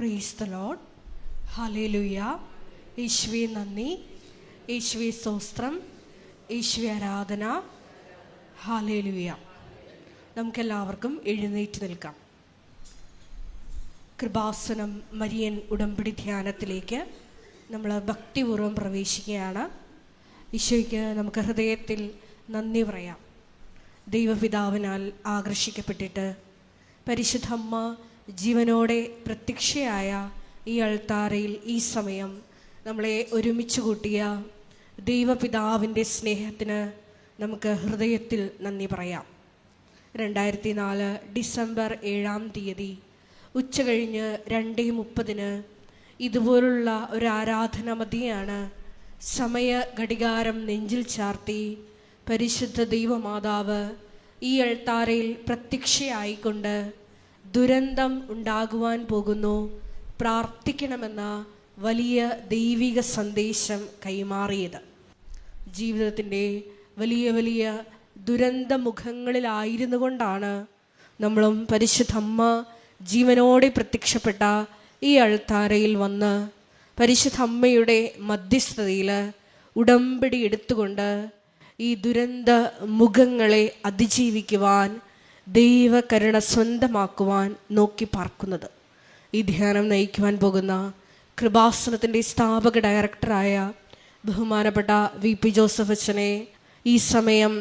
Praise the Lord. Hallelujah. യേശുവേ നന്ദി, യേശുവേ സ്തോത്രം, യേശുവേ ആരാധന. ഹല്ലേലൂയ. നമുക്കെല്ലാവർക്കും എഴുന്നേറ്റ് നിൽക്കാം. കൃപാസനം മരിയൻ ഉടമ്പടി ധ്യാനത്തിലേക്ക് നമ്മൾ ഭക്തിപൂർവ്വം പ്രവേശിക്കുകയാണ്. ഈശോയ്ക്ക് നമുക്ക് ഹൃദയത്തിൽ നന്ദി പറയാം. ദൈവപിതാവിനാൽ ആകർഷിക്കപ്പെട്ടിട്ട് പരിശുദ്ധ അമ്മ ജീവനോടെ പ്രത്യക്ഷയായ ഈ അൾത്താരയിൽ ഈ സമയം നമ്മളെ ഒരുമിച്ച് കൂട്ടിയ ദൈവപിതാവിൻ്റെ സ്നേഹത്തിന് നമുക്ക് ഹൃദയത്തിൽ നന്ദി പറയാം. 2004 ഡിസംബർ 7 ഉച്ച കഴിഞ്ഞ് 2:30 ഇതുപോലുള്ള ഒരു ആരാധന മതിയാണ് സമയ ഘടികാരം നെഞ്ചിൽ ചാർത്തി പരിശുദ്ധ ദൈവമാതാവ് ഈ അൾത്താരയിൽ പ്രത്യക്ഷയായിക്കൊണ്ട് ദുരന്തം ഉണ്ടാകുവാൻ പോകുന്നു, പ്രാർത്ഥിക്കണമെന്ന വലിയ ദൈവിക സന്ദേശം കൈമാറിയത്. ജീവിതത്തിൻ്റെ വലിയ വലിയ ദുരന്തമുഖങ്ങളിലായിരുന്നു കൊണ്ടാണ് നമ്മളും പരിശുദ്ധ അമ്മ ജീവനോടെ പ്രത്യക്ഷപ്പെട്ട ഈ അൾത്താരയിൽ വന്ന് പരിശുദ്ധ അമ്മയുടെ മധ്യസ്ഥതയിൽ ഉടമ്പടി എടുത്തുകൊണ്ട് ഈ ദുരന്ത മുഖങ്ങളെ അതിജീവിക്കുവാൻ, ദൈവകരുണ സ്വന്തമാക്കുവാൻ നോക്കി പാർക്കുന്നത്. ഈ ധ്യാനം നയിക്കുവാൻ പോകുന്ന കൃപാസനത്തിൻ്റെ സ്ഥാപക ഡയറക്ടറായ ബഹുമാനപ്പെട്ട VP ജോസഫ് അച്ഛനെ ഈ സമയം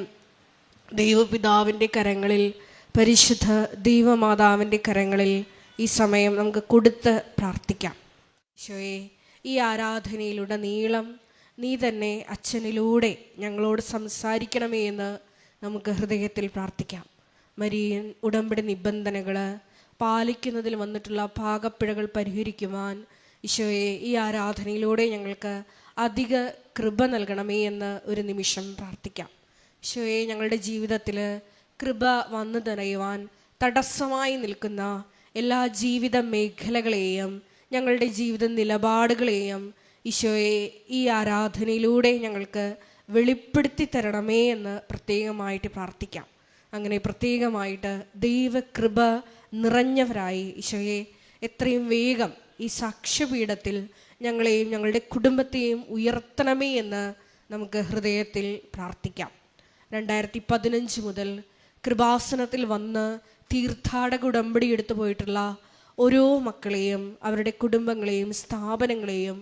ദൈവപിതാവിൻ്റെ കരങ്ങളിൽ, പരിശുദ്ധ ദൈവമാതാവിൻ്റെ കരങ്ങളിൽ ഈ സമയം നമുക്ക് കൊടുത്ത് പ്രാർത്ഥിക്കാം. ഈശോയെ, ഈ ആരാധനയിലുടനീളം നീ തന്നെ അച്ഛനിലൂടെ ഞങ്ങളോട് സംസാരിക്കണമേ എന്ന് നമുക്ക് ഹൃദയത്തിൽ പ്രാർത്ഥിക്കാം. മരിയൻ ഉടമ്പടി നിബന്ധനകൾ പാലിക്കുന്നതിൽ വന്നിട്ടുള്ള പാകപ്പിഴകൾ പരിഹരിക്കുവാൻ ഈശോയെ ഈ ആരാധനയിലൂടെ ഞങ്ങൾക്ക് അധിക കൃപ നൽകണമേ എന്ന് ഒരു നിമിഷം പ്രാർത്ഥിക്കാം. ഈശോയെ, ഞങ്ങളുടെ ജീവിതത്തിൽ കൃപ വന്നു നിറയുവാൻ തടസ്സമായി നിൽക്കുന്ന എല്ലാ ജീവിത മേഖലകളെയും ഞങ്ങളുടെ ജീവിത നിലപാടുകളെയും ഈശോയെ ഈ ആരാധനയിലൂടെ ഞങ്ങൾക്ക് വെളിപ്പെടുത്തി തരണമേ എന്ന് പ്രത്യേകമായിട്ട് പ്രാർത്ഥിക്കാം. അങ്ങനെ പ്രത്യേകമായിട്ട് ദൈവകൃപ നിറഞ്ഞവരായി ഈശോയെ എത്രയും വേഗം ഈ സാക്ഷ്യപീഠത്തിൽ ഞങ്ങളെയും ഞങ്ങളുടെ കുടുംബത്തെയും ഉയർത്തണമേ എന്ന് നമുക്ക് ഹൃദയത്തിൽ പ്രാർത്ഥിക്കാം. 2015 മുതൽ കൃപാസനത്തിൽ വന്ന് തീർത്ഥാടക ഉടമ്പടി എടുത്തു പോയിട്ടുള്ള ഓരോ മക്കളെയും, അവരുടെ കുടുംബങ്ങളെയും, സ്ഥാപനങ്ങളെയും,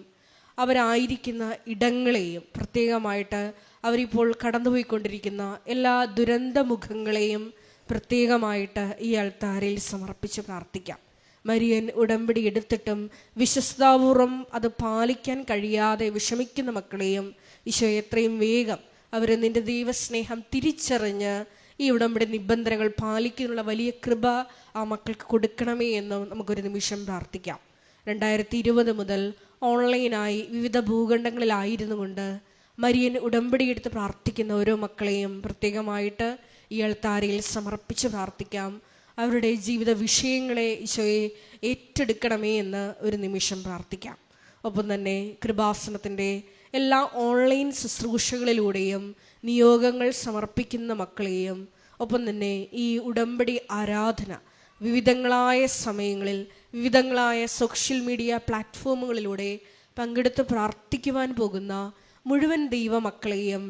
അവരായിരിക്കുന്ന ഇടങ്ങളെയും, പ്രത്യേകമായിട്ട് അവരിപ്പോൾ കടന്നുപോയിക്കൊണ്ടിരിക്കുന്ന എല്ലാ ദുരന്തമുഖങ്ങളെയും പ്രത്യേകമായിട്ട് ഈ അൾത്താരയിൽ സമർപ്പിച്ച് പ്രാർത്ഥിക്കാം. മരിയൻ ഉടമ്പടി എടുത്തിട്ടും വിശ്വസ്താപൂർവം അത് പാലിക്കാൻ കഴിയാതെ വിഷമിക്കുന്ന മക്കളെയും ഈശോ എത്രയും വേഗം അവർ നിൻ്റെ ദൈവസ്നേഹം തിരിച്ചറിഞ്ഞ് ഈ ഉടമ്പടി നിബന്ധനകൾ പാലിക്കാനുള്ള വലിയ കൃപ ആ മക്കൾക്ക് കൊടുക്കണമേ എന്ന് നമുക്കൊരു നിമിഷം പ്രാർത്ഥിക്കാം. 2020 മുതൽ ഓൺലൈനായി വിവിധ ഭൂഖണ്ഡങ്ങളിലായിരുന്നു കൊണ്ട് മരിയൻ ഉടമ്പടി എടുത്ത് പ്രാർത്ഥിക്കുന്ന ഓരോ മക്കളെയും പ്രത്യേകമായിട്ട് ഈ അൾത്താരയിൽ സമർപ്പിച്ച് പ്രാർത്ഥിക്കാം. അവരുടെ ജീവിത വിഷയങ്ങളെ ഈശോയെ ഏറ്റെടുക്കണമേ എന്ന് ഒരു നിമിഷം പ്രാർത്ഥിക്കാം. ഒപ്പം തന്നെ കൃപാസനത്തിൻ്റെ എല്ലാ ഓൺലൈൻ ശുശ്രൂഷകളിലൂടെയും നിയോഗങ്ങൾ സമർപ്പിക്കുന്ന മക്കളെയും, ഒപ്പം തന്നെ ഈ ഉടമ്പടി ആരാധന വിവിധങ്ങളായ സമയങ്ങളിൽ വിവിധങ്ങളായ സോഷ്യൽ മീഡിയ പ്ലാറ്റ്ഫോമുകളിലൂടെ പങ്കെടുത്ത് പ്രാർത്ഥിക്കുവാൻ പോകുന്ന മുഴുവൻ ദൈവമക്കളെയും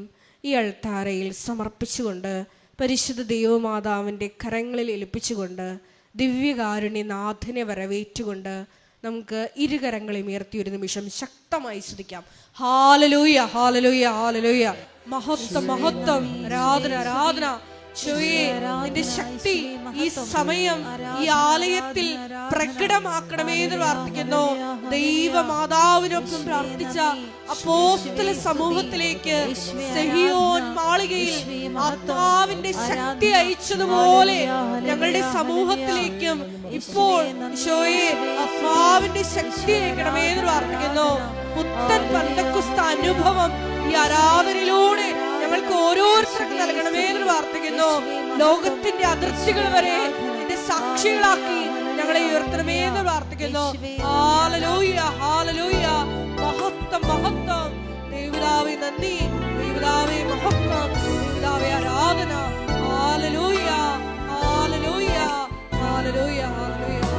ഈ അൾത്താരയിൽ സമർപ്പിച്ചുകൊണ്ട് പരിശുദ്ധ ദൈവമാതാവിൻ്റെ കരങ്ങളിൽ ഏൽപ്പിച്ചുകൊണ്ട് ദിവ്യകാരുണ്യനാഥനെ വരവേറ്റുകൊണ്ട് നമുക്ക് ഇരുകരങ്ങളെ ഉയർത്തി ഒരു നിമിഷം ശക്തമായി സ്തുതിക്കാം. ഹല്ലേലൂയ, ഹല്ലേലൂയ, ഹല്ലേലൂയ. മഹത്വം, മഹത്വം, ആരാധന, ആരാധന. നിന്റെ ശക്തി ഈ സമയം ഈ ആലയത്തിൽ പ്രകടമാക്കണമേ എന്ന് പ്രാർത്ഥിക്കുന്നു. ദൈവമാതാവിനൊപ്പം പ്രാർത്ഥിച്ച അപ്പോസ്തല സമൂഹത്തിലേക്ക് സെഹിയോൻ മാളികയിൽ ആത്മാവിന്റെ ശക്തി അയച്ചതുപോലെ ഞങ്ങളുടെ സമൂഹത്തിലേക്കും ഇപ്പോൾ ഈശോയെ ആത്മാവിന്റെ ശക്തി അയക്കണമേ എന്ന് പ്രാർത്ഥിക്കുന്നു. പുത്തൻ പെന്തക്കോസ്ത അനുഭവം ഈ ആരാധനയിലൂടെ ഞങ്ങൾക്ക് ഓരോരുത്തർക്കും നൽകണമേ എന്ന് പ്രാർത്ഥിക്കുന്നു. ലോകത്തിന്റെ അതിർത്തികൾ വരെ നിന്റെ സാക്ഷികളാക്കി ഞങ്ങളെ ഉയർത്തണമേ എന്ന് പ്രാർത്ഥിക്കുന്നു. ഹല്ലേലൂയ, ഹല്ലേലൂയ. മഹത്വം, മഹത്വം. ദൈവപിതാവേ നന്ദി, ദൈവപിതാവേ മഹത്വം, ദൈവപിതാവേ ആരാധന. ഹല്ലേലൂയ, ഹല്ലേലൂയ, ഹല്ലേലൂയ, ഹല്ലേലൂയ.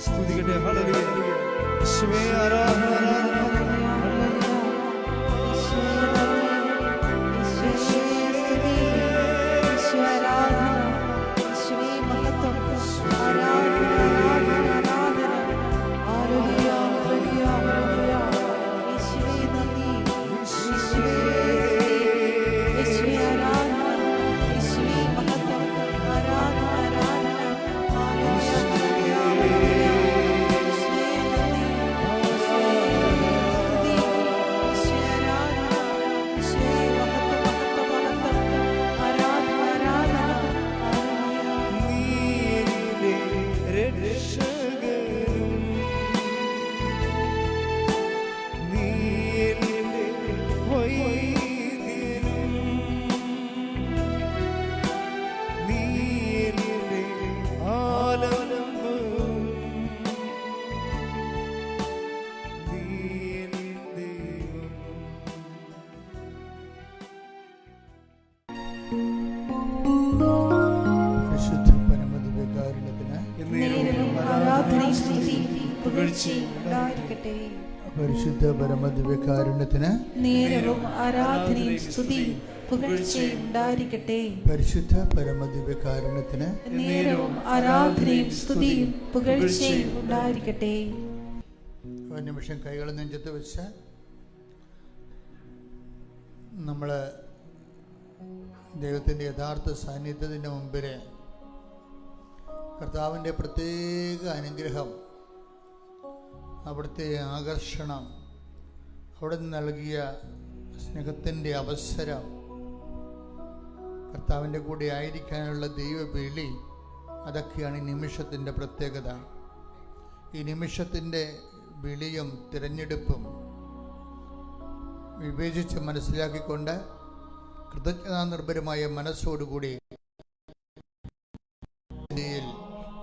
സ്തുതിക്കട്ടെ. ഹല്ലേലൂയ. യേശുവേ ആരാധന. പരിശുദ്ധ പരമദിവ്യകാരുണ്യത്തിന് നേരവും ആരാധനയും സ്തുതിയും പുകഴ്ചയും ഉണ്ടായിരിക്കട്ടെ. പരിശുദ്ധ പരമദിവ്യകാരുണ്യത്തിന് നേരവും ആരാധനയും സ്തുതിയും പുകഴ്ചയും ഉണ്ടായിരിക്കട്ടെ. ഒരു നിമിഷം കൈകൾ നെഞ്ചത്ത് വെച്ച് നമ്മൾ ദൈവത്തിൻ്റെ യഥാർത്ഥ സാന്നിധ്യത്തിൻ്റെ മുമ്പിൽ കർത്താവിൻ്റെ പ്രത്യേക അനുഗ്രഹം, അവിടുത്തെ ആകർഷണം, അവിടെ നൽകിയ സ്നേഹത്തിൻ്റെ അവസരം, കർത്താവിൻ്റെ കൂടെ ആയിരിക്കാനുള്ള ദൈവവിളി, അതൊക്കെയാണ് ഈ നിമിഷത്തിൻ്റെ പ്രത്യേകത. ഈ നിമിഷത്തിൻ്റെ വിളിയും തിരഞ്ഞെടുപ്പും വിവേചിച്ച് മനസ്സിലാക്കിക്കൊണ്ട് കൃതജ്ഞതാനിർഭരമായ മനസ്സോടുകൂടി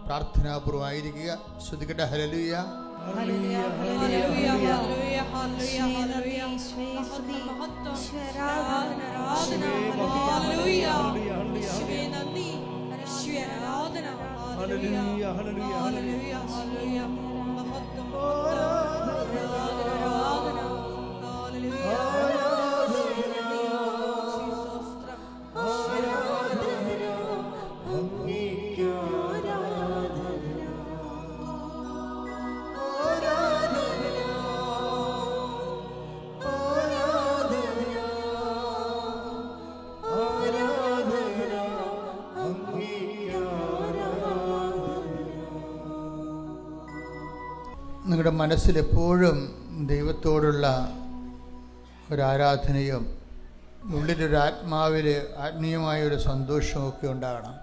പ്രാർത്ഥനാപൂർവ്വം ആയിരിക്കുക. ശ്രുതികട്ടെ. ഹല്ലേലൂയ. നിങ്ങളുടെ മനസ്സിലെപ്പോഴും ദൈവത്തോടുള്ള ഒരാരാധനയും ഉള്ളിലൊരു ആത്മാവിൽ ആത്മീയമായൊരു സന്തോഷമൊക്കെ ഉണ്ടാകണം.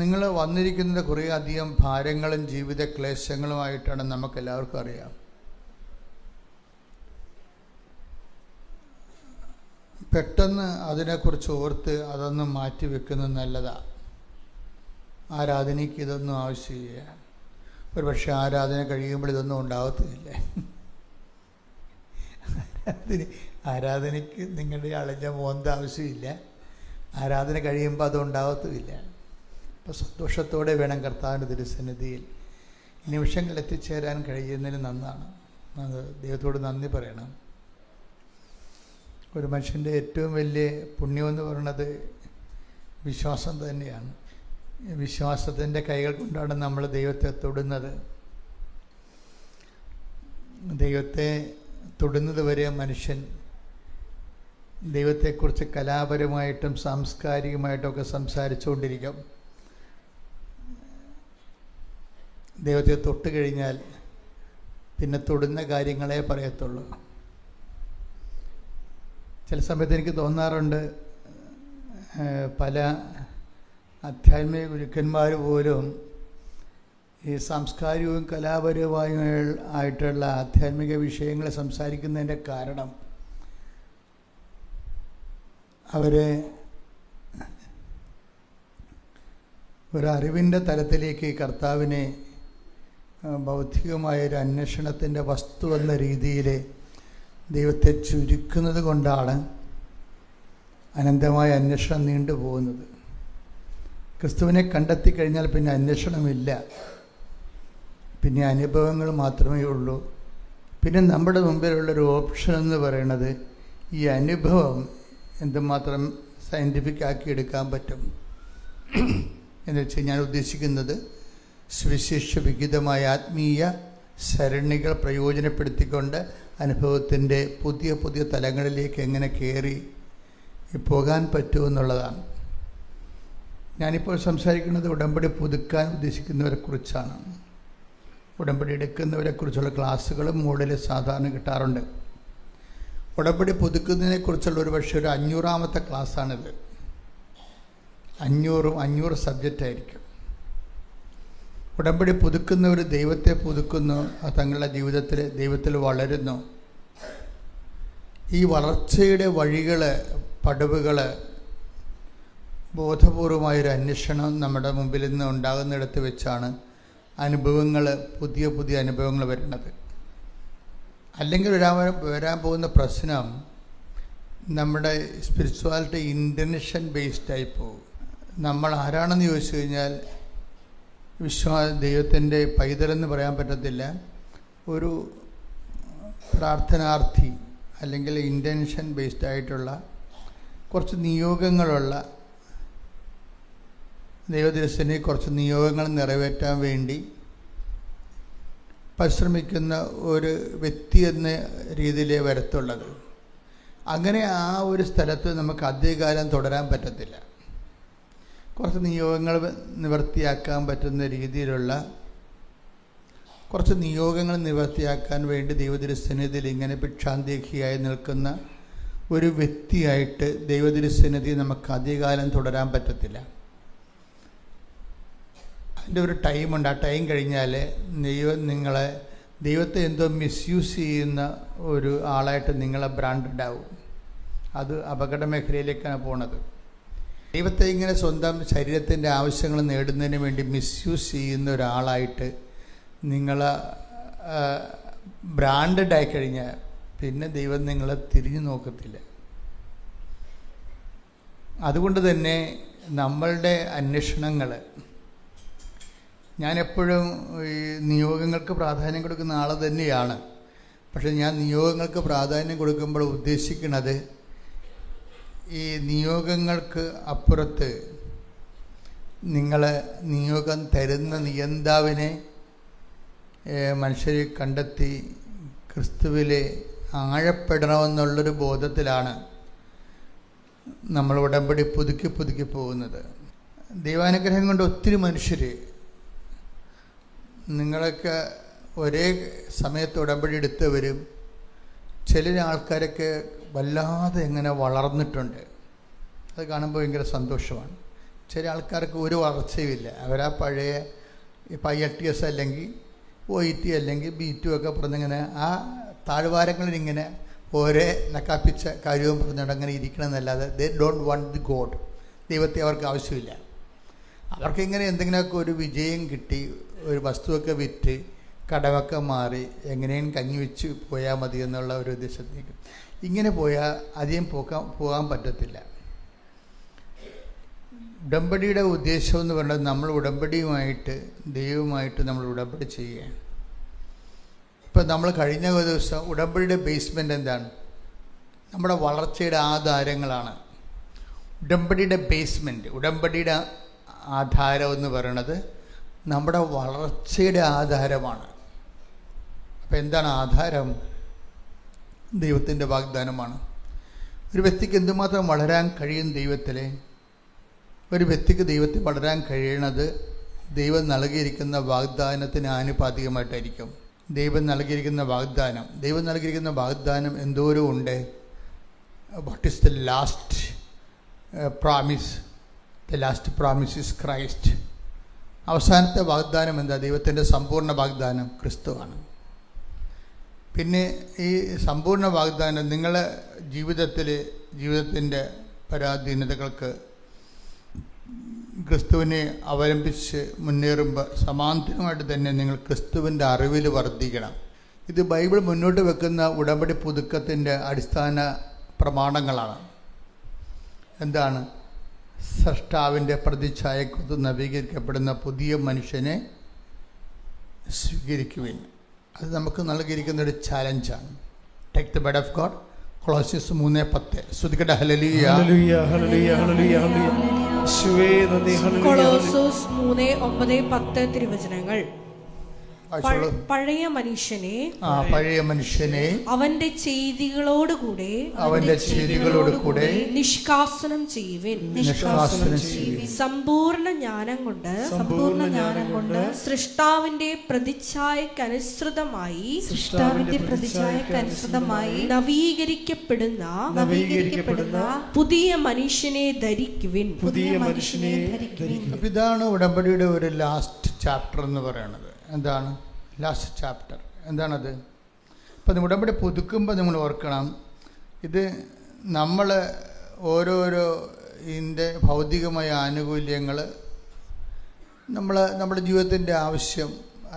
നിങ്ങൾ വന്നിരിക്കുന്നത് കുറേ അധികം ഭാരങ്ങളും ജീവിത ക്ലേശങ്ങളുമായിട്ടാണ് നമുക്കെല്ലാവർക്കും അറിയാം. പെട്ടെന്ന് അതിനെക്കുറിച്ച് ഓർത്ത് അതൊന്നും മാറ്റി വെക്കുന്നത് നല്ലതാണ്. ആരാധനയ്ക്ക് ഇതൊന്നും ആവശ്യമില്ല. ഒരു പക്ഷേ ആരാധന കഴിയുമ്പോൾ ഇതൊന്നും ഉണ്ടാകത്തില്ല. ആരാധനയ്ക്ക് നിങ്ങളുടെ അളഞ്ഞ മോന്ത ആവശ്യമില്ല. ആരാധന കഴിയുമ്പോൾ അതുണ്ടാകത്തുമില്ല. അപ്പോൾ സന്തോഷത്തോടെ വേണം കർത്താവിൻ്റെ തിരുസന്നിധിയിൽ നിമിഷങ്ങൾ എത്തിച്ചേരാൻ കഴിയുന്നതിന് നന്നാണ്. ദൈവത്തോട് നന്ദി പറയണം. ഒരു മനുഷ്യൻ്റെ ഏറ്റവും വലിയ പുണ്യമെന്ന് പറയുന്നത് വിശ്വാസം തന്നെയാണ്. വിശ്വാസത്തിൻ്റെ കൈകൾ കൊണ്ടാണ് നമ്മൾ ദൈവത്തെ തൊടുന്നത്. ദൈവത്തെ തൊടുന്നത് വരെ മനുഷ്യൻ ദൈവത്തെക്കുറിച്ച് കലാപരമായിട്ടും സാംസ്കാരികമായിട്ടുമൊക്കെ സംസാരിച്ചുകൊണ്ടിരിക്കും. ദൈവത്തെ തൊട്ട് കഴിഞ്ഞാൽ പിന്നെ തൊടുന്ന കാര്യങ്ങളെ പറയത്തുള്ളൂ. ചില സമയത്ത് എനിക്ക് തോന്നാറുണ്ട്, പല ആധ്യാത്മിക ഗുരുക്കന്മാർ പോലും ഈ സാംസ്കാരികവും കലാപരവുമായിട്ടുള്ള ആധ്യാത്മിക വിഷയങ്ങൾ സംസാരിക്കുന്നതിൻ്റെ കാരണം അവരെ ഒരറിവിൻ്റെ തലത്തിലേക്ക് കർത്താവിനെ ബൗദ്ധികമായൊരു അന്വേഷണത്തിൻ്റെ വസ്തു എന്ന രീതിയിൽ ദൈവത്തെ ചുരുക്കുന്നത് കൊണ്ടാണ് അനന്തമായ അന്വേഷണം നീണ്ടുപോകുന്നത്. ക്രിസ്തുവിനെ കണ്ടെത്തി കഴിഞ്ഞാൽ പിന്നെ അന്വേഷണമില്ല, പിന്നെ അനുഭവങ്ങൾ മാത്രമേ ഉള്ളൂ. പിന്നെ നമ്മുടെ മുമ്പിലുള്ളൊരു ഓപ്ഷൻ എന്ന് പറയുന്നത് ഈ അനുഭവം എന്തുമാത്രം സയൻറ്റിഫിക് ആക്കി എടുക്കാൻ പറ്റും എന്ന് വെച്ചാൽ ഞാൻ ഉദ്ദേശിക്കുന്നത് സുവിശേഷ വിഹിതമായ ആത്മീയ സരണികൾ പ്രയോജനപ്പെടുത്തിക്കൊണ്ട് അനുഭവത്തിൻ്റെ പുതിയ പുതിയ തലങ്ങളിലേക്ക് എങ്ങനെ കയറി പോകാൻ പറ്റുമെന്നുള്ളതാണ്. ഞാനിപ്പോൾ സംസാരിക്കുന്നത് ഉടമ്പടി പുതുക്കാൻ ഉദ്ദേശിക്കുന്നവരെക്കുറിച്ചാണ്. ഉടമ്പടി എടുക്കുന്നവരെക്കുറിച്ചുള്ള ക്ലാസ്സുകളും മോഡല് സാധാരണ കിട്ടാറുണ്ട്. ഉടമ്പടി പുതുക്കുന്നതിനെക്കുറിച്ചുള്ള ഒരു പക്ഷേ ഒരു 500ാമത്തെ ക്ലാസ്സാണിത്. 500 സബ്ജക്റ്റായിരിക്കും. ഉടമ്പടി പുതുക്കുന്നവർ ദൈവത്തെ പുതുക്കുന്നു, തങ്ങളുടെ ജീവിതത്തിൽ ദൈവത്തിൽ വളരുന്നു. ഈ വളർച്ചയുടെ വഴികൾ, പടവുകൾ, ബോധപൂർവമായൊരു അന്വേഷണം നമ്മുടെ മുമ്പിൽ നിന്ന് ഉണ്ടാകുന്നിടത്ത് വെച്ചാണ് അനുഭവങ്ങൾ, പുതിയ പുതിയ അനുഭവങ്ങൾ വരുന്നത്. അല്ലെങ്കിൽ വരാൻ പോകുന്ന പ്രശ്നം നമ്മുടെ സ്പിരിച്വാലിറ്റി ഇൻറ്റൻഷൻ ബേസ്ഡായി പോകും. നമ്മൾ ആരാണെന്ന് ചോദിച്ചു കഴിഞ്ഞാൽ ദൈവത്തിൻ്റെ പൈതലെന്ന് പറയാൻ പറ്റത്തില്ല, ഒരു പ്രാർത്ഥനാർത്ഥി അല്ലെങ്കിൽ ഇൻറ്റൻഷൻ ബേസ്ഡ് ആയിട്ടുള്ള കുറച്ച് നിയോഗങ്ങളുള്ള ദൈവദർശനെ കുറച്ച് നിയോഗങ്ങൾ നിറവേറ്റാൻ വേണ്ടി പരിശ്രമിക്കുന്ന ഒരു വ്യക്തി എന്ന രീതിയിലേ വരത്തുള്ളത്. അങ്ങനെ ആ ഒരു സ്ഥലത്ത് നമുക്ക് അധികകാലം തുടരാൻ പറ്റത്തില്ല. കുറച്ച് നിയോഗങ്ങൾ നിവർത്തിയാക്കാൻ പറ്റുന്ന രീതിയിലുള്ള കുറച്ച് നിയോഗങ്ങൾ നിവർത്തിയാക്കാൻ വേണ്ടി ദൈവതിരുസന്നിധിയിൽ ഇങ്ങനെ ഭിക്ഷാന്തേഹിയായി നിൽക്കുന്ന ഒരു വ്യക്തിയായിട്ട് ദൈവതിരുസന്നിധി നമുക്ക് അധികകാലം തുടരാൻ പറ്റത്തില്ല. അതിൻ്റെ ഒരു ടൈമുണ്ട്. ആ ടൈം കഴിഞ്ഞാൽ ദൈവത്തെ എന്തോ മിസ്യൂസ് ചെയ്യുന്ന ഒരു ആളായിട്ട് നിങ്ങളെ ബ്രാൻഡഡ് ആവും. അത് അപകട മേഖലയിലേക്കാണ് പോണത്. ദൈവത്തെ ഇങ്ങനെ സ്വന്തം ശരീരത്തിൻ്റെ ആവശ്യങ്ങൾ നേടുന്നതിന് വേണ്ടി മിസ്യൂസ് ചെയ്യുന്ന ഒരാളായിട്ട് നിങ്ങൾ ബ്രാൻഡഡ് ആയി കഴിഞ്ഞാൽ പിന്നെ ദൈവം നിങ്ങളെ തിരിഞ്ഞു നോക്കത്തില്ല. അതുകൊണ്ട് തന്നെ നമ്മളുടെ അന്വേഷണങ്ങൾ, ഞാനെപ്പോഴും ഈ നിയോഗങ്ങൾക്ക് പ്രാധാന്യം കൊടുക്കുന്ന ആൾ തന്നെയാണ്. പക്ഷെ ഞാൻ നിയോഗങ്ങൾക്ക് പ്രാധാന്യം കൊടുക്കുമ്പോൾ ഉദ്ദേശിക്കുന്നത് ഈ നിയോഗങ്ങൾക്ക് അപ്പുറത്ത് നിങ്ങൾ നിയോഗം തരുന്ന നിയന്താവിനെ മനുഷ്യരെ കണ്ടെത്തി ക്രിസ്തുവിലെ ആഴപ്പെടണമെന്നുള്ളൊരു ബോധത്തിലാണ് നമ്മൾ ഉടമ്പടി പുതുക്കി പോകുന്നത്. ദൈവാനുഗ്രഹം കൊണ്ട് ഒത്തിരി മനുഷ്യർ, നിങ്ങളൊക്കെ ഒരേ സമയത്ത് ഉടമ്പടി എടുത്തവരും ചില ആൾക്കാരൊക്കെ വല്ലാതെ എങ്ങനെ വളർന്നിട്ടുണ്ട്. അത് കാണുമ്പോൾ ഭയങ്കര സന്തോഷമാണ്. ചില ആൾക്കാർക്ക് ഒരു വളർച്ചയുമില്ല. അവരാ പഴയ ഇപ്പം IELTS അല്ലെങ്കിൽ OET അല്ലെങ്കിൽ B2 ഒക്കെ പറഞ്ഞിങ്ങനെ ആ താഴ്വാരങ്ങളിലിങ്ങനെ ഓരോ നക്കാപ്പിച്ച കാര്യവും പറഞ്ഞുകൊണ്ട് അങ്ങനെ ഇരിക്കണമെന്നല്ലാതെ they don't want the God. ദൈവത്തെ അവർക്ക് ആവശ്യമില്ല. അവർക്കിങ്ങനെ എന്തെങ്കിലുമൊക്കെ ഒരു വിജയം കിട്ടി, ഒരു വസ്തുവൊക്കെ വിറ്റ് കടമൊക്കെ മാറി എങ്ങനെയും കഞ്ഞി വെച്ച് പോയാൽ മതി എന്നുള്ള ഒരു ഉദ്ദേശത്തേക്ക് ഇങ്ങനെ പോയാൽ അധികം പോകാൻ പറ്റത്തില്ല. ഉടമ്പടിയുടെ ഉദ്ദേശം എന്ന് പറയുന്നത് നമ്മൾ ഉടമ്പടിയുമായിട്ട് ദൈവവുമായിട്ട് നമ്മൾ ഉടമ്പടി ചെയ്യുക. ഇപ്പം നമ്മൾ കഴിഞ്ഞ ദിവസം ഉടമ്പടിയുടെ ബേസ്മെൻ്റ് എന്താണ്? നമ്മുടെ വളർച്ചയുടെ ആധാരങ്ങളാണ്. ഉടമ്പടിയുടെ ബേസ്മെൻറ്റ്, ഉടമ്പടിയുടെ ആധാരം എന്ന് പറയുന്നത് നമ്മുടെ വളർച്ചയുടെ ആധാരമാണ്. അപ്പം എന്താണ് ആധാരം? ദൈവത്തിൻ്റെ വാഗ്ദാനമാണ്. ഒരു വ്യക്തിക്ക് എന്തുമാത്രം വളരാൻ കഴിയും ദൈവത്തിലെ? ഒരു വ്യക്തിക്ക് ദൈവത്തിൽ വളരാൻ കഴിയണത് ദൈവം നൽകിയിരിക്കുന്ന വാഗ്ദാനത്തിന് ആനുപാതികമായിട്ടായിരിക്കും. ദൈവം നൽകിയിരിക്കുന്ന വാഗ്ദാനം എന്തോരം ഉണ്ട്. What is the last promise? The last promise is Christ. അവസാനത്തെ വാഗ്ദാനം എന്താ? ദൈവത്തിൻ്റെ സമ്പൂർണ്ണ വാഗ്ദാനം ക്രിസ്തുവാണ്. പിന്നെ ഈ സമ്പൂർണ്ണ വാഗ്ദാനം നിങ്ങളെ ജീവിതത്തിൻ്റെ പരാധീനതകൾക്ക് ക്രിസ്തുവിനെ അവലംബിച്ച് മുന്നേറുമ്പോൾ സമാന്തരമായിട്ട് തന്നെ നിങ്ങൾ ക്രിസ്തുവിൻ്റെ അറിവിൽ വർദ്ധിക്കണം. ഇത് ബൈബിൾ മുന്നോട്ട് വെക്കുന്ന ഉടമ്പടി പുതുക്കത്തിൻ്റെ അടിസ്ഥാന പ്രമാണങ്ങളാണ്. എന്താണ്? സ്രഷ്ടാവിൻ്റെ പ്രതിച്ഛായക്കൊത്ത് നവീകരിക്കപ്പെടുന്ന പുതിയ മനുഷ്യനെ സ്വീകരിക്കുവിൻ. അത് നമുക്ക് നൽകിയിരിക്കുന്ന ഒരു ചാലഞ്ചാണ്. Take the bed of God. കൊളോസ്യസ് 3:10. ശ്രുതിക്കട്ടെ ഹല്ലേലൂയ ഹല്ലേലൂയ ഹല്ലേലൂയ ഹല്ലേലൂയ ഹല്ലേലൂയ. യേശുവേ നന്ദി. ഹല്ലേലൂയ. കൊളോസോസ് 3:9-10 തിരുവചനങ്ങൾ. വായിച്ചോളൂ. പഴയ മനുഷ്യനെ പഴയ മനുഷ്യനെ അവന്റെ ചെയ്തികളോടുകൂടെ നിഷ്കാസനം ചെയ്യുവിൻ. സമ്പൂർണ്ണ ജ്ഞാനം കൊണ്ട് സൃഷ്ടാവിന്റെ പ്രതിച്ഛായക്കനുസൃതമായി നവീകരിക്കപ്പെടുന്ന പുതിയ മനുഷ്യനെ ധരിക്കുവിൻ. ഇതാണ് ഉടമ്പടിയുടെ ഒരു ലാസ്റ്റ് ചാപ്റ്റർ എന്ന് പറയുന്നത്. എന്താണ് ലാസ്റ്റ് ചാപ്റ്റർ? എന്താണത്? അപ്പം ഉടമ്പടി പുതുക്കുമ്പോൾ നിങ്ങൾ ഓർക്കണം, ഇത് നമ്മൾ ഓരോരോ ഇതിൻ്റെ ഭൗതികമായ ആനുകൂല്യങ്ങൾ നമ്മുടെ ജീവിതത്തിൻ്റെ ആവശ്യം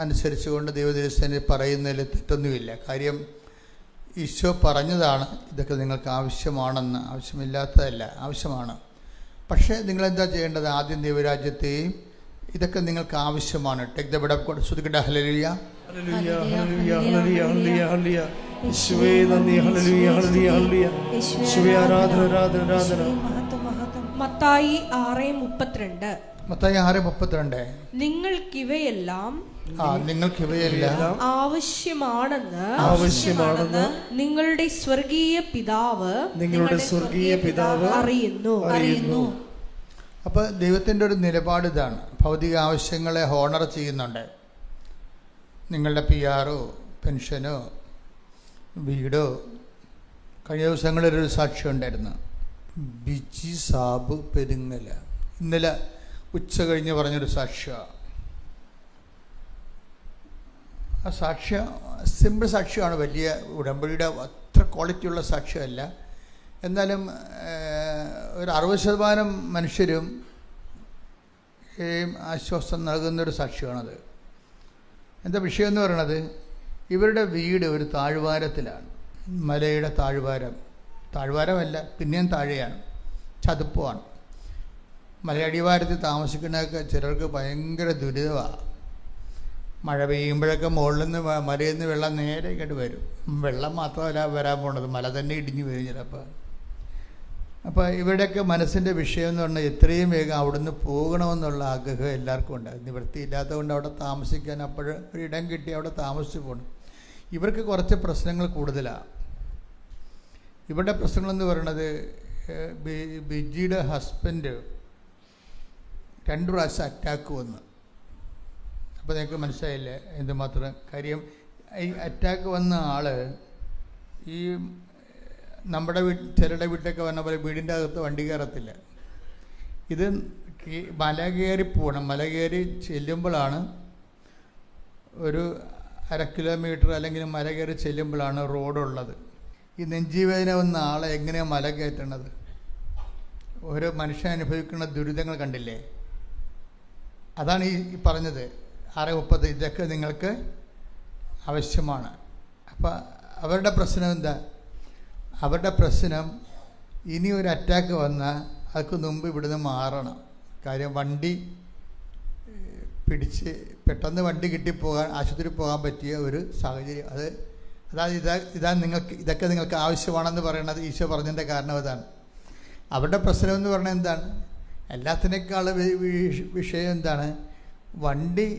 അനുസരിച്ച് കൊണ്ട് ദൈവദൈവസ്ഥനെ പറയുന്നതിൽ തെറ്റൊന്നുമില്ല. കാര്യം ഈശോ പറഞ്ഞതാണ് ഇതൊക്കെ നിങ്ങൾക്ക് ആവശ്യമാണെന്ന്. ആവശ്യമില്ലാത്തതല്ല, ആവശ്യമാണ്. പക്ഷേ നിങ്ങളെന്താ ചെയ്യേണ്ടത്? ആദ്യം ദൈവരാജ്യത്തെയും ഇതൊക്കെ നിങ്ങൾക്ക് ആവശ്യമാണ്. Take the bed of God. ശ്രുതിക്കട്ടെ ഹല്ലേലൂയ ഹല്ലേലൂയ ഹല്ലേലൂയ ഹല്ലേലൂയ ഹല്ലേലൂയ ഹല്ലേലൂയ. യേശുവേ നന്ദി. ഹല്ലേലൂയ ഹല്ലേലൂയ ഹല്ലേലൂയ. യേശുവേ ആരാധന ആരാധന ആരാധന. മത്തായി 6:32. മത്തായി 6:32. നിങ്ങൾക്കിവയെല്ലാം ആവശ്യമാണെന്ന് നിങ്ങളുടെ സ്വർഗീയ പിതാവ് അറിയുന്നു. അപ്പോൾ ദൈവത്തിൻ്റെ ഒരു നിലപാട് ഇതാണ്. ഭൗതിക ആവശ്യങ്ങളെ ഹോണർ ചെയ്യുന്നുണ്ട്. നിങ്ങളുടെ PR, പെൻഷനോ, വീടോ. കഴിഞ്ഞ ദിവസങ്ങളിലൊരു സാക്ഷ്യം ഉണ്ടായിരുന്നു. ബിജി സാബ് പെരുങ്ങല ഇന്നലെ ഉച്ച കഴിഞ്ഞ് പറഞ്ഞൊരു സാക്ഷ്യമാണ്. ആ സാക്ഷ്യം സിമ്പിൾ സാക്ഷ്യമാണ്. വലിയ ഉടമ്പടിയുടെ അത്ര ക്വാളിറ്റിയുള്ള സാക്ഷ്യമല്ല. എന്നാലും ഒരു 60% മനുഷ്യരും ആശ്വാസം നൽകുന്നൊരു സാക്ഷ്യമാണത്. എന്താ വിഷയം എന്ന് പറയണത്? ഇവരുടെ വീട് ഒരു താഴ്വാരത്തിലാണ്. മലയുടെ താഴ്വാരമല്ല, പിന്നെയും താഴെയാണ്, ചതുപ്പമാണ്. മലയടിവാരത്തിൽ താമസിക്കുന്നതൊക്കെ ചിലർക്ക് ഭയങ്കര ദുരിതമാണ്. മഴ പെയ്യുമ്പോഴൊക്കെ മുകളിൽ നിന്ന് മലയിൽ നിന്ന് വെള്ളം നേരെ ഇങ്ങോട്ട് വരും. വെള്ളം മാത്രമല്ല വരാൻ പോണത്, മല തന്നെ ഇടിഞ്ഞു വരും ചിലപ്പോൾ. അപ്പോൾ ഇവരുടെയൊക്കെ മനസ്സിൻ്റെ വിഷയം എന്ന് പറഞ്ഞാൽ എത്രയും വേഗം അവിടുന്ന് പോകണമെന്നുള്ള ആഗ്രഹം എല്ലാവർക്കും ഉണ്ട്. നിവൃത്തിയില്ലാത്തത് കൊണ്ട് അവിടെ താമസിക്കാൻ ഒരു ഇടം കിട്ടി അവിടെ താമസിച്ച് പോകണം. ഇവർക്ക് കുറച്ച് പ്രശ്നങ്ങൾ കൂടുതലാണ്. ഇവരുടെ പ്രശ്നങ്ങളെന്ന് പറയുന്നത്, ബിജിയുടെ ഹസ്ബൻഡ് 2 പ്രാവശ്യം അറ്റാക്ക് വന്നു. അപ്പോൾ നിങ്ങൾക്ക് മനസ്സിലായില്ലേ എന്തുമാത്രം കാര്യം. ഈ അറ്റാക്ക് വന്ന ആൾ ഈ നമ്മുടെ ചിലരുടെ വീട്ടിലൊക്കെ വന്ന പോലെ വീടിൻ്റെ അകത്ത് വണ്ടി കയറത്തില്ല. ഇത് മല കയറി പോകണം. മല കയറി ചെല്ലുമ്പോഴാണ് ഒരു 1/2 കിലോമീറ്റർ അല്ലെങ്കിൽ മല കയറി ചെല്ലുമ്പോഴാണ് റോഡുള്ളത്. ഈ നെഞ്ചിവേദന വന്ന ആളെ എങ്ങനെയാണ് മല കയറ്റണത്? ഓരോ മനുഷ്യൻ അനുഭവിക്കുന്ന ദുരിതങ്ങൾ കണ്ടില്ലേ? അതാണ് ഈ പറഞ്ഞത് 6:30. ഇതൊക്കെ നിങ്ങൾക്ക് ആവശ്യമാണ്. അപ്പം അവരുടെ പ്രശ്നം എന്താ? അവരുടെ പ്രശ്നം ഇനി ഒരു അറ്റാക്ക് വന്നാൽ അതിന് മുമ്പ് ഇവിടുന്ന് മാറണം. കാര്യം വണ്ടി പിടിച്ച് പെട്ടെന്ന് വണ്ടി കിട്ടിപ്പോകാൻ ആശുപത്രി പോകാൻ പറ്റിയ ഒരു സാഹചര്യം. അതായത് ഇതൊക്കെ നിങ്ങൾക്ക് ആവശ്യമാണെന്ന് പറയുന്നത് ഈശോ പറഞ്ഞതിൻ്റെ കാരണം അതാണ്. അവരുടെ പ്രശ്നം എന്ന് പറഞ്ഞാൽ എന്താണ്? എല്ലാത്തിനേക്കാൾ വിഷയം എന്താണ്? വണ്ടി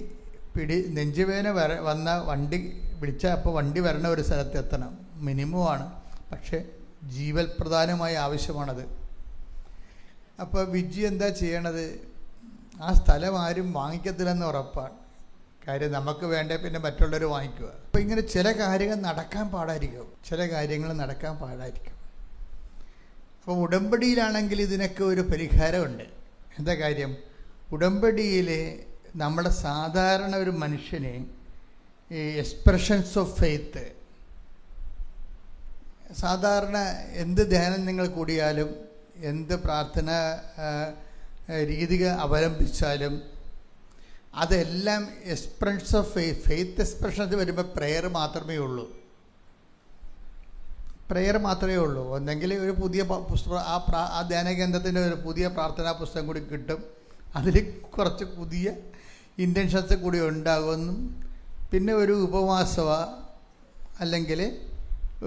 നെഞ്ചുവേദന വന്ന വണ്ടി വിളിച്ചാൽ അപ്പോൾ വണ്ടി വരണ ഒരു സ്ഥലത്ത് എത്തണം, മിനിമമാണ്. പക്ഷേ ജീവൽ പ്രധാനമായ ആവശ്യമാണത്. അപ്പോൾ വിജി എന്താ ചെയ്യണത്? ആ സ്ഥലം ആരും വാങ്ങിക്കത്തില്ലെന്ന് ഉറപ്പാണ്. കാര്യം നമുക്ക് വേണ്ടേ പിന്നെ മറ്റുള്ളവർ വാങ്ങിക്കുക. അപ്പോൾ ഇങ്ങനെ ചില കാര്യങ്ങൾ നടക്കാൻ പാടായിരിക്കും. അപ്പോൾ ഉടമ്പടിയിലാണെങ്കിൽ ഇതിനൊക്കെ ഒരു പരിഹാരമുണ്ട്. എന്താ കാര്യം? ഉടമ്പടിയിൽ നമ്മുടെ സാധാരണ ഒരു മനുഷ്യനെ ഈ എക്സ്പ്രഷൻസ് ഓഫ് ഫെയ്ത്ത്, സാധാരണ എന്ത് ധ്യാനം നിങ്ങൾ കൂടിയാലും എന്ത് പ്രാർത്ഥന രീതി അവലംബിച്ചാലും അതെല്ലാം എക്സ്പ്രഷൻസ് ഓഫ് ഫെയ്ത്ത് എക്സ്പ്രഷൻസ് വരുമ്പോൾ പ്രെയർ മാത്രമേ ഉള്ളൂ. പ്രെയർ മാത്രമേ ഉള്ളൂ. ഒന്നെങ്കിൽ ഒരു പുതിയ പുസ്തകം, ആ ധ്യാനകേന്ദ്രത്തിൻ്റെ ഒരു പുതിയ പ്രാർത്ഥനാ പുസ്തകം കൂടി കിട്ടും, അതിൽ കുറച്ച് പുതിയ ഇൻറ്റൻഷൻസ് കൂടി ഉണ്ടാകുമെന്നും, പിന്നെ ഒരു ഉപവാസവ അല്ലെങ്കിൽ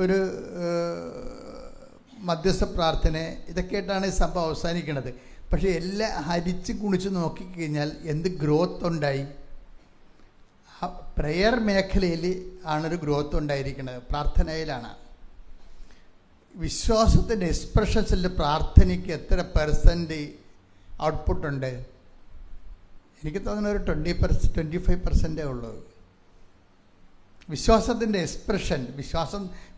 ഒരു മധ്യസ്ഥ പ്രാർത്ഥന, ഇതൊക്കെയായിട്ടാണ് ഈ സംഭവം അവസാനിക്കുന്നത്. പക്ഷേ എല്ലാം ഹരിച്ച് കുണിച്ച് നോക്കിക്കഴിഞ്ഞാൽ എന്ത് ഗ്രോത്ത് ഉണ്ടായി? ആ പ്രെയർ മേഖലയിൽ ആണൊരു ഗ്രോത്ത് ഉണ്ടായിരിക്കുന്നത്, പ്രാർത്ഥനയിലാണ്. വിശ്വാസത്തിൻ്റെ എക്സ്പ്രഷൻസിൽ പ്രാർത്ഥനയ്ക്ക് എത്ര % ഔട്ട്പുട്ടുണ്ട്? എനിക്ക് തോന്നുന്ന ഒരു 25% ഉള്ളൂ. വിശ്വാസത്തിൻ്റെ എക്സ്പ്രഷൻ,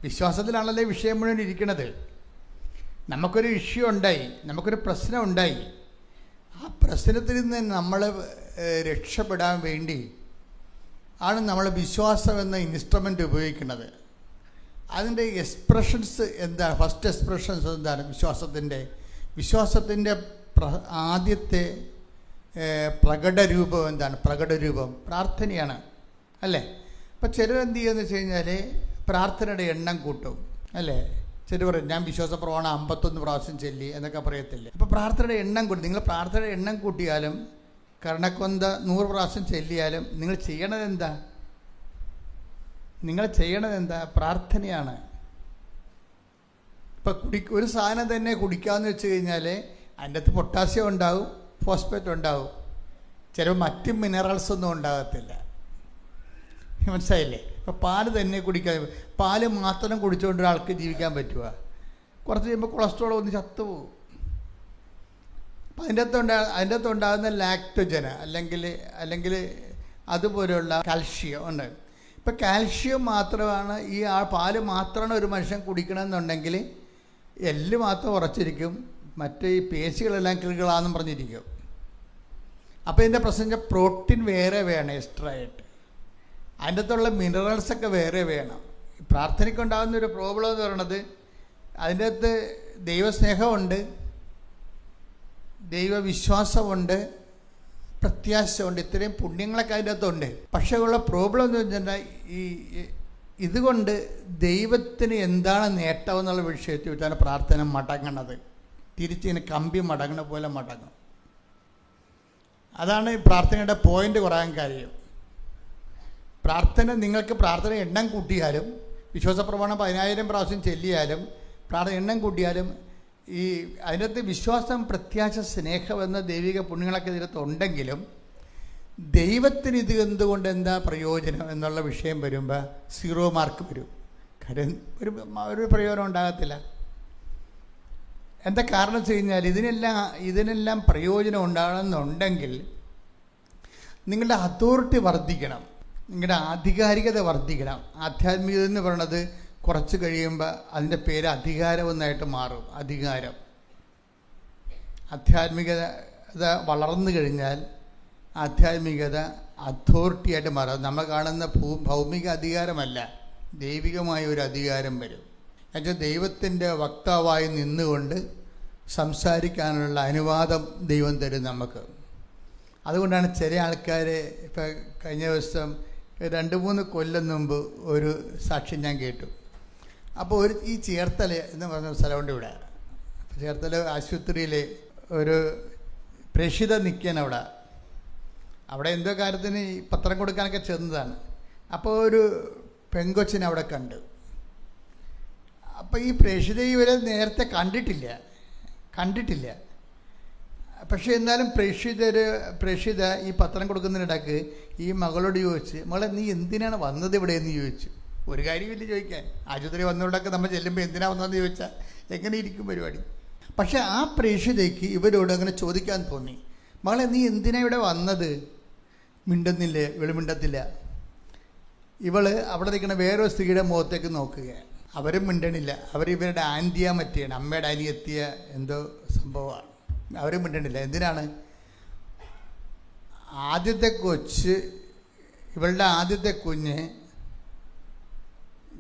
വിശ്വാസത്തിലാണല്ലേ വിഷയം മുഴുവൻ ഇരിക്കുന്നത്. നമുക്കൊരു ഇഷ്യൂ ഉണ്ടായി, നമുക്കൊരു പ്രശ്നം ഉണ്ടായി. ആ പ്രശ്നത്തിൽ നിന്ന് നമ്മൾ രക്ഷപ്പെടാൻ വേണ്ടി ആണ് നമ്മൾ വിശ്വാസം എന്ന ഇൻസ്ട്രുമെൻ്റ് ഉപയോഗിക്കുന്നത്. അതിൻ്റെ എക്സ്പ്രഷൻസ് എന്താണ്? ഫസ്റ്റ് എക്സ്പ്രഷൻസ് എന്താണ്? വിശ്വാസത്തിൻ്റെ ആദ്യത്തെ പ്രകടരൂപം എന്താണ്? പ്രകടരൂപം പ്രാർത്ഥനയാണ്, അല്ലേ? അപ്പം ചിലരെന്ത് ചെയ്യുമെന്ന് വെച്ച് കഴിഞ്ഞാൽ പ്രാർത്ഥനയുടെ എണ്ണം കൂട്ടും, അല്ലേ? ചിലർ പറയും ഞാൻ വിശ്വാസ പ്രമാണം 51 പ്രാവശ്യം ചൊല്ലി എന്നൊക്കെ പറയത്തില്ലേ. അപ്പോൾ പ്രാർത്ഥനയുടെ എണ്ണം കൂട്ടി, നിങ്ങൾ പ്രാർത്ഥനയുടെ എണ്ണം കൂട്ടിയാലും കർണക്കൊന്ത 100 പ്രാവശ്യം ചൊല്ലിയാലും നിങ്ങൾ ചെയ്യണതെന്താ? പ്രാർത്ഥനയാണ്. ഇപ്പം ഒരു സാധനം തന്നെ കുടിക്കാമെന്ന് വെച്ച് കഴിഞ്ഞാൽ അതിൻ്റെ അകത്ത് പൊട്ടാസ്യം ഉണ്ടാവും, ഫോസ്ഫേറ്റ് ഉണ്ടാവും, ചിലപ്പോൾ മറ്റ് മിനറൽസ് ഒന്നും ഉണ്ടാകത്തില്ല. മനസ്സിലായില്ലേ? ഇപ്പോൾ പാല് തന്നെ കുടിക്കാൻ, പാല് മാത്രം കുടിച്ചുകൊണ്ട് ഒരാൾക്ക് ജീവിക്കാൻ പറ്റുക? കുറച്ച് കഴിയുമ്പോൾ കൊളസ്ട്രോൾ ഒന്ന് ചത്തുപോകും. അപ്പം അതിൻ്റെ അകത്തുണ്ടാകുന്ന ലാക്ടോജന് അല്ലെങ്കിൽ അതുപോലെയുള്ള കാൽഷ്യം ഉണ്ട്. ഇപ്പം കാൽഷ്യം മാത്രമാണ് പാല് മാത്രമാണ് ഒരു മനുഷ്യൻ കുടിക്കണമെന്നുണ്ടെങ്കിൽ എല്ല് മാത്രം ഉറച്ചിരിക്കും, മറ്റേ ഈ പേശികളെല്ലാം കിളുകളാണെന്നും പറഞ്ഞിരിക്കും. അപ്പോൾ ഇതിൻ്റെ പ്രശ്നം പ്രോട്ടീൻ വേറെ വേണം എക്സ്ട്രാ ആയിട്ട്, അതിൻ്റെ അകത്തുള്ള മിനറൽസൊക്കെ വേറെ വേണം. പ്രാർത്ഥനയ്ക്കുണ്ടാകുന്ന ഒരു പ്രോബ്ലം എന്ന് പറയുന്നത് അതിൻ്റെ അകത്ത് ദൈവസ്നേഹമുണ്ട്, ദൈവവിശ്വാസമുണ്ട്, പ്രത്യാശയുണ്ട്, ഇത്രയും പുണ്യങ്ങളൊക്കെ അതിൻ്റെ അകത്തുണ്ട്. പക്ഷേ ഉള്ള പ്രോബ്ലം എന്ന് വെച്ചിട്ടുണ്ടെങ്കിൽ ഇതുകൊണ്ട് ദൈവത്തിന് എന്താണ് നേട്ടം എന്നുള്ള വിഷയത്തിൽ വെച്ചാണ് പ്രാർത്ഥന മടങ്ങണത്. തിരിച്ചിങ്ങനെ കമ്പി മടങ്ങണ പോലെ മടങ്ങും. അതാണ് ഈ പ്രാർത്ഥനയുടെ പോയിന്റ് കുറയാൻ കാര്യം. നിങ്ങൾക്ക് പ്രാർത്ഥന എണ്ണം കൂട്ടിയാലും, വിശ്വാസ പ്രമാണം 10,000 പ്രാവശ്യം ചൊല്ലിയാലും, പ്രാർത്ഥന എണ്ണം കൂട്ടിയാലും, അതിനകത്ത് വിശ്വാസം, പ്രത്യാശ, സ്നേഹം എന്ന ദൈവിക പുണ്യങ്ങളൊക്കെ ഇതിനകത്ത് ഉണ്ടെങ്കിലും ദൈവത്തിന് ഇത് എന്തുകൊണ്ട് എന്താ പ്രയോജനം എന്നുള്ള വിഷയം വരുമ്പോൾ 0 മാർക്ക് വരും. കാര്യം ഒരു പ്രയോജനം ഉണ്ടാകത്തില്ല. എന്താ കാരണം വെച്ച് കഴിഞ്ഞാൽ ഇതിനെല്ലാം പ്രയോജനം ഉണ്ടാകണമെന്നുണ്ടെങ്കിൽ നിങ്ങളുടെ അതോറിറ്റി വർദ്ധിക്കണം, നിങ്ങളുടെ ആധികാരികത വർദ്ധിക്കണം. ആധ്യാത്മികത എന്ന് പറയുന്നത് കുറച്ച് കഴിയുമ്പോൾ അതിൻ്റെ പേര് അധികാരമെന്നായിട്ട് മാറും. ആധ്യാത്മികത വളർന്നു കഴിഞ്ഞാൽ ആധ്യാത്മികത അതോറിറ്റിയായിട്ട് മാറും. നമ്മൾ കാണുന്ന ഭൗമിക അധികാരമല്ല, ദൈവികമായ ഒരു അധികാരം വരും. എന്നുവെച്ചാൽ ദൈവത്തിൻ്റെ വക്താവായി നിന്നുകൊണ്ട് സംസാരിക്കാനുള്ള അനുവാദം ദൈവം തരും നമുക്ക്. അതുകൊണ്ടാണ് ചില ആൾക്കാർ, ഇപ്പം കഴിഞ്ഞ ദിവസം 2-3 കൊല്ലം മുമ്പ് ഒരു സാക്ഷ്യം ഞാൻ കേട്ടു. അപ്പോൾ ഈ ചേർത്തല എന്ന് പറഞ്ഞ സ്ഥലമുണ്ട് ഇവിടെ. ചേർത്തല ആശുപത്രിയിൽ ഒരു പ്രേക്ഷിത നിൽക്കാൻ അവിടെ എന്തോ കാര്യത്തിന് പത്രം കൊടുക്കാനൊക്കെ ചെന്നതാണ്. അപ്പോൾ ഒരു പെങ്കൊച്ചിനെ അവിടെ കണ്ടു. അപ്പോൾ ഈ പ്രേക്ഷിത ഇവരെ നേരത്തെ കണ്ടിട്ടില്ല. പക്ഷേ എന്നാലും പ്രേക്ഷിത ഈ പത്രം കൊടുക്കുന്നതിനിടയ്ക്ക് ഈ മകളോട് ചോദിച്ച്, മകളെ നീ എന്തിനാണ് വന്നത് ഇവിടെ എന്ന് ചോദിച്ചു. ഒരു കാര്യമില്ല ചോദിക്കാൻ, ആശുപത്രി വന്നതുകൊണ്ടൊക്കെ നമ്മൾ ചെല്ലുമ്പോൾ എന്തിനാണ് വന്നതെന്ന് ചോദിച്ചാൽ എങ്ങനെ ഇരിക്കും പരിപാടി. പക്ഷേ ആ പ്രേക്ഷിതയ്ക്ക് ഇവരോട് അങ്ങനെ ചോദിക്കാൻ തോന്നി, മകളെ നീ എന്തിനാണ് ഇവിടെ വന്നത്? മിണ്ടുന്നില്ലേ? വെളിമിണ്ടത്തില്ല. അവിടെ നിൽക്കുന്ന വേറൊരു സ്ത്രീയുടെ മുഖത്തേക്ക് നോക്കുക, അവരും മിണ്ടണില്ല. ഇവരുടെ ആൻറ്റിയാ മറ്റിയാണ്, അമ്മയുടെ അനിയെത്തിയ എന്തോ സംഭവമാണ്. അവരും മിണ്ടണില്ല. എന്തിനാണ്? ഇവളുടെ ആദ്യത്തെ കുഞ്ഞ്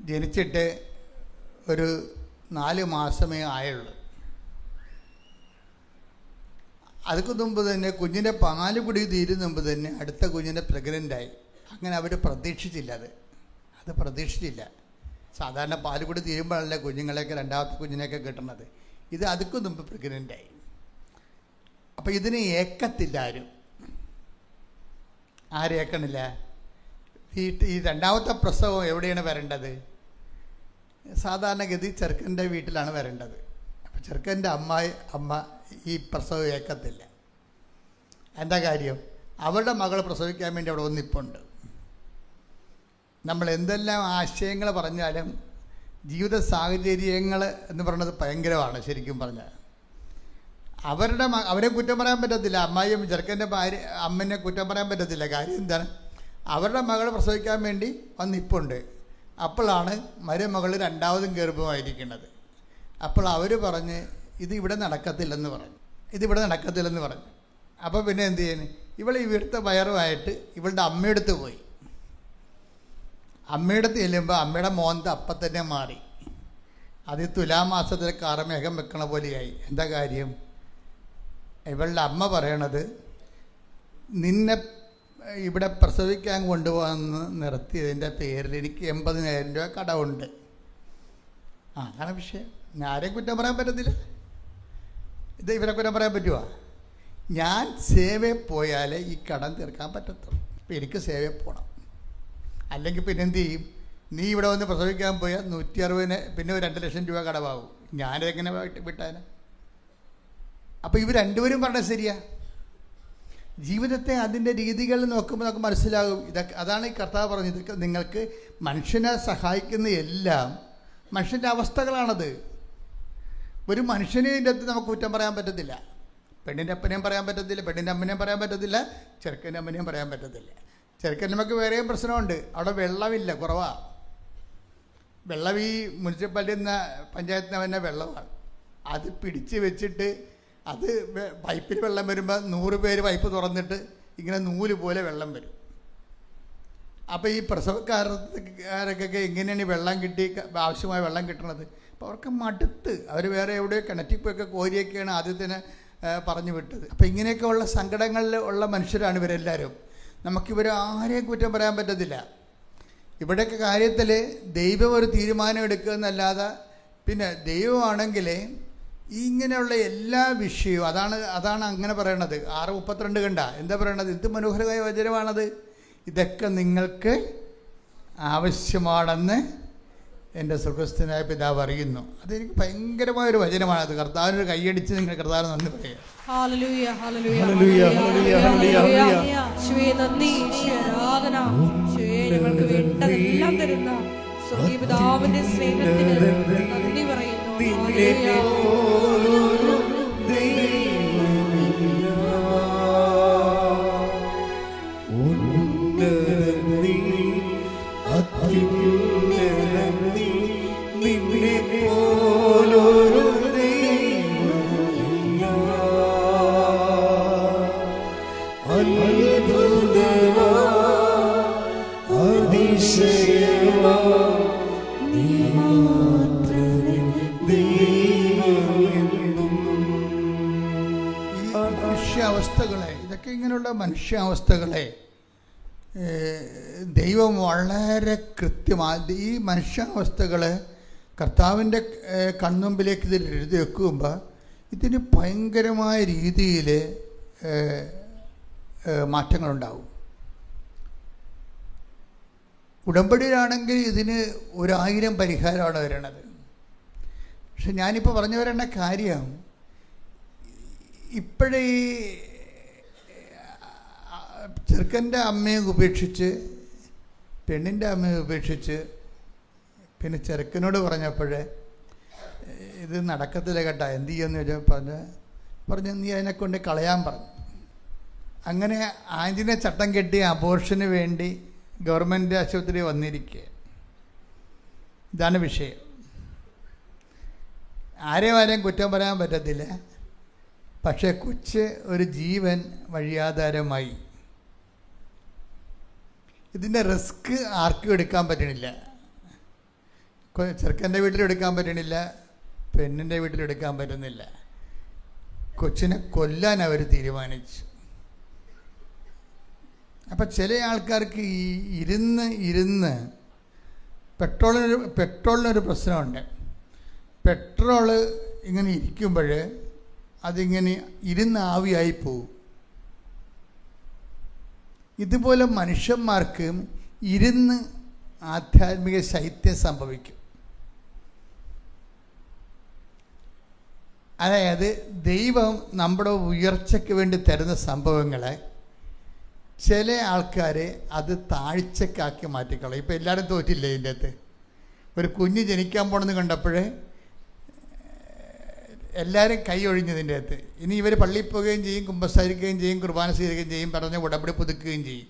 ജനിച്ചിട്ട് ഒരു 4 മാസമേ ആയുള്ളൂ. അതൊക്കെ മുമ്പ് തന്നെ കുഞ്ഞിൻ്റെ പാല് കുടി തീരുന്ന മുമ്പ് തന്നെ അടുത്ത കുഞ്ഞിനെ പ്രഗ്നൻ്റായി. അങ്ങനെ അവർ പ്രതീക്ഷിച്ചില്ല. അത് പ്രതീക്ഷിച്ചില്ല. സാധാരണ പാല് കൂടി തീരുമ്പോഴല്ലേ കുഞ്ഞുങ്ങളെയൊക്കെ രണ്ടാമത്തെ കുഞ്ഞിനെയൊക്കെ കിട്ടുന്നത്. ഇത് അതുക്കും മുമ്പ് പ്രഗ്നൻ്റായി. അപ്പം ഇതിന് ഏക്കത്തില്ല ആരും ഏക്കണില്ല. ഈ രണ്ടാമത്തെ പ്രസവം എവിടെയാണ് വരേണ്ടത്? സാധാരണഗതി ചെറുക്കൻ്റെ വീട്ടിലാണ് വരേണ്ടത്. അപ്പം ചെറുക്കൻ്റെ അമ്മ ഈ പ്രസവം ഏക്കത്തില്ല. എന്താ കാര്യം? അവരുടെ മകൾ പ്രസവിക്കാൻ വേണ്ടി അവിടെ ഒന്നിപ്പുണ്ട്. നമ്മൾ എന്തെല്ലാം ആശയങ്ങൾ പറഞ്ഞാലും ജീവിത സാഹചര്യങ്ങൾ എന്ന് പറയുന്നത് ഭയങ്കരമാണ്. ശരിക്കും പറഞ്ഞാൽ അവരെ കുറ്റം പറയാൻ പറ്റത്തില്ല. അമ്മായിയും ചെറുക്കൻ്റെ അമ്മനെ കുറ്റം പറയാൻ പറ്റത്തില്ല. കാര്യം എന്താണ്? അവരുടെ മകൾ പ്രസവിക്കാൻ വേണ്ടി വന്നിപ്പുണ്ട്. അപ്പോഴാണ് മരുമകൾ രണ്ടാമതും ഗർഭമായിരിക്കുന്നത്. അപ്പോൾ അവർ പറഞ്ഞ് ഇതിവിടെ നടക്കത്തില്ലെന്ന് പറഞ്ഞു. അപ്പോൾ പിന്നെ എന്ത് ചെയ്യുന്നു? ഇവൾ ഇവിടുത്തെ വയറുമായിട്ട് ഇവളുടെ അമ്മയെടുത്ത് പോയി. അമ്മയെടുത്ത് ചെല്ലുമ്പോൾ അമ്മയുടെ മോന്ത അപ്പം തന്നെ മാറി. അത് തുലാമാസത്തിൽ കാർമേഘം വെക്കണ പോലെയായി. എന്താ കാര്യം? ഇവളുടെ അമ്മ പറയണത്, നിന്നെ ഇവിടെ പ്രസവിക്കാൻ കൊണ്ടുവന്ന് നിർത്തിയതിൻ്റെ പേരിൽ എനിക്ക് 80,000 രൂപ കടമുണ്ട്. അതാണ് വിഷയം. ആരെയും കുറ്റം പറയാൻ പറ്റത്തില്ല. ഇത് ഇവരെ കുറ്റം പറയാൻ പറ്റുമോ? ഞാൻ സേവയിൽ പോയാലേ ഈ കടം തീർക്കാൻ പറ്റത്തുള്ളൂ. ഇപ്പം എനിക്ക് സേവയിൽ പോകണം. അല്ലെങ്കിൽ പിന്നെ എന്ത് ചെയ്യും? നീ ഇവിടെ വന്ന് പ്രസവിക്കാൻ പോയാൽ 160 പിന്നെ 2 ലക്ഷം രൂപ കടമാവും. ഞാനെങ്ങനെ വിട്ടാനെ? അപ്പോൾ ഇവർ രണ്ടുപേരും പറഞ്ഞത് ശരിയാ. ജീവിതത്തെ അതിൻ്റെ രീതികൾ നോക്കുമ്പോൾ നമുക്ക് മനസ്സിലാകും. ഇതൊക്കെ അതാണ് ഈ കർത്താവ് പറഞ്ഞത്. ഇതൊക്കെ നിങ്ങൾക്ക് മനുഷ്യനെ സഹായിക്കുന്ന എല്ലാം മനുഷ്യൻ്റെ അവസ്ഥകളാണത്. ഒരു മനുഷ്യനെ ഇതിൻ്റെ അടുത്ത് നമുക്ക് കുറ്റം പറയാൻ പറ്റത്തില്ല. പെണ്ണിൻ്റെ അപ്പനെയും പറയാൻ പറ്റത്തില്ല, പെണ്ണിൻ്റെ അമ്മനെയും പറയാൻ പറ്റത്തില്ല, ചെറുക്കൻ്റെ അമ്മനെയും പറയാൻ പറ്റത്തില്ല. ചെറുക്കൻ്റെ നമുക്ക് വേറെയും പ്രശ്നമുണ്ട്. അവിടെ വെള്ളമില്ല, കുറവാണ് വെള്ളം. ഈ മുനിസിപ്പാലിറ്റിയിൽ നിന്ന് പഞ്ചായത്തിന് തന്നെ വെള്ളമാണ്. അത് പിടിച്ച് വെച്ചിട്ട് അത് പൈപ്പിൽ വെള്ളം വരുമ്പോൾ 100 പേര് പൈപ്പ് തുറന്നിട്ട് ഇങ്ങനെ നൂല് പോലെ വെള്ളം വരും. അപ്പോൾ ഈ പ്രസവക്കാരൊക്കെ എങ്ങനെയാണ് വെള്ളം കിട്ടി ആവശ്യമായ വെള്ളം കിട്ടണത്? അപ്പോൾ അവർക്ക് മടുത്ത് അവർ വേറെ എവിടെയോ കിണറ്റിപ്പൊക്കെ കോരിയൊക്കെയാണ് ആദ്യത്തിന് പറഞ്ഞു വിട്ടത്. അപ്പോൾ ഇങ്ങനെയൊക്കെ ഉള്ള സങ്കടങ്ങളിൽ ഉള്ള മനുഷ്യരാണ് ഇവരെല്ലാവരും. നമുക്കിവർ ആരെയും കുറ്റം പറയാൻ പറ്റത്തില്ല. ഇവിടെയൊക്കെ കാര്യത്തിൽ ദൈവം ഒരു തീരുമാനം എടുക്കുക എന്നല്ലാതെ, പിന്നെ ദൈവമാണെങ്കിൽ ഇങ്ങനെയുള്ള എല്ലാ വിഷയവും അതാണ് അങ്ങനെ പറയണത്. 6:32 കണ്ട എന്താ പറയണത്? എന്ത് മനോഹരമായ വചനമാണത്! ഇതൊക്കെ നിങ്ങൾക്ക് ആവശ്യമാണെന്ന് എൻ്റെ സ്വർഗ്ഗസ്ഥനായ പിതാവ് അറിയുന്നു. അതെനിക്ക് ഭയങ്കരമായൊരു വചനമാണത്. കർത്താവിനൊരു കൈയടിച്ച് നിങ്ങൾ കർത്താവിന് നന്ദി പറയുക. ഹല്ലേലൂയ, ഹല്ലേലൂയ, ഹല്ലേലൂയ, ഹല്ലേലൂയ, ഹല്ലേലൂയ. യേശുവേ നന്ദി, യേശുവേ ആരാധന. യേശുവേ ഞങ്ങൾക്ക് വേണ്ടതെല്ലാം തരുന്ന സ്വർഗ്ഗീയ പിതാവിന്റെ സ്നേഹത്തിന് നന്ദി പറയുന്നു. ഹല്ലേലൂയ. ഇതൊക്കെ ഇങ്ങനെയുള്ള മനുഷ്യാവസ്ഥകളെ ദൈവം വളരെ കൃത്യമായി ഈ മനുഷ്യാവസ്ഥകളെ കർത്താവിൻ്റെ കൺമുമ്പിലേക്ക് ഇതിൽ എഴുതി വെക്കുമ്പോൾ ഇതിന് ഭയങ്കരമായ രീതിയിൽ മാറ്റങ്ങളുണ്ടാവും. ഉടമ്പടിയിലാണെങ്കിൽ ഇതിന് 1000 പരിഹാരമാണ് വരണത്. പക്ഷെ ഞാനിപ്പോൾ പറഞ്ഞു വരേണ്ട കാര്യം, ഇപ്പോഴേ ഈ ചെറുക്കൻ്റെ അമ്മയെ ഉപേക്ഷിച്ച് പെണ്ണിൻ്റെ അമ്മയെ ഉപേക്ഷിച്ച് പിന്നെ ചെറുക്കനോട് പറഞ്ഞപ്പോഴേ ഇത് നടക്കത്തില്ല കേട്ടോ, എന്ത് ചെയ്യുമെന്ന് ചോദിച്ചാൽ പറഞ്ഞു നീ അതിനെക്കൊണ്ട് കളയാൻ പറഞ്ഞു. അങ്ങനെ ആന്റിനെ ചട്ടം കെട്ടി അബോർഷന് വേണ്ടി ഗവൺമെൻറ് ആശുപത്രി വന്നിരിക്കുക. ഇതാണ് വിഷയം. ആരെയും കുറ്റം പറയാൻ പറ്റത്തില്ല. പക്ഷേ കൊച്ച് ഒരു ജീവൻ വഴിയാധാരമായി. ഇതിൻ്റെ റിസ്ക് ആർക്കും എടുക്കാൻ പറ്റണില്ല. ചെറുക്കൻ്റെ വീട്ടിലെടുക്കാൻ പറ്റണില്ല, പെണ്ണിൻ്റെ വീട്ടിലെടുക്കാൻ പറ്റുന്നില്ല. കൊച്ചിനെ കൊല്ലാൻ അവർ തീരുമാനിച്ചു. അപ്പം ചില ആൾക്കാർക്ക് ഈ ഇരുന്ന് പെട്രോളിനൊരു പ്രശ്നമുണ്ട്. പെട്രോള് ഇങ്ങനെ ഇരിക്കുമ്പോൾ അതിങ്ങനെ ഇരുന്ന് ആവിയായി പോകും. ഇതുപോലെ മനുഷ്യന്മാർക്ക് ഇരുന്ന് ആധ്യാത്മിക ശൈത്യം സംഭവിക്കും. അതായത് ദൈവം നമ്മുടെ ഉയർച്ചയ്ക്ക് വേണ്ടി തരുന്ന സംഭവങ്ങളെ ചില ആൾക്കാർ അത് താഴ്ചക്കാക്കി മാറ്റിക്കളയും. ഇപ്പോൾ എല്ലാവരും തോറ്റില്ലേ ഇതിൻ്റെ അകത്ത്? ഒരു കുഞ്ഞ് ജനിക്കാൻ പോണെന്ന് കണ്ടപ്പോഴേ എല്ലാവരും കൈ ഒഴിഞ്ഞതിൻ്റെ അകത്ത്. ഇനി ഇവർ പള്ളിയിൽ പോവുകയും ചെയ്യും, കുമ്പസാരിക്കുകയും ചെയ്യും, കുർബാന സ്വീകരിക്കുകയും ചെയ്യും, പറഞ്ഞ് ഉടമ്പടി പുതുക്കുകയും ചെയ്യും.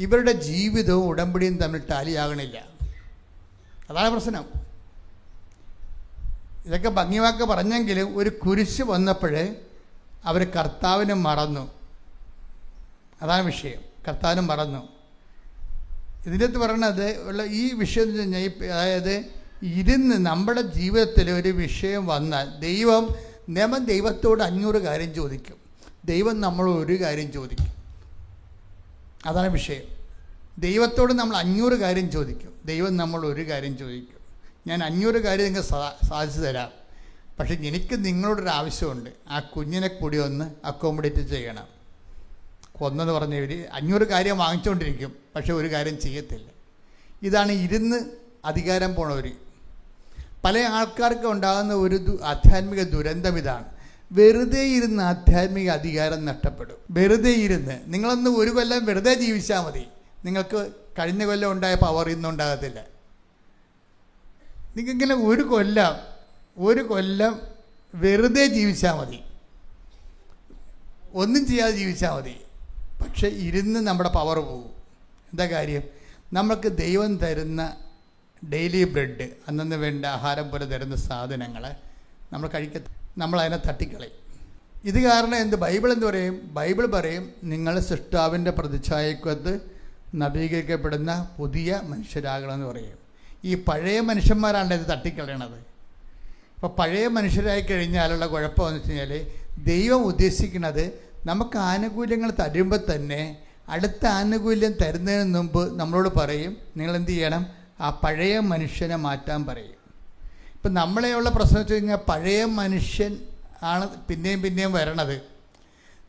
ഇവരുടെ ജീവിതവും ഉടമ്പടിയും തമ്മിൽ ടാലിയാകണില്ല. അതാണ് പ്രശ്നം. ഇതൊക്കെ ഭംഗിവാക്ക് പറഞ്ഞെങ്കിലും ഒരു കുരിശ് വന്നപ്പോഴേ അവർ കർത്താവിനെ മറന്നു. അതാണ് വിഷയം. കർത്താവിനെ മറന്നു. ഇതിൻ്റെ അകത്ത് പറയണത് ഉള്ള ഈ വിഷയം എന്ന് പറഞ്ഞാൽ, അതായത് ഇരുന്ന് നമ്മുടെ ജീവിതത്തിൽ ഒരു വിഷയം വന്നാൽ ദൈവത്തോട് 500 കാര്യം ചോദിക്കും, ദൈവം നമ്മളോട് ഒരു കാര്യം ചോദിക്കും. അതാണ് വിഷയം. ദൈവത്തോട് നമ്മൾ 500 കാര്യം ചോദിക്കും, ദൈവം നമ്മൾ ഒരു കാര്യം ചോദിക്കും. ഞാൻ 500 കാര്യം നിങ്ങൾക്ക് സാധിച്ചു തരാം, പക്ഷെ എനിക്ക് നിങ്ങളോടൊരു ആവശ്യമുണ്ട്. ആ കുഞ്ഞിനെ കൂടി ഒന്ന് അക്കോമഡേറ്റ് ചെയ്യണം. കൊന്നെന്ന് പറഞ്ഞവർ 500 കാര്യം വാങ്ങിച്ചുകൊണ്ടിരിക്കും, പക്ഷെ ഒരു കാര്യം ചെയ്യത്തില്ല. ഇതാണ് ഇരുന്ന് അധികാരം പോണവർ. പല ആൾക്കാർക്ക് ഉണ്ടാകുന്ന ഒരു ആധ്യാത്മിക ദുരന്തം ഇതാണ്. വെറുതെ ഇരുന്ന് ആധ്യാത്മിക അധികാരം നഷ്ടപ്പെടും. വെറുതെ ഇരുന്ന് നിങ്ങളൊന്ന് ഒരു കൊല്ലം വെറുതെ ജീവിച്ചാൽ മതി, നിങ്ങൾക്ക് കഴിഞ്ഞ കൊല്ലം ഉണ്ടായ പവർ ഇന്നും ഉണ്ടാകത്തില്ല. നിങ്ങൾക്കിങ്ങനെ ഒരു കൊല്ലം വെറുതെ ജീവിച്ചാൽ മതി, ഒന്നും ചെയ്യാതെ ജീവിച്ചാൽ മതി. പക്ഷെ ഇരുന്ന് നമ്മുടെ പവർ പോകും. എന്താ കാര്യം? നമുക്ക് ദൈവം തരുന്ന ഡെയിലി ബ്രെഡ്, അന്നു വേണ്ട ആഹാരം പോലെ തരുന്ന സാധനങ്ങൾ നമ്മളതിനെ തട്ടിക്കളയും. ഇത് കാരണം ബൈബിൾ എന്ത് പറയും? ബൈബിൾ പറയും, നിങ്ങൾ സൃഷ്ടാവിൻ്റെ പ്രതിച്ഛായക്കകത്ത് നവീകരിക്കപ്പെടുന്ന പുതിയ മനുഷ്യരാകണമെന്ന് പറയും. ഈ പഴയ മനുഷ്യന്മാരാണ് ഇത് തട്ടിക്കളയണത്. അപ്പോൾ പഴയ മനുഷ്യരായി കഴിഞ്ഞാലുള്ള കുഴപ്പമെന്ന് വെച്ച് കഴിഞ്ഞാൽ, ദൈവം ഉദ്ദേശിക്കുന്നത് നമുക്ക് ആനുകൂല്യങ്ങൾ തരുമ്പോൾ തന്നെ അടുത്ത ആനുകൂല്യം തരുന്നതിന് മുമ്പ് നമ്മളോട് പറയും, നിങ്ങളെന്ത് ചെയ്യണം? ആ പഴയ മനുഷ്യനെ മാറ്റാൻ പറയും. ഇപ്പം നമ്മളെയുള്ള പ്രശ്നം വെച്ച് കഴിഞ്ഞാൽ, പഴയ മനുഷ്യൻ ആണ് പിന്നെയും വരണത്.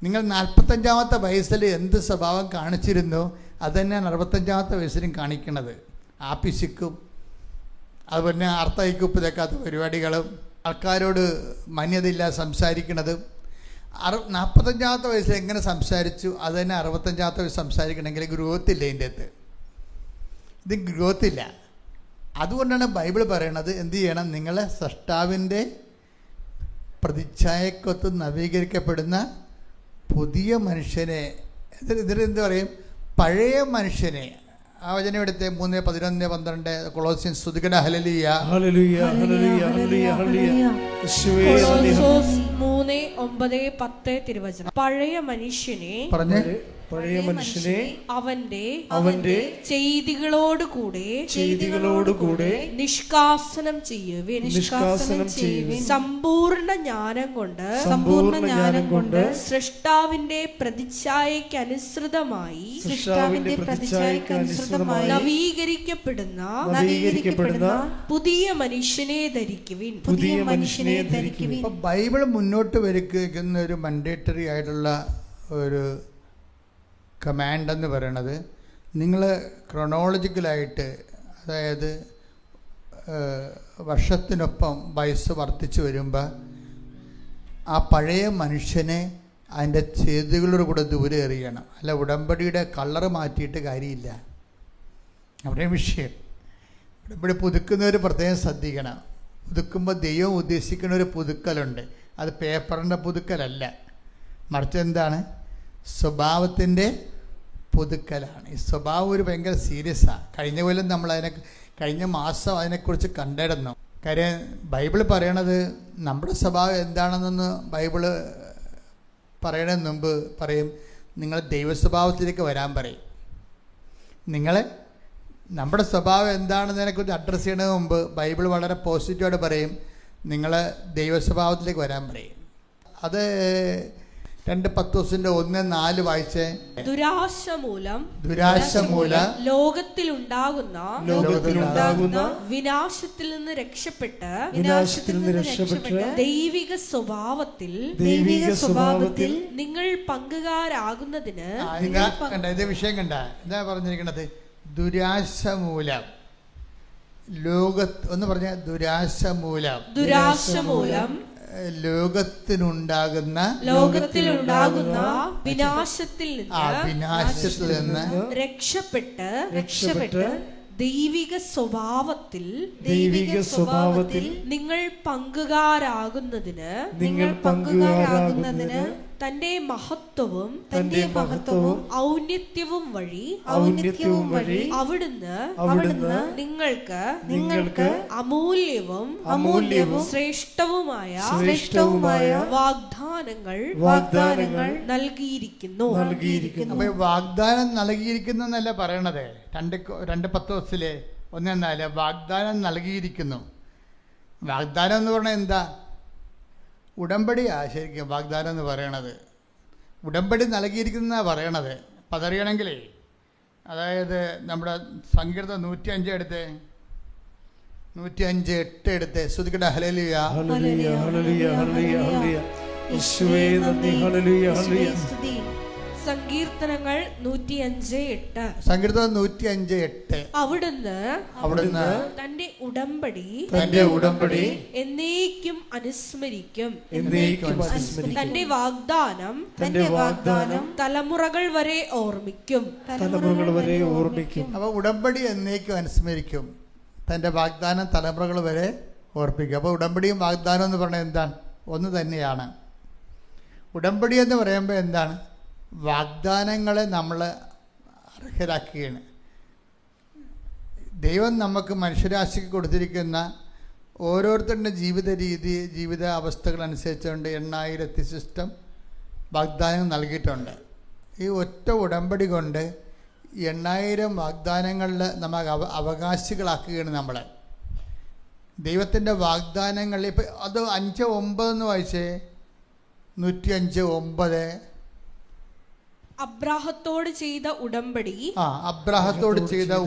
നിങ്ങൾ 45-ാമത്തെ വയസ്സിൽ എന്ത് സ്വഭാവം കാണിച്ചിരുന്നോ അത് തന്നെയാണ് 65-ാമത്തെ വയസ്സിലും കാണിക്കണത്. ആപ്പിശിക്കും, അതുപോലെ അർത്ഥയ്ക്ക് ഉപ്പ് തേക്കാത്ത പരിപാടികളും, ആൾക്കാരോട് മാന്യതയില്ലാതെ സംസാരിക്കണതും. 45-ാമത്തെ വയസ്സിൽ എങ്ങനെ സംസാരിച്ചു അത് തന്നെ 65-ാമത്തെ വയസ്സ് സംസാരിക്കണമെങ്കിൽ ഗ്രോത്തില്ല. ഇതിൻ്റെ അകത്ത് ഇത് ഗ്രോത്തില്ല. അതുകൊണ്ടാണ് ബൈബിൾ പറയണത്, എന്ത് ചെയ്യണം? നിങ്ങളെ സൃഷ്ടാവിൻ്റെ പ്രതിച്ഛായക്കൊത്ത് നവീകരിക്കപ്പെടുന്ന പുതിയ മനുഷ്യനെ, ഇതിനെന്ത് പറയും? പഴയ മനുഷ്യനെ. ആ വചനം എടുത്ത് 3, 11, 12 കൊളോസ്യൻസ്. സ്തുതിക്കട്ടെ, ഹല്ലേലൂയ, ഹല്ലേലൂയ, ഹല്ലേലൂയ, ഹല്ലേലൂയ, ഹല്ലേലൂയ. കൊളോസ്യോസ് 3, 9, 10 തിരുവചനം. പഴയ മനുഷ്യനെ അവന്റെ ചെയ്തികളോടുകൂടെ നിഷ്കാസനം ചെയ്യുവിൻ. സമ്പൂർണ്ണ ജ്ഞാനം കൊണ്ട് സൃഷ്ടാവിന്റെ പ്രതിച്ഛായയ്ക്ക് അനുസൃതമായി നവീകരിക്കപ്പെടുന്ന പുതിയ മനുഷ്യനെ ധരിക്കുവിൻ. ബൈബിൾ മുന്നോട്ട് വയ്ക്കുന്ന ഒരു മൻഡേറ്ററി ആയിട്ടുള്ള ഒരു കമാൻഡ് എന്ന് പറയണത്, നിങ്ങൾ ക്രൊണോളജിക്കലായിട്ട്, അതായത് വർഷത്തിനൊപ്പം വയസ്സ് വർദ്ധിച്ചു വരുമ്പോൾ ആ പഴയ മനുഷ്യനെ അതിൻ്റെ ചെയ്തികളോട് കൂടെ ദൂരെ എറിയണം. അല്ല ഉടമ്പടിയുടെ കളറ് മാറ്റിയിട്ട് കാര്യമില്ല. അവിടെ വിഷയം. ഉടമ്പടി പുതുക്കുന്നവർ പ്രത്യേകം ശ്രദ്ധിക്കണം. പുതുക്കുമ്പോൾ ദൈവം ഉദ്ദേശിക്കുന്ന ഒരു പുതുക്കലുണ്ട്. അത് പേപ്പറിൻ്റെ പുതുക്കലല്ല, മറിച്ച് എന്താണ്? സ്വഭാവത്തിൻ്റെ പുതുക്കലാണ്. ഈ സ്വഭാവം ഒരു ഭയങ്കര സീരിയസാണ്. കഴിഞ്ഞ കൊല്ലം കഴിഞ്ഞ മാസം അതിനെക്കുറിച്ച് കണ്ടിരുന്നു. കാര്യം ബൈബിൾ പറയണത് നമ്മുടെ സ്വഭാവം എന്താണെന്നൊന്ന് ബൈബിള് പറയണതിന് മുമ്പ് പറയും, നിങ്ങൾ ദൈവസ്വഭാവത്തിലേക്ക് വരാൻ പറയും. നമ്മുടെ സ്വഭാവം എന്താണെന്നതിനെക്കുറിച്ച് അഡ്രസ്സ് ചെയ്യുന്നതിന് മുമ്പ് ബൈബിൾ വളരെ പോസിറ്റീവായിട്ട് പറയും, നിങ്ങൾ ദൈവസ്വഭാവത്തിലേക്ക് വരാൻ പറയും. അത് 2 പത്രോസിന്റെ 1:4 വായിച്ചേ. ദുരാശ മൂലം ലോകത്തിലുണ്ടാകുന്ന വിനാശത്തിൽ നിന്ന് രക്ഷപ്പെട്ട് ദൈവിക സ്വഭാവത്തിൽ നിങ്ങൾ പങ്കുകാരാകുന്നതിന്. ഇത് വിഷയം കണ്ട എന്താ പറഞ്ഞിരിക്കണത്? ദുരാശ മൂലം ഒന്ന് പറഞ്ഞ ദുരാശ മൂലം ലോകത്തിലുണ്ടാകുന്ന വിനാശത്തിൽ നിന്ന് രക്ഷപ്പെട്ട് ദൈവിക സ്വഭാവത്തിൽ നിങ്ങൾ പങ്കുകാരാകുന്നതിന് തന്റെ മഹത്വവും ഔന്നത്യവും വഴി അവിടുന്ന് നിങ്ങൾക്ക് അമൂല്യവും ശ്രേഷ്ഠവുമായ വാഗ്ദാനങ്ങൾ നൽകിയിരിക്കുന്നു. അപ്പൊ വാഗ്ദാനം നൽകിയിരിക്കുന്നു എന്നല്ല പറയണത്. 2 പത്രോസിലെ 1:4 വാഗ്ദാനം നൽകിയിരിക്കുന്നു. വാഗ്ദാനം എന്ന് പറഞ്ഞാൽ എന്താ? ഉടമ്പടിയാ ശരിക്കും വാഗ്ദാനം എന്ന് പറയണത്. ഉടമ്പടി നൽകിയിരിക്കുന്ന പറയണത്. അപ്പം അതറിയണമെങ്കിലേ, അതായത് നമ്മുടെ സങ്കീർത്തനം 105 എടുത്തേ, 105:8 എടുത്തേ. ശ്രുതിക്കട്ടെ. ഹല്ലേലൂയ ഹല്ലേലൂയ ഹല്ലേലൂയ ഹല്ലേലൂയ യേശുവേ നന്ദി. ഹല്ലേലൂയ ഹല്ലേലൂയ. സങ്കീർത്തനങ്ങൾ 105:8. സങ്കീർത്തനം 105:8. അവിടുന്ന് തന്റെ ഉടമ്പടി എന്നേക്കും അനുസ്മരിക്കും. തന്റെ വാഗ്ദാനം തലമുറകൾ വരെ ഓർമ്മിക്കും. അപ്പൊ ഉടമ്പടി എന്നേക്കും അനുസ്മരിക്കും, തന്റെ വാഗ്ദാനം തലമുറകൾ വരെ ഓർപ്പിക്കും. അപ്പൊ ഉടമ്പടിയും വാഗ്ദാനം എന്ന് പറഞ്ഞാൽ എന്താണ്? ഒന്ന് തന്നെയാണ്. ഉടമ്പടി എന്ന് പറയുമ്പോൾ എന്താണ്? വാഗ്ദാനങ്ങളെ നമ്മൾ അർഹരാക്കുകയാണ്. ദൈവം നമുക്ക് മനുഷ്യരാശിക്ക് കൊടുത്തിരിക്കുന്ന ഓരോരുത്തരുടെ ജീവിത രീതി, ജീവിത അവസ്ഥകളനുസരിച്ചുകൊണ്ട് 8000 സിസ്റ്റം വാഗ്ദാനങ്ങൾ നൽകിയിട്ടുണ്ട്. ഈ ഒറ്റ ഉടമ്പടി കൊണ്ട് 8000 വാഗ്ദാനങ്ങളിൽ നമ്മൾ അവകാശികളാക്കുകയാണ് നമ്മളെ. ദൈവത്തിൻ്റെ വാഗ്ദാനങ്ങൾ ഇപ്പം അത് 5:9 എന്ന് വായിച്ചേ. 105:9. അബ്രാഹത്തോട് ചെയ്ത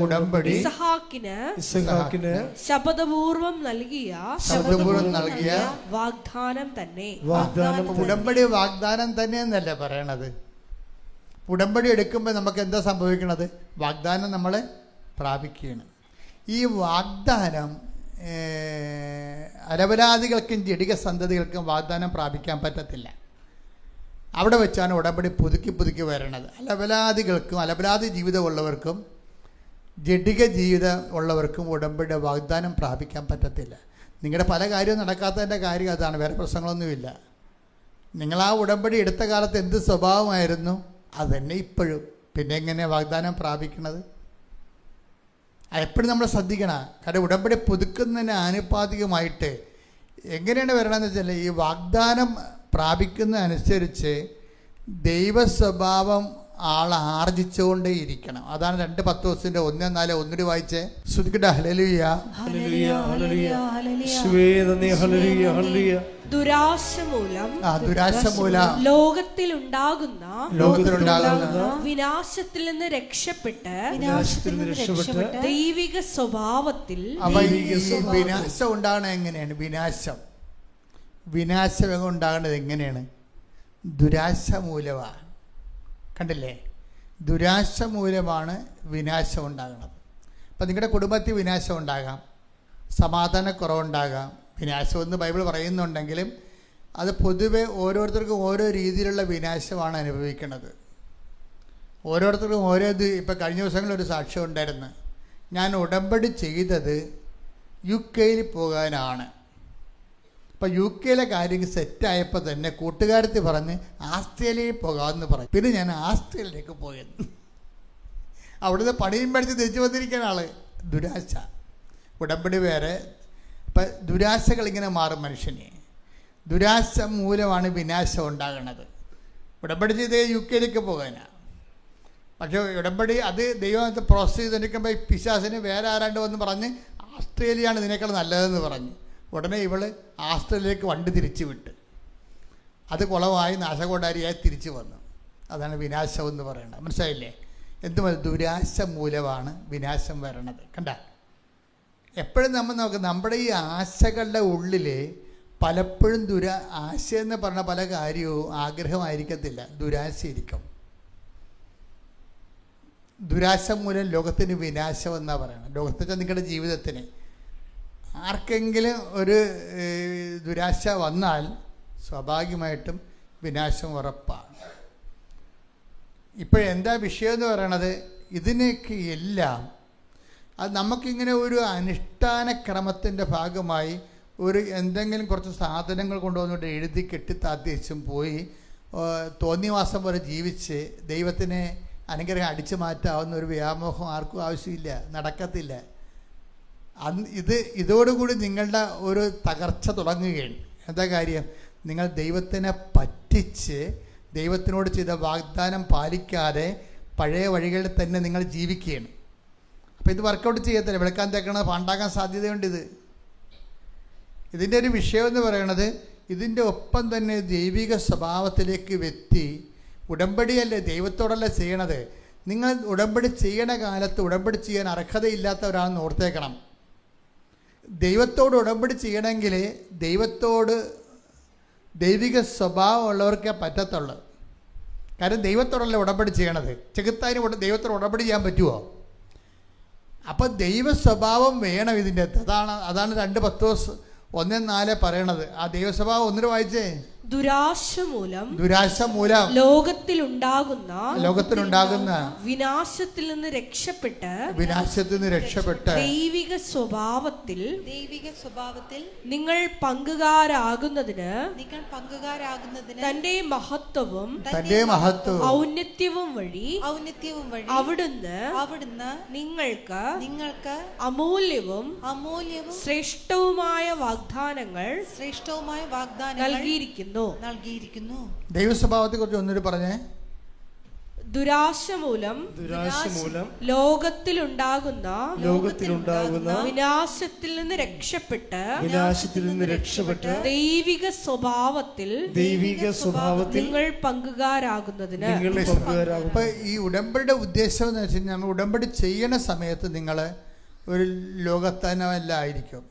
ഉടമ്പടി ഇസ്ഹാക്കിന് ശപഥപൂർവം നൽകിയ വാഗ്ദാനം തന്നെ. ഉടമ്പടി വാഗ്ദാനം തന്നെ എന്നല്ലേ പറയണത്. ഉടമ്പടി എടുക്കുമ്പോൾ നമുക്ക് എന്താ സംഭവിക്കണത്? വാഗ്ദാനം നമ്മളെ പ്രാപിക്കുകയാണ്. ഈ വാഗ്ദാനം അലപരാധികൾക്കും ജഡിക സന്തതികൾക്കും വാഗ്ദാനം പ്രാപിക്കാൻ പറ്റത്തില്ല. അവിടെ വെച്ചാണ് ഉടമ്പടി പുതുക്കി വരണത്. അലപരാധികൾക്കും അലപരാധി ജീവിതമുള്ളവർക്കും ജഡിക ജീവിതം ഉള്ളവർക്കും ഉടമ്പടിയുടെ വാഗ്ദാനം പ്രാപിക്കാൻ പറ്റത്തില്ല. നിങ്ങളുടെ പല കാര്യവും നടക്കാത്തതിൻ്റെ കാര്യം അതാണ്, വേറെ പ്രശ്നങ്ങളൊന്നുമില്ല. നിങ്ങൾ ആ ഉടമ്പടി എടുത്ത കാലത്ത് എന്ത് സ്വഭാവമായിരുന്നു അതന്നെ ഇപ്പോഴും. പിന്നെ എങ്ങനെയാണ് വാഗ്ദാനം പ്രാപിക്കുന്നത്? അതെപ്പോഴും നമ്മൾ ശ്രദ്ധിക്കണം. കാരണം ഉടമ്പടി പുതുക്കുന്നതിന് ആനുപാതികമായിട്ട് എങ്ങനെയാണ് വരണമെന്ന് വെച്ചാൽ, ഈ വാഗ്ദാനം പ്രാപിക്കുന്നതനുസരിച്ച് ദൈവ സ്വഭാവം ആർജിച്ചുകൊണ്ടേ ഇരിക്കണം. അതാണ് 2 പത്രോസിന്റെ 1:4 ഒന്നുകൂടി വായിച്ചേ. ശ്രുതിക്കട്ടെ. ഹല്ലേലൂയ ഹല്ലേലൂയ ഹല്ലേലൂയ യേശുവേ നന്ദി. ഹല്ലേലൂയ ഹല്ലേലൂയ. ദുരാശ മൂലം ലോകത്തിലുണ്ടാകുന്ന വിനാശത്തിൽ നിന്ന് രക്ഷപ്പെട്ട് ദൈവിക സ്വഭാവത്തിൽ. വിനാശം ഉണ്ടാകണത് എങ്ങനെയാണ്? വിനാശം ഉണ്ടാകേണ്ടത് എങ്ങനെയാണ്? ദുരാശ മൂലമാണ്. കണ്ടില്ലേ? ദുരാശ മൂലമാണ് വിനാശം ഉണ്ടാകുന്നത്. അപ്പം നിങ്ങളുടെ കുടുംബത്തിൽ വിനാശം ഉണ്ടാകാം, സമാധാനക്കുറവുണ്ടാകാം. വിനാശമെന്ന് ബൈബിൾ പറയുന്നുണ്ടെങ്കിലും അത് പൊതുവെ ഓരോരുത്തർക്കും ഓരോ രീതിയിലുള്ള വിനാശമാണ് അനുഭവിക്കുന്നത്. ഓരോരുത്തർക്കും ഓരോ ഇപ്പം കഴിഞ്ഞ ദിവസങ്ങളിലൊരു സാക്ഷ്യം ഉണ്ടായിരുന്നു. ഞാൻ ഉടമ്പടി ചെയ്തത് UK പോകാനാണ്. അപ്പം UK കാര്യങ്ങൾ സെറ്റായപ്പോൾ തന്നെ കൂട്ടുകാരത്തി പറഞ്ഞ് ആസ്ട്രേലിയയിൽ പോകാമെന്ന് പറഞ്ഞു. പിന്നെ ഞാൻ ആസ്ട്രേലിയയിലേക്ക് പോയത്. അവിടുന്ന് പണിയും പഠിച്ച് തിരിച്ചു വന്നിരിക്കുന്ന ആൾ. ദുരാശ. ഉടമ്പടി വേറെ. അപ്പം ദുരാശകൾ ഇങ്ങനെ മാറും മനുഷ്യനെ. ദുരാശ മൂലമാണ് വിനാശം ഉണ്ടാകുന്നത്. ഉടമ്പടി ചെയ്ത് UK പോകാനാണ്. പക്ഷേ ഉടമ്പടി അത് ദൈവത്തെ പ്രോസസ് ചെയ്തിരിക്കുമ്പോൾ പിശാസിന് വേറെ ആരാണ്ട് വന്ന് പറഞ്ഞ് ആസ്ട്രേലിയയാണ് ഇതിനേക്കാൾ നല്ലതെന്ന് പറഞ്ഞു. ഉടനെ ഇവൾ ആസ്ട്രേലിയയിലേക്ക് വണ്ടി തിരിച്ചു വിട്ട്. അത് കുളമായി നാശകോടാരിയായി തിരിച്ചു വന്നു. അതാണ് വിനാശം എന്ന് പറയുന്നത്. മനസ്സിലായില്ലേ? എന്തും ദുരാശ മൂലമാണ് വിനാശം വരണത്. കണ്ട, എപ്പോഴും നമ്മൾ നോക്കുക, നമ്മുടെ ഈ ആശകളുടെ ഉള്ളിൽ പലപ്പോഴും ആശ എന്ന് പറഞ്ഞ പല കാര്യവും ആഗ്രഹമായിരിക്കത്തില്ല, ദുരാശയിരിക്കും. ദുരാശ മൂലം ലോകത്തിന് വിനാശം എന്നാണ് പറയുന്നത്. ലോകത്തെ നിങ്ങളുടെ ജീവിതത്തിന് ആർക്കെങ്കിലും ഒരു ദുരാശ വന്നാൽ സ്വാഭാവികമായിട്ടും വിനാശം ഉറപ്പാണ്. ഇപ്പോഴെന്താ വിഷയം എന്ന് പറയണത്? ഇതിനൊക്കെ എല്ലാം അത് നമുക്കിങ്ങനെ ഒരു അനുഷ്ഠാന ക്രമത്തിൻ്റെ ഭാഗമായി എന്തെങ്കിലും കുറച്ച് സാധനങ്ങൾ കൊണ്ടുവന്നിട്ട് എഴുതി കെട്ടിത്താത്തിച്ചും പോയി തോന്നിവാസം പോലെ ജീവിച്ച് ദൈവത്തിനെ അനുഗ്രഹം അടിച്ചു മാറ്റാവുന്ന ഒരു വ്യാമോഹം ആർക്കും ആവശ്യമില്ല, നടക്കത്തില്ല. ഇതോടുകൂടി നിങ്ങളുടെ ഒരു തകർച്ച തുടങ്ങുകയാണ്. എന്താ കാര്യം? നിങ്ങൾ ദൈവത്തിനെ പറ്റിച്ച് ദൈവത്തിനോട് ചെയ്ത വാഗ്ദാനം പാലിക്കാതെ പഴയ വഴികളിൽ തന്നെ നിങ്ങൾ ജീവിക്കുകയാണ്. അപ്പോൾ ഇത് വർക്കൗട്ട് ചെയ്യത്തില്ല. വെളുക്കാൻ തേക്കണത് പാണ്ടാക്കാൻ സാധ്യതയുണ്ട്. ഇതിൻ്റെ ഒരു വിഷയം എന്ന് പറയുന്നത്, ഇതിൻ്റെ ഒപ്പം തന്നെ ദൈവിക സ്വഭാവത്തിലേക്ക് വ്യക്തി ഉടമ്പടിയല്ലേ, ദൈവത്തോടല്ല ചെയ്യണത്. നിങ്ങൾ ഉടമ്പടി ചെയ്യണ കാലത്ത് ഉടമ്പടി ചെയ്യാൻ അർഹതയില്ലാത്തവരാണെന്ന് ഓർത്തേക്കണം. ദൈവത്തോട് ഉടമ്പടി ചെയ്യണമെങ്കിൽ ദൈവത്തോട് ദൈവിക സ്വഭാവമുള്ളവർക്കേ പറ്റത്തുള്ളൂ. കാരണം ദൈവത്തോടല്ല ഉടമ്പടി ചെയ്യണത്. ചെകുത്താനും ദൈവത്തോട് ഉടമ്പടി ചെയ്യാൻ പറ്റുമോ? അപ്പം ദൈവ സ്വഭാവം വേണം ഇതിൻ്റെ അകത്ത്. അതാണ് 2 പത്രോസ് 1:4 പറയണത്. ആ ദൈവസ്വഭാവം ഒന്നിനു വായിച്ചേ. ദുരാശ മൂലം ലോകത്തിലുണ്ടാകുന്ന വിനാശത്തിൽ നിന്ന് രക്ഷപ്പെട്ട് ദൈവിക സ്വഭാവത്തിൽ നിങ്ങൾ പങ്കുകാരാകുന്നതിന് തന്റെ മഹത്വവും ഔന്നത്യവും വഴി അവിടുന്ന് നിങ്ങൾക്ക് അമൂല്യവും ശ്രേഷ്ഠവുമായ വാഗ്ദാനങ്ങൾ നൽകിയിരിക്കുന്നു. ദൈവസ്വഭാവത്തെ കുറിച്ച് ഒന്നുകൂടി പറഞ്ഞേ. ദുരാശ മൂലം ലോകത്തിലുണ്ടാകുന്ന വിനാശത്തിൽ നിന്ന് രക്ഷപ്പെട്ട് ദൈവിക സ്വഭാവത്തിൽ നിങ്ങൾ പങ്കുകാരാകുന്നതിന്. അപ്പൊ ഈ ഉടമ്പടിയുടെ ഉദ്ദേശം എന്ന് വെച്ച് കഴിഞ്ഞാൽ, ഉടമ്പടി ചെയ്യണ സമയത്ത് നിങ്ങൾ ഒരു ലോകത്താനമല്ല ആയിരിക്കും.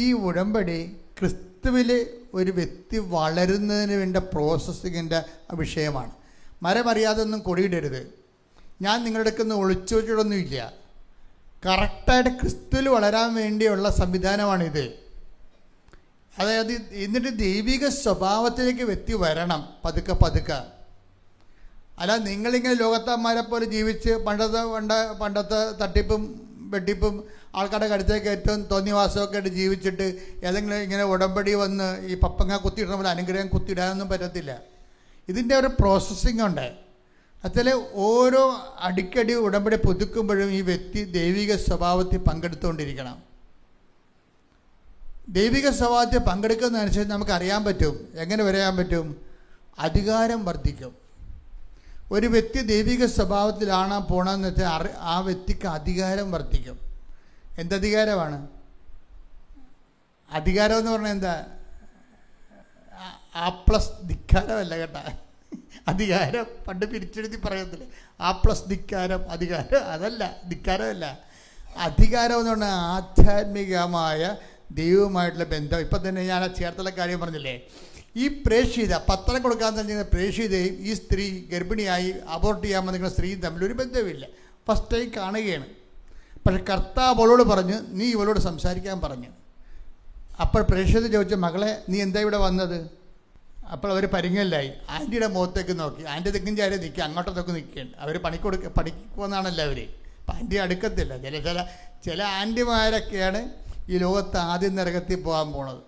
ഈ ഉടമ്പടി ക്രിസ്തുവിൽ ഒരു വ്യക്തി വളരുന്നതിന് വേണ്ട പ്രോസസ്സിങ്ങിൻ്റെ വിഷയമാണ്. മരമറിയാതെ ഒന്നും കൊടിയിടരുത്. ഞാൻ നിങ്ങളുടെ അടുക്കുന്ന ഒളിച്ചു വെച്ചിടൊന്നുമില്ല. കറക്റ്റായിട്ട് ക്രിസ്തുവിൽ വളരാൻ വേണ്ടിയുള്ള സംവിധാനമാണിത്. അതായത് എന്നിട്ട് ദൈവിക സ്വഭാവത്തിലേക്ക് വ്യക്തി വരണം പതുക്കെ. അല്ല നിങ്ങളിങ്ങനെ ലോകത്താന്മാരെ പോലെ ജീവിച്ച് പണ്ടത്തെ തട്ടിപ്പും വെട്ടിപ്പും ആൾക്കാരുടെ കടുത്തേക്ക് ഏറ്റവും തോന്നിവാസമൊക്കെ ആയിട്ട് ജീവിച്ചിട്ട് ഏതെങ്കിലും ഇങ്ങനെ ഉടമ്പടി വന്ന് ഈ പപ്പങ്ങ കുത്തിയിടുന്ന പോലെ അനുഗ്രഹം കുത്തിയിടാനൊന്നും പറ്റത്തില്ല. ഇതിൻ്റെ ഒരു പ്രോസസ്സിംഗ് ഉണ്ട്. അതിൽ ഓരോ അടിക്കടി ഉടമ്പടി പുതുക്കുമ്പോഴും ഈ വ്യക്തി ദൈവിക സ്വഭാവത്തിൽ പങ്കെടുത്തുകൊണ്ടിരിക്കണം. ദൈവിക സ്വഭാവത്തിൽ പങ്കെടുക്കുന്നതനുസരിച്ച് നമുക്കറിയാൻ പറ്റും. എങ്ങനെ വരാൻ പറ്റും? അധികാരം വർദ്ധിക്കും. ഒരു വ്യക്തി ദൈവിക സ്വഭാവത്തിലാണ് പോകണമെന്ന് വെച്ചാൽ ആ വ്യക്തിക്ക് അധികാരം വർദ്ധിക്കും. എന്തധികാരമാണ്? അധികാരം എന്ന് പറഞ്ഞാൽ എന്താ? A+ ധിക്കാരമല്ല കേട്ടാ. അധികാരം പണ്ട് പിരിച്ചെഴുതി പറയത്തില്ലേ, A+ ധിക്കാരം അധികാരം, അതല്ല, ധിക്കാരമല്ല. അധികാരം എന്ന് പറഞ്ഞാൽ ആധ്യാത്മികമായ ദൈവവുമായിട്ടുള്ള ബന്ധം. ഇപ്പം തന്നെ ഞാൻ ചേർത്തുള്ള കാര്യം പറഞ്ഞില്ലേ, ഈ പ്രേക്ഷിത പത്രം കൊടുക്കാൻ തന്നെ പ്രേക്ഷിതയും ഈ സ്ത്രീ ഗർഭിണിയായി അബോർട്ട് ചെയ്യാൻ വന്നിരിക്കുന്ന സ്ത്രീയും തമ്മിലൊരു ബന്ധമില്ല. ഫസ്റ്റ് ടൈം കാണുകയാണ്. പക്ഷെ കർത്താവ് അവളോട് പറഞ്ഞു, നീ ഇവളോട് സംസാരിക്കാൻ പറഞ്ഞു. അപ്പോൾ പ്രേക്ഷിത ചോദിച്ചു, മകളെ നീ എന്താ ഇവിടെ വന്നത്? അപ്പോൾ അവർ പരിങ്ങലായി. ആൻറ്റിയുടെ മുഖത്തേക്ക് നോക്കി. ആൻറ്റി തെക്കും ചാരി നിൽക്കുക, അങ്ങോട്ടൊക്കെ നിൽക്കുകയാണ്. അവർ പണിക്ക് പോകുന്നതാണല്ലോ അവർ. അപ്പം ആൻറ്റി അടുക്കത്തില്ല. ചില ആൻറ്റിമാരൊക്കെയാണ് ഈ ലോകത്ത് ആദ്യം നരകത്തിൽ പോകാൻ പോണത്.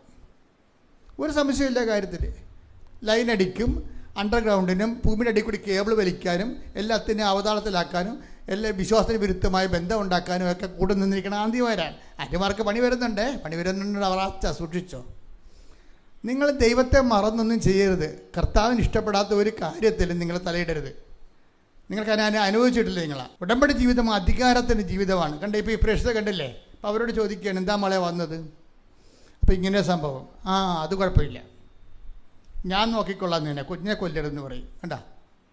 ഒരു സംശയമില്ല കാര്യത്തിൽ. ലൈനടിക്കും, അണ്ടർഗ്രൗണ്ടിനും ഭൂമിയുടെ അടിയിൽ കൂടി കേബിൾ വലിക്കാനും എല്ലാത്തിനെയും അവതാളത്തിലാക്കാനും എല്ലാ വിശ്വാസത്തിന് വിരുദ്ധമായ ബന്ധം ഉണ്ടാക്കാനും ഒക്കെ കൂടെ നിന്നിരിക്കുന്ന ആന്തിമാരാണ്. ആന്റിമാർക്ക് പണി വരുന്നുണ്ട്. അവർ സൂക്ഷിച്ചോ. നിങ്ങൾ ദൈവത്തെ മറന്നൊന്നും ചെയ്യരുത്. കർത്താവിന് ഇഷ്ടപ്പെടാത്ത ഒരു കാര്യത്തിലും നിങ്ങൾ തലയിടരുത്. നിങ്ങൾക്ക് അതിനെ അനുഭവിച്ചിട്ടില്ല. ഉടമ്പടി ജീവിതം അധികാരത്തിൻ്റെ ജീവിതമാണ്. കണ്ടേ, ഇപ്പോൾ ഈ പ്രേക്ഷിത കണ്ടില്ലേ? അപ്പോൾ അവരോട് ചോദിക്കുകയാണ്, എന്താ മോളെ വന്നത്? അപ്പോൾ ഇങ്ങനെ സംഭവം. അത് കുഴപ്പമില്ല. ഞാൻ നോക്കിക്കൊള്ളാം നിന്നെ, കുഞ്ഞിനെ കൊല്ലരുതെന്ന് പറയും. കണ്ട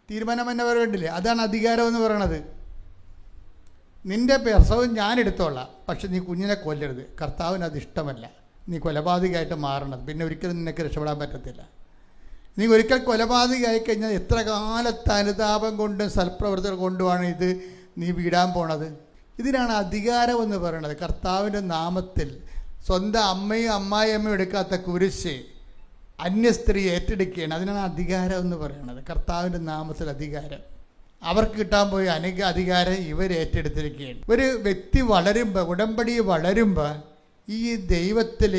തീരുമാനം തന്നെ വേണ്ടില്ലേ? അതാണ് അധികാരം എന്ന് പറയണത്. നിൻ്റെ പ്രസവം ഞാൻ എടുത്തോളാം, പക്ഷെ നീ കുഞ്ഞിനെ കൊല്ലരുത്. കർത്താവിന് അത് ഇഷ്ടമല്ല. നീ കൊലപാതകമായിട്ട് മാറണത്, പിന്നെ ഒരിക്കലും നിനക്ക് രക്ഷപ്പെടാൻ പറ്റത്തില്ല. നീ ഒരിക്കൽ കൊലപാതകമായി കഴിഞ്ഞാൽ എത്ര കാലത്തെ അനുതാപം കൊണ്ടും സൽപ്രവർത്തനം കൊണ്ടുമാണ് ഇത് നീ വീടാൻ പോണത്. ഇതിനാണ് അധികാരം എന്ന് പറയുന്നത്. കർത്താവിൻ്റെ നാമത്തിൽ സ്വന്തം അമ്മയും അമ്മായിയമ്മയും എടുക്കാത്ത കുരിശ് അന്യ സ്ത്രീ ഏറ്റെടുക്കുകയാണ്. അതിനാണ് അധികാരം എന്ന് പറയുന്നത്. കർത്താവിൻ്റെ നാമത്തിൽ അധികാരം. അവർക്ക് കിട്ടാൻ പോയ അധികാരം ഇവർ ഏറ്റെടുത്തിരിക്കുകയാണ്. ഒരു വ്യക്തി വളരുമ്പോൾ, ഉടമ്പടി വളരുമ്പോൾ ഈ ദൈവത്തിൽ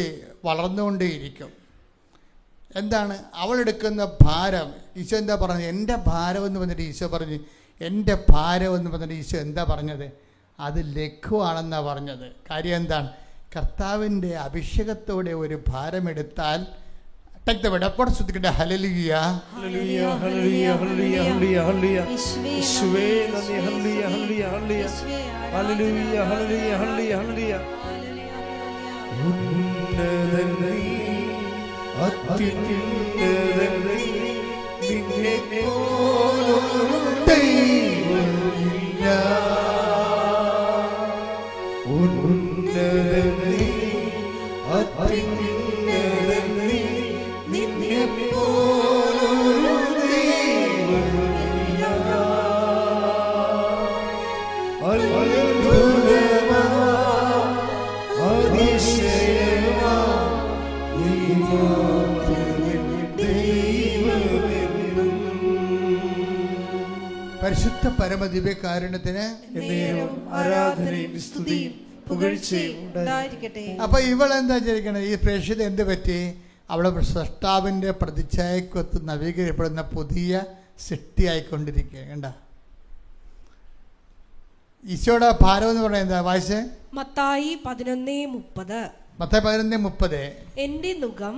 വളർന്നുകൊണ്ടേയിരിക്കും. എന്താണ് അവളെടുക്കുന്ന ഭാരം? ഈശോ എന്താ പറഞ്ഞത്? എൻ്റെ ഭാരം എന്ന് പറഞ്ഞിട്ട് ഈശോ പറഞ്ഞു. എൻ്റെ ഭാരം എന്ന് പറഞ്ഞിട്ട് ഈശോ എന്താ പറഞ്ഞത്? അത് ലഘുവാണെന്നാണ് പറഞ്ഞത്. കാര്യം എന്താണ്? കർത്താവിൻ്റെ അഭിഷേകത്തോടെ ഒരു ഭാരമെടുത്താൽ ശ്രദ്ധിക്കട്ടെ. ഹല്ലേലൂയ, ഹല്ലേലൂയ, ഹല്ലേലൂയ, ഹല്ലേലൂയ, ഹല്ലേലൂയ. യേശുവേ നന്ദി. ഹല്ലേലൂയ, ഹല്ലേലൂയ, ഹല്ലേലൂയ. ഹല്ലേലൂയ, ഹല്ലേലൂയ, ഹല്ലേലൂയ, ഹല്ലേലൂയ. ഉന്നതൻ നീ, അത്യുന്നതൻ നീ, നിന്നെപ്പോലൊരു ദൈവമില്ല. ഉന്നതൻ നീ, അത്യുന്നതൻ നീ, നിന്നെപ്പോലൊരു ദൈവമില്ല. അത്ഭുതമാ, അതിശയമാ, നീ മാത്രമേ ദൈവമെന്നും. പരിശുദ്ധ പരമദിവ്യകാരുണ്യത്തിന് ആരാധനയും സ്തുതിയും പുകഴ്ചയും ഉണ്ടായിരിക്കട്ടെ. അപ്പൊ ഇവളെന്താ വിചാരിക്കണത്? ഈ പ്രേക്ഷിത എന്ത് പറ്റി? അവളെ സൃഷ്ടാവിൻ്റെ പ്രതിച്ഛായക്കൊത്ത് നവീകരിക്കപ്പെടുന്ന പുതിയ സൃഷ്ടിയായിക്കൊണ്ടിരിക്കുക. കണ്ട ഈശോയുടെ ഭാരം എന്ന് പറയുന്നത് എന്താ? വായിച്ചേ. മത്തായി 11:30. മത്തായി 11:30. എന്റെ നുകം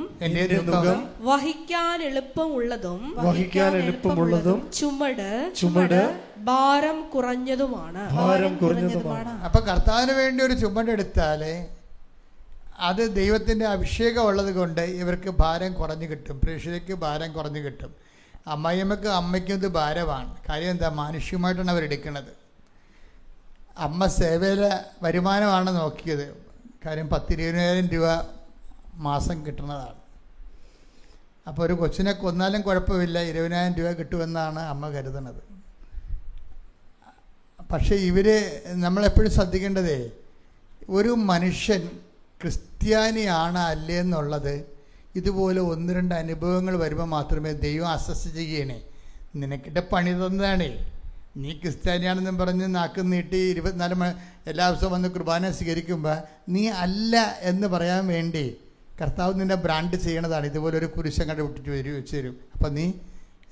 വഹിക്കാൻ എളുപ്പമുള്ളതും ചുമട് ഭാരം കുറഞ്ഞതുമാണ്. അപ്പൊ കർത്താവിന് വേണ്ടി ഒരു ചുമട് എടുത്താല് അത് ദൈവത്തിൻ്റെ അഭിഷേകം ഉള്ളത് കൊണ്ട് ഇവർക്ക് ഭാരം കുറഞ്ഞു കിട്ടും. പ്രേക്ഷിതയ്ക്ക് ഭാരം കുറഞ്ഞു കിട്ടും. അമ്മയ്ക്കും ഇത് ഭാരമാണ്. കാര്യം എന്താ? മാനുഷികമായിട്ടാണ് അവരെടുക്കുന്നത്. അമ്മ സേവയിലെ വരുമാനമാണ് നോക്കിയത്. കാര്യം 10,000-20,000 രൂപ മാസം കിട്ടുന്നതാണ്. അപ്പോൾ ഒരു കൊച്ചിനെ കൊന്നാലും കുഴപ്പമില്ല, 20,000 രൂപ കിട്ടുമെന്നാണ് അമ്മ കരുതുന്നത്. പക്ഷേ നമ്മളെപ്പോഴും ശ്രദ്ധിക്കേണ്ടതേ, ഒരു മനുഷ്യൻ ക്രിസ്ത്യാനിയാണ് അല്ലേ എന്നുള്ളത് ഇതുപോലെ 1-2 അനുഭവങ്ങൾ വരുമ്പോൾ മാത്രമേ ദൈവം അസസ് ചെയ്യണേ. നിനക്കിட்ட പണി തന്നതാണേ. നീ ക്രിസ്ത്യാനിയാണെന്നും പറഞ്ഞ് നാക്ക് നീട്ടി 24 മണി എല്ലാ ദിവസവും വന്ന് കുർബാന സ്വീകരിക്കുമ്പോൾ നീ അല്ല എന്ന് പറയാൻ വേണ്ടി കർത്താവ് നിന്നെ ബ്രാൻഡ് ചെയ്യണതാണ്. ഇതുപോലെ ഒരു കുരിശം കണ്ട് വിട്ടിട്ട് വെച്ച് തരും. അപ്പം നീ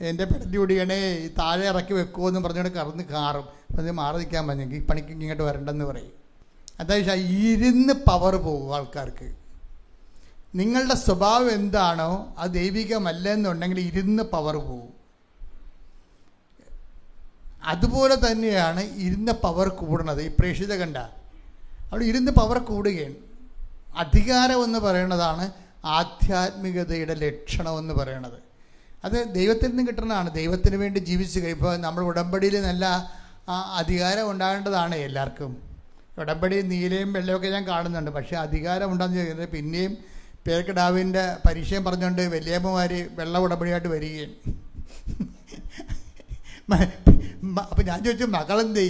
എൻ്റെ പെടലി ഓടിയണേ, താഴെ ഇറക്കി വെക്കുമോ എന്ന് പറഞ്ഞുകൊണ്ട് കറന്ന് കാറും. അപ്പം നീ മാറി നിൽക്കാൻ പറഞ്ഞെങ്കിൽ ഈ പണിക്ക് ഇങ്ങോട്ട് വരണ്ടെന്ന് പറയും. അതായത് ഇരുന്ന് പവർ പോകും ആൾക്കാർക്ക്. നിങ്ങളുടെ സ്വഭാവം എന്താണോ അത് ദൈവികമല്ല എന്നുണ്ടെങ്കിൽ ഇരുന്ന് പവർ പോകും. അതുപോലെ തന്നെയാണ് ഇരുന്ന പവർ കൂടുന്നത്. ഈ പ്രേക്ഷിത കണ്ട അവിടെ ഇരുന്ന് പവർ കൂടുകയാണ്. അധികാരം എന്ന് പറയുന്നതാണ് ആധ്യാത്മികതയുടെ ലക്ഷണമെന്ന് പറയുന്നത്. അത് ദൈവത്തിൽ നിന്ന് കിട്ടുന്നതാണ്. ദൈവത്തിന് വേണ്ടി ജീവിച്ച് കഴിയുമ്പോൾ നമ്മൾ ഉടമ്പടിയിൽ നല്ല അധികാരം ഉണ്ടാകേണ്ടതാണ് എല്ലാവർക്കും. ഉടമ്പടി നീലയും വെള്ളയൊക്കെ ഞാൻ കാണുന്നുണ്ട്. പക്ഷേ അധികാരം ഉണ്ടാകുന്ന ചോദിക്കുന്നത് പിന്നെയും പേർക്കിടാവിൻ്റെ പരിചയം പറഞ്ഞുകൊണ്ട് വലിയമ്മമാർ വെള്ള ഉടമ്പടിയായിട്ട് വരികയാണ്. അപ്പം ഞാൻ ചോദിച്ചു, മകളെന്തേ?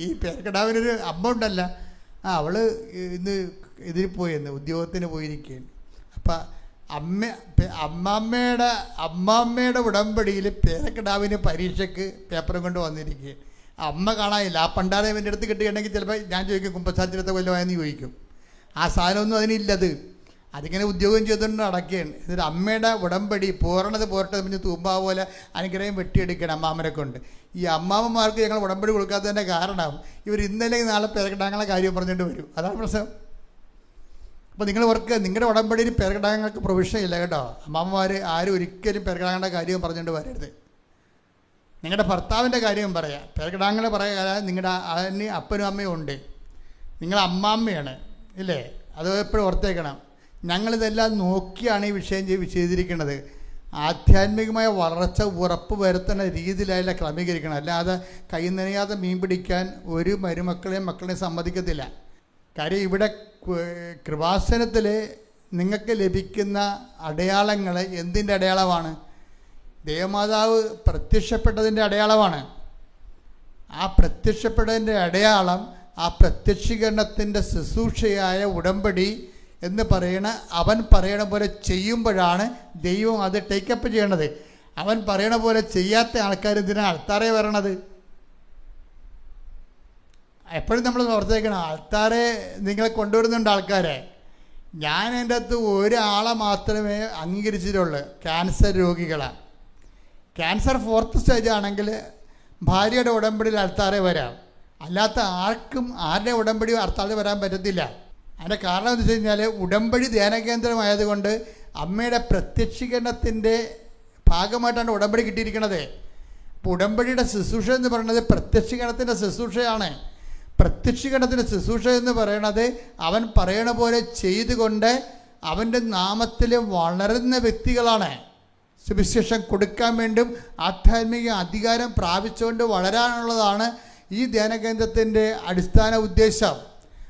ഈ പേർക്കിടാവിനൊരു അമ്മ ഉണ്ടല്ല, അവൾ ഇന്ന് ഇതിൽ പോയെന്ന് ഉദ്യോഗത്തിന് പോയിരിക്കുകയാണ്. അപ്പം അമ്മാമ്മയുടെ ഉടമ്പടിയിൽ പേരക്കിടാവിന് പരീക്ഷയ്ക്ക് പേപ്പറും കൊണ്ട് വന്നിരിക്കുക. അമ്മ കാണാനില്ല. ആ പണ്ടാരം എൻ്റെ അടുത്ത് കിട്ടുകയാണെങ്കിൽ ചിലപ്പോൾ ഞാൻ ചോദിക്കും കുമ്പസാരത്തിനത്തെ കൊല്ലമായെന്ന് ചോദിക്കും. ആ സാധനമൊന്നും അതിനില്ലത്. അതിങ്ങനെ ഉദ്യോഗം ചെയ്തുകൊണ്ട് നടക്കുകയാണ്. എന്നിട്ട് അമ്മയുടെ ഉടമ്പടി പോരണത് പോരട്ടെ പിന്നെ തൂമ്പാ പോലെ അനുഗ്രഹം വെട്ടിയെടുക്കണം അമ്മാമ്മനെ കൊണ്ട്. ഈ അമ്മാമ്മമാർക്ക് ഞങ്ങൾ ഉടമ്പടി കൊടുക്കാത്തതിൻ്റെ കാരണം ഇവർ ഇന്നലെ നാളെ പേരക്കിടാങ്ങളെ കാര്യം പറഞ്ഞുകൊണ്ട് വരും. അതാണ് പ്രശ്നം. അപ്പോൾ നിങ്ങൾ ഓർക്കുക, നിങ്ങളുടെ ഉടമ്പടിയിൽ പേരക്കിടാങ്ങൾക്ക് പ്രൊവിഷൻ ഇല്ല കേട്ടോ. അമ്മാമ്മമാർ ആരും ഒരിക്കലും പേരക്കിടാങ്ങളുടെ കാര്യം പറഞ്ഞുകൊണ്ട് വരരുത്. നിങ്ങളുടെ ഭർത്താവിൻ്റെ കാര്യം പറയാം. പേരക്കിടാങ്ങളെ പറയാതെ നിങ്ങളുടെ അതിന് അപ്പനും അമ്മയും ഉണ്ട്. നിങ്ങൾ അമ്മാമ്മയാണ് ഇല്ലേ? അത് എപ്പോഴും ഓർത്തേക്കണം. ഞങ്ങളിതെല്ലാം നോക്കിയാണ് ഈ വിഷയം ചെയ്തിരിക്കുന്നത്. ആധ്യാത്മികമായ വളർച്ച ഉറപ്പ് വരുത്തുന്ന രീതിയിലായാലും ക്രമീകരിക്കണം. അല്ലാതെ കൈ നനയാതെ മീൻ പിടിക്കാൻ ഒരു മക്കളെയും സമ്മതിക്കത്തില്ല. കാര്യം ഇവിടെ കൃപാസനത്തിൽ നിങ്ങൾക്ക് ലഭിക്കുന്ന അടയാളങ്ങൾ എന്തിൻ്റെ അടയാളമാണ്? ദേവമാതാവ് പ്രത്യക്ഷപ്പെട്ടതിൻ്റെ അടയാളമാണ്. ആ പ്രത്യക്ഷപ്പെട്ടതിൻ്റെ അടയാളം ആ പ്രത്യക്ഷീകരണത്തിൻ്റെ ശുശ്രൂഷയായ ഉടമ്പടി എന്ന് അവൻ പറയണ പോലെ ചെയ്യുമ്പോഴാണ് ദൈവം അത് ടേക്കപ്പ് ചെയ്യണത്. അവൻ പറയണ പോലെ ചെയ്യാത്ത ആൾക്കാർ ഇതിനാണ് അൾത്താറെ വരണത്. എപ്പോഴും നമ്മൾ ഓർത്തേക്കണം, ആൾത്താറെ നിങ്ങളെ കൊണ്ടുവരുന്നുണ്ട് ആൾക്കാരെ. ഞാൻ എൻ്റെ അകത്ത് ഒരാളെ മാത്രമേ അംഗീകരിച്ചിട്ടുള്ളൂ, ക്യാൻസർ രോഗികളാണ്. ക്യാൻസർ 4th സ്റ്റേജ് ആണെങ്കിൽ ഭാര്യയുടെ ഉടമ്പടിയിൽ അൾത്താറെ വരാം. അല്ലാത്ത ആർക്കും ആരുടെ ഉടമ്പടി അൾത്താറെ വരാൻ പറ്റത്തില്ല. അതിൻ്റെ കാരണം എന്ന് വെച്ച് കഴിഞ്ഞാൽ ഉടമ്പടി ധ്യാനകേന്ദ്രമായതുകൊണ്ട് അമ്മയുടെ പ്രത്യക്ഷീകരണത്തിൻ്റെ ഭാഗമായിട്ടാണ് ഉടമ്പടി കിട്ടിയിരിക്കുന്നത്. അപ്പോൾ ഉടമ്പടിയുടെ ശുശ്രൂഷ എന്ന് പറയുന്നത് പ്രത്യക്ഷീകരണത്തിൻ്റെ ശുശ്രൂഷയാണ്. പ്രത്യക്ഷീകരണത്തിൻ്റെ ശുശ്രൂഷ എന്ന് പറയുന്നത് അവൻ പറയണ പോലെ ചെയ്തുകൊണ്ട് അവൻ്റെ നാമത്തിൽ വളരുന്ന വ്യക്തികളാണ്. സുവിശേഷം കൊടുക്കാൻ വേണ്ടും ആധ്യാത്മിക അധികാരം പ്രാപിച്ചുകൊണ്ട് വളരാനുള്ളതാണ് ഈ ധ്യാനകേന്ദ്രത്തിൻ്റെ അടിസ്ഥാന ഉദ്ദേശം.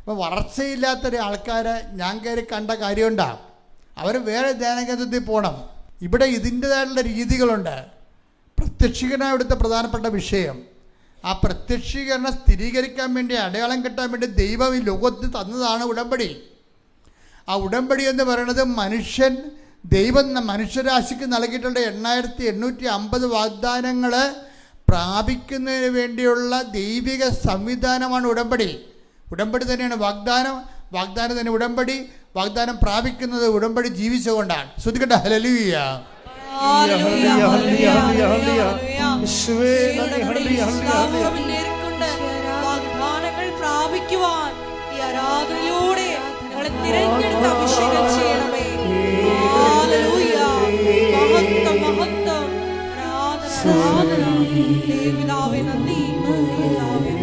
അപ്പോൾ വളർച്ചയില്ലാത്തൊരു ആൾക്കാരെ ഞാൻ കയറി കണ്ട കാര്യമുണ്ടാകും. അവർ വേറെ ധ്യാനകേന്ദ്രത്തിൽ പോകണം. ഇവിടെ ഇതിൻ്റേതായിട്ടുള്ള രീതികളുണ്ട്. പ്രത്യക്ഷീകരണം ഇവിടുത്തെ പ്രധാനപ്പെട്ട വിഷയം. ആ പ്രത്യക്ഷീകരണം സ്ഥിരീകരിക്കാൻ വേണ്ടി, അടയാളം കിട്ടാൻ വേണ്ടി ദൈവം ഈ ലോകത്ത് തന്നതാണ് ഉടമ്പടി. ആ ഉടമ്പടി എന്ന് പറയുന്നത് ദൈവം മനുഷ്യരാശിക്ക് നൽകിയിട്ടുള്ള 8850 വാഗ്ദാനങ്ങൾ പ്രാപിക്കുന്നതിന് വേണ്ടിയുള്ള ദൈവിക സംവിധാനമാണ് ഉടമ്പടി. ഉടമ്പടി തന്നെയാണ് വാഗ്ദാനം തന്നെ ഉടമ്പടി. വാഗ്ദാനം പ്രാപിക്കുന്നത് ഉടമ്പടി ജീവിച്ചുകൊണ്ടാണ്. ശ്രദ്ധിക്കട്ടെ. ഹല്ലേലൂയ. വാഗ്ദാനങ്ങൾ പ്രാപിക്കുവാൻ ഈ ആരാധനയിലൂടെ ഞങ്ങളെ തിരഞ്ഞെടുത്ത് അഭിഷേകം ചെയ്യണമേ. ഹല്ലേലൂയ. മഹത്വം മഹത്വം. ആരാധന ദേവിതാവേ നന്ദി. ദേവിതാവേ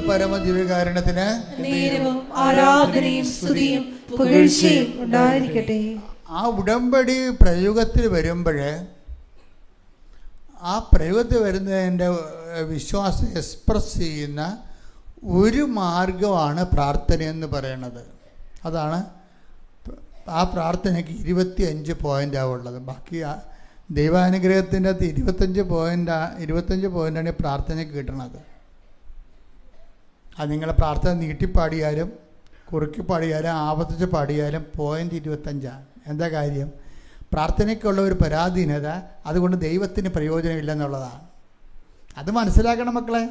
പരമദിവ്യകാരുണ്യത്തിന് നേരവും ആരാധനയും സ്തുതിയും പുകഴ്ചയും ഉണ്ടായിരിക്കട്ടെ. ആ ഉടമ്പടി പ്രയോഗത്തിൽ വരുമ്പോൾ ആ പ്രയോഗത്തിൽ വരുന്നതിൻ്റെ വിശ്വാസം എക്സ്പ്രസ് ചെയ്യുന്ന ഒരു മാർഗമാണ് പ്രാർത്ഥനയെന്ന് പറയുന്നത്. അതാണ് ആ പ്രാർത്ഥനയ്ക്ക് 25 പോയിൻ്റാണ് ഉള്ളത്. ബാക്കി ദൈവാനുഗ്രഹത്തിൻ്റെ അകത്ത് 25 പോയിൻ്റാണ് ഈ പ്രാർത്ഥനയ്ക്ക് കിട്ടുന്നത്. അത് നിങ്ങളെ പ്രാർത്ഥന നീട്ടിപ്പാടിയാലും കുറുക്കി പാടിയാലും ആവർത്തിച്ച് പാടിയാലും പോയിൻ്റ് 25. എന്താ കാര്യം? പ്രാർത്ഥനയ്ക്കുള്ള ഒരു പരാധീനത, അതുകൊണ്ട് ദൈവത്തിന് പ്രയോജനമില്ലെന്നുള്ളതാണ്. അത് മനസ്സിലാക്കണം മക്കളെ.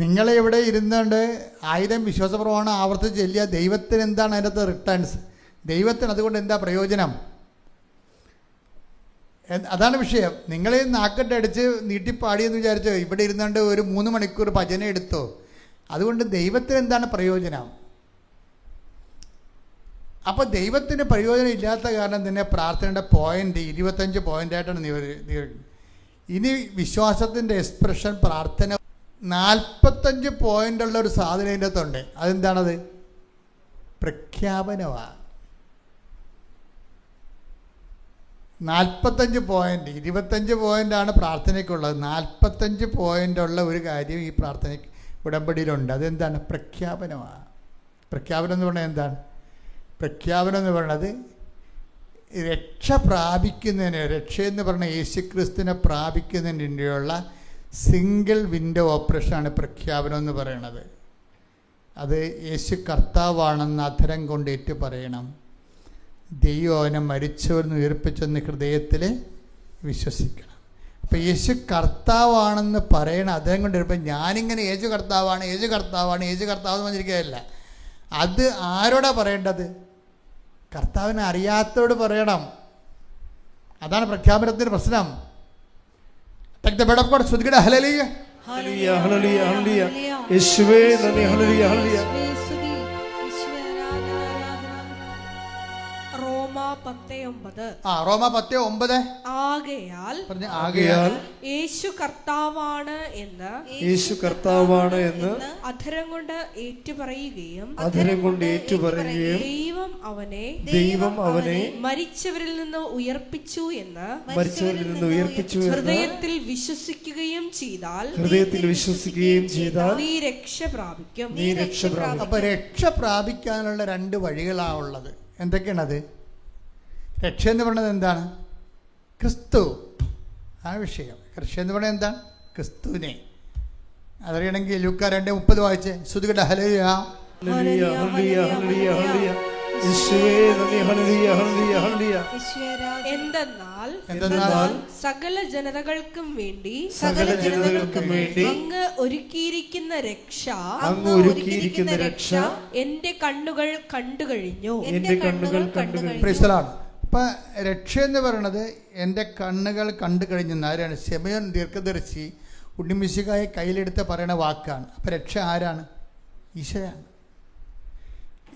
നിങ്ങളെ ഇവിടെ ഇരുന്നുകൊണ്ട് 1000 വിശ്വാസപ്രമാണം ആവർത്തിച്ച് ചെല്ലിയ ദൈവത്തിന് എന്താണ് അതിനകത്ത് റിട്ടേൺസ്? ദൈവത്തിന് അതുകൊണ്ട് എന്താ പ്രയോജനം? അതാണ് വിഷയം. നിങ്ങളെ നാക്കെട്ടടിച്ച് നീട്ടിപ്പാടിയെന്ന് വിചാരിച്ചോ ഇവിടെ ഇരുന്നുകൊണ്ട് ഒരു 3 മണിക്കൂർ ഭജന എടുത്തോ? അതുകൊണ്ട് ദൈവത്തിന് എന്താണ് പ്രയോജനം? അപ്പോൾ ദൈവത്തിന് പ്രയോജനം ഇല്ലാത്ത കാരണം തന്നെ പ്രാർത്ഥനയുടെ പോയിൻ്റ് 25 പോയിൻ്റായിട്ടാണ്. ഇനി വിശ്വാസത്തിൻ്റെ എക്സ്പ്രഷൻ പ്രാർത്ഥന 45 പോയിൻ്റുള്ള ഒരു സാധനം ഇതിൻ്റെ അകത്തുണ്ട്. അതെന്താണത്? പ്രഖ്യാപനമാണ്. 45 പോയിൻ്റ്. 25 പോയിൻ്റാണ് പ്രാർത്ഥനയ്ക്കുള്ളത്. 45 പോയിൻ്റുള്ള ഒരു കാര്യം ഈ പ്രാർത്ഥനയ്ക്ക് ഉടമ്പടിയിലുണ്ട്. അതെന്താണ്? പ്രഖ്യാപനമാണ്. പ്രഖ്യാപനം എന്ന് പറഞ്ഞാൽ എന്താണ്? പ്രഖ്യാപനം എന്ന് പറയുന്നത് രക്ഷ പ്രാപിക്കുന്നതിന്, രക്ഷയെന്ന് പറഞ്ഞാൽ യേശുക്രിസ്തുവിനെ പ്രാപിക്കുന്നതിന് വേണ്ടിയുള്ള സിംഗിൾ വിൻഡോ ഓപ്പറേഷനാണ് പ്രഖ്യാപനം എന്ന് പറയുന്നത്. അത് യേശു കർത്താവാണെന്ന് അധരം കൊണ്ട് ഏറ്റു പറയണം. ദൈവം അവനെ മരിച്ചവരെന്ന് ഉയർപ്പിച്ചെന്ന് ഹൃദയത്തിൽ വിശ്വസിക്കണം. അപ്പം യേശു കർത്താവാണെന്ന് പറയണ അദ്ദേഹം കൊണ്ടിരുമ്പോൾ ഞാനിങ്ങനെ യേശു കർത്താവാണ് യേശു കർത്താവാണ് യേശു കർത്താവ് എന്ന് പറഞ്ഞിരിക്കുകയല്ല. അത് ആരോടാ പറയേണ്ടത്? കർത്താവിനെ അറിയാത്തവരോട് പറയണം. അതാണ് പ്രഖ്യാപനത്തിൻ്റെ പ്രശ്നം. ഹല്ലേലൂയ ഹല്ലേലൂയ ഹല്ലേലൂയ യേശുവേ നന്ദി. ഹല്ലേലൂയ ഹല്ലേലൂയ. റോമ 10:9 ആകയാൽ യേശു കർത്താവാണ് എന്ന് അധരം കൊണ്ട് ഏറ്റുപറയുകയും ദൈവം അവനെ മരിച്ചവരിൽ നിന്ന് ഉയർപ്പിച്ചു എന്ന് ഹൃദയത്തിൽ വിശ്വസിക്കുകയും ചെയ്താൽ നീ രക്ഷ പ്രാപിക്കും. അപ്പൊ രക്ഷ പ്രാപിക്കാനുള്ള 2 വഴികളാണുള്ളത്. എന്തൊക്കെയാണത്? രക്ഷ എന്ന് പറയുന്നത് എന്താണ്? ക്രിസ്തു. ആ വിഷയം. രക്ഷ എന്ന് പറയുന്നത് എന്താണ്? ക്രിസ്തുവിനെ. അതറിയണമെങ്കിൽ ലൂക്ക 2:30 വായിച്ചേ. ശ്രുതികട ഹല്ലേലൂയ ഹല്ലേലൂയ ഹല്ലേലൂയ ഹല്ലേലൂയ ഹല്ലേലൂയ യേശുവേ നന്ദി. ഹല്ലേലൂയ ഹല്ലേലൂയ ഹല്ലേലൂയ. എന്തെന്നാൽ സകല ജനതകൾക്കും വേണ്ടി അങ്ങ് ഒരുക്കിയിരിക്കുന്ന രക്ഷ എന്റെ കണ്ണുകൾ കണ്ടു കഴിഞ്ഞു. അപ്പം രക്ഷ എന്ന് പറയുന്നത് എൻ്റെ കണ്ണുകൾ കണ്ടു കഴിഞ്ഞെന്ന് ആരാണ്? ശമയോൻ ദീർഘദർശി ഉണ്ണിമിശിഹായെ കയ്യിലെടുത്ത് പറയുന്ന വാക്കാണ്. അപ്പം രക്ഷ ആരാണ്? ഈശോയാണ്.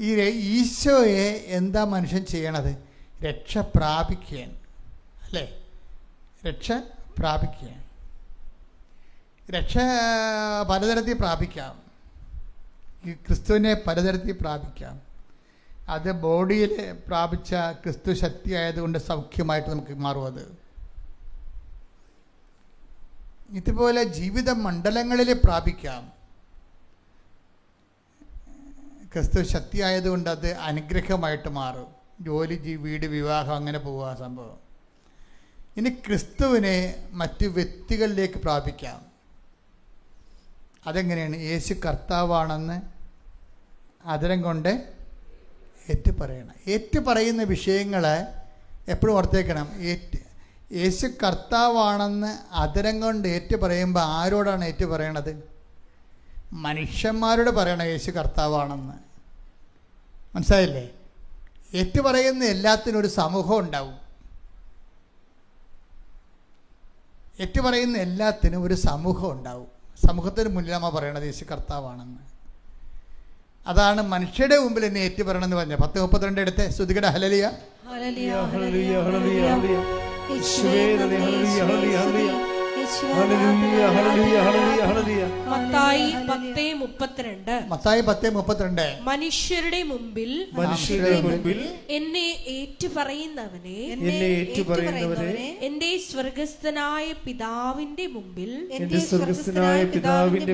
ഈ ഈശോയെ എന്താ മനുഷ്യൻ ചെയ്യണത്? രക്ഷ പ്രാപിക്കുകയാണ്, അല്ലേ? രക്ഷ പ്രാപിക്കുകയാണ്. രക്ഷ പലതരത്തിൽ പ്രാപിക്കാം. ഈ ക്രിസ്തുവിനെ പലതരത്തിൽ പ്രാപിക്കാം. അത് ബോഡിയിൽ പ്രാപിച്ച ക്രിസ്തു ശക്തി ആയതുകൊണ്ട് സൗഖ്യമായിട്ട് നമുക്ക് മാറും. അത് ഇതുപോലെ ജീവിത മണ്ഡലങ്ങളിൽ പ്രാപിക്കാം. ക്രിസ്തു ശക്തി ആയതുകൊണ്ട് അത് അനുഗ്രഹമായിട്ട് മാറും. ജോലി, വീട്, വിവാഹം, അങ്ങനെ പോവുക സംഭവം. ഇനി ക്രിസ്തുവിനെ മറ്റ് വ്യക്തികളിലേക്ക് പ്രാപിക്കാം. അതെങ്ങനെയാണ്? യേശു കർത്താവാണെന്ന് അതരം കൊണ്ട് ഏറ്റുപറയണം. ഏറ്റുപറയുന്ന വിഷയങ്ങൾ എപ്പോഴും ഓർത്തേക്കണം. യേശു കർത്താവാണെന്ന് അതരം കൊണ്ട് ഏറ്റുപറയുമ്പോൾ ആരോടാണ് ഏറ്റുപറയണത്? മനുഷ്യന്മാരോട് പറയണം യേശു കർത്താവാണെന്ന്. മനസ്സിലായില്ലേ? ഏറ്റുപറയുന്ന എല്ലാത്തിനും ഒരു സമൂഹം ഉണ്ടാവും. ഏറ്റുപറയുന്ന എല്ലാത്തിനും ഒരു സമൂഹം ഉണ്ടാവും. സമൂഹത്തിന് മുന്നിൽ നമ്മൾ പറയണത് യേശു കർത്താവാണെന്ന്. അതാണ് മനുഷ്യരുടെ മുമ്പിൽ എന്നെ ഏറ്റുപറയണമെന്ന് പറഞ്ഞ 10:32 എടുത്ത് ശ്രുതികട ഹല്ലേലൂയ ഹല്ലേലൂയ ഹല്ലേലൂയ ഹല്ലേലൂയ ഹല്ലേലൂയ യേശുവേ നന്ദി. ഹല്ലേലൂയ ഹല്ലേലൂയ ഹല്ലേലൂയ ഹല്ലേലൂയ ഹല്ലേലൂയ ഹല്ലേലൂയ ഹല്ലേലൂയ. മത്തായി 10:32 മനുഷ്യരുടെ മുമ്പിൽ എന്നെ ഏറ്റുപറയുന്നവനെ എന്റെ സ്വർഗ്ഗസ്ഥനായ പിതാവിന്റെ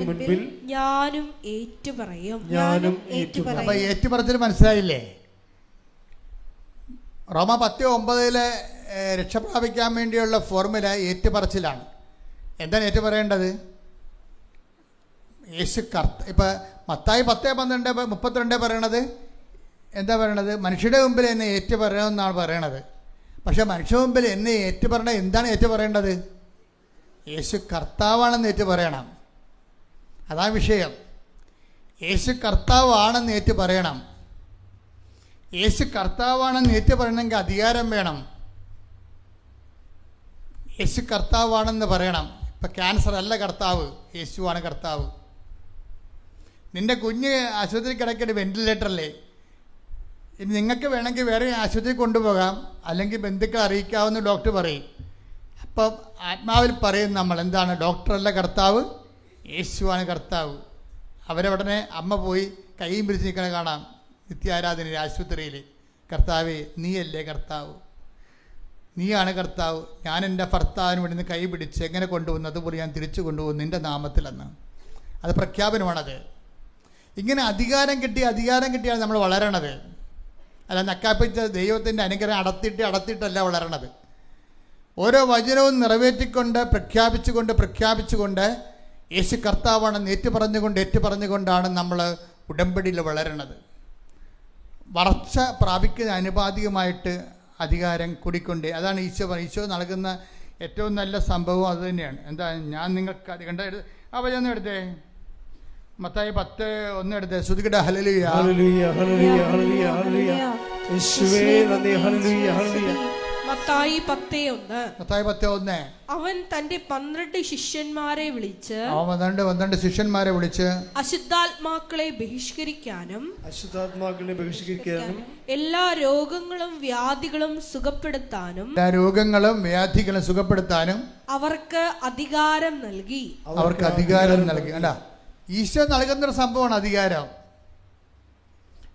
മുമ്പിൽ ഞാനും ഏറ്റുപറയും. അപ്പൊ ഏറ്റുപറച്ചിൽ മനസ്സിലായില്ലേ? റോമ 10:9 രക്ഷ പ്രാപിക്കാൻ വേണ്ടിയുള്ള ഫോർമുല ഏറ്റുപറച്ചിലാണ്. എന്താണ് ഏറ്റുപറയേണ്ടത്? യേശു ഇപ്പം മത്തായി 10:12-32 പറയണത് എന്താ പറയണത്? മനുഷ്യരുടെ മുമ്പിൽ എന്നെ ഏറ്റുപറയണമെന്നാണ് പറയണത്. പക്ഷെ മനുഷ്യ മുമ്പിൽ എന്നെ ഏറ്റുപറയണത് എന്താണ്? ഏറ്റുപറയേണ്ടത് യേശു കർത്താവാണെന്ന് ഏറ്റുപറയണം. അതാ വിഷയം. യേശു കർത്താവാണെന്ന് ഏറ്റുപറയണം. യേശു കർത്താവാണെന്ന് ഏറ്റുപറയണമെങ്കിൽ അധികാരം വേണം. യേശു കർത്താവാണെന്ന് പറയണം. ഇപ്പം ക്യാൻസർ അല്ല കർത്താവ്, യേശുവാണ് കർത്താവ്. നിൻ്റെ കുഞ്ഞ് ആശുപത്രി കിടക്കേണ്ട വെന്റിലേറ്ററല്ലേ? ഇനി നിങ്ങൾക്ക് വേണമെങ്കിൽ വേറെ ആശുപത്രി കൊണ്ടുപോകാം, അല്ലെങ്കിൽ ബന്ധുക്കളെ അറിയിക്കാമെന്ന് ഡോക്ടർ പറയും. അപ്പം ആത്മാവിൽ പറയും നമ്മൾ എന്താണ്? ഡോക്ടറല്ല കർത്താവ്, യേശുവാണ് കർത്താവ്. അവരവിടനെ അമ്മ പോയി കൈയും പിടിച്ച് നിൽക്കണ കാണാം നിത്യാരാധനയിൽ ആശുപത്രിയിൽ. കർത്താവേ നീയല്ലേ കർത്താവ്, നീയാണ് കർത്താവ്. ഞാൻ എൻ്റെ ഭർത്താവിന് വേണ്ടി നിന്ന് കൈ പിടിച്ച് എങ്ങനെ കൊണ്ടുവന്നു അതുപോലെ ഞാൻ തിരിച്ചു കൊണ്ടുപോകുന്നു നിൻ്റെ നാമത്തിലെന്ന്. അത് പ്രഖ്യാപനമാണത്. ഇങ്ങനെ അധികാരം കിട്ടിയാണ് നമ്മൾ വളരണത്. അല്ല നക്കാപ്പിച്ച ദൈവത്തിൻ്റെ അനുഗ്രഹം അടത്തിയിട്ടല്ല വളരണത്. ഓരോ വചനവും നിറവേറ്റിക്കൊണ്ട് പ്രഖ്യാപിച്ചുകൊണ്ട് യേശു കർത്താവാണെന്ന് ഏറ്റുപറഞ്ഞുകൊണ്ടാണ് നമ്മൾ ഉടമ്പടിയിൽ വളരണത്. വളർച്ച പ്രാപിക്കുന്ന അനുപാതികമായിട്ട് അധികാരം കൂടിക്കൊണ്ട്, അതാണ് ഈശോ നൽകുന്ന ഏറ്റവും നല്ല സംഭവം അത് തന്നെയാണ്. എന്താ ഞാൻ നിങ്ങൾക്ക് കണ്ട അപ്പോൾ ഞാൻ എടുത്തേ മത്തായി 10:1 എടുത്തേ. ശ്രുതികട ഹല്ലേലൂയ ഹല്ലേലൂയ ഹല്ലേലൂയ ഹല്ലേലൂയ ഹല്ലേലൂയ യേശുവേ നന്ദി. ഹല്ലേലൂയ ഹല്ലേലൂയ. മത്തായി 10:1. മത്തായി 10:1. അവൻ തന്റെ 12 ശിഷ്യന്മാരെ വിളിച്ച്, അവൻ 12 ശിഷ്യന്മാരെ വിളിച്ച് അശുദ്ധാത്മാക്കളെ ബഹിഷ്കരിക്കാനും എല്ലാ രോഗങ്ങളും വ്യാധികളും സുഖപ്പെടുത്താനും അവർക്ക് അധികാരം നൽകി. അല്ല, ഈശോ നൽകുന്നൊരു സംഭവമാണ് അധികാരം.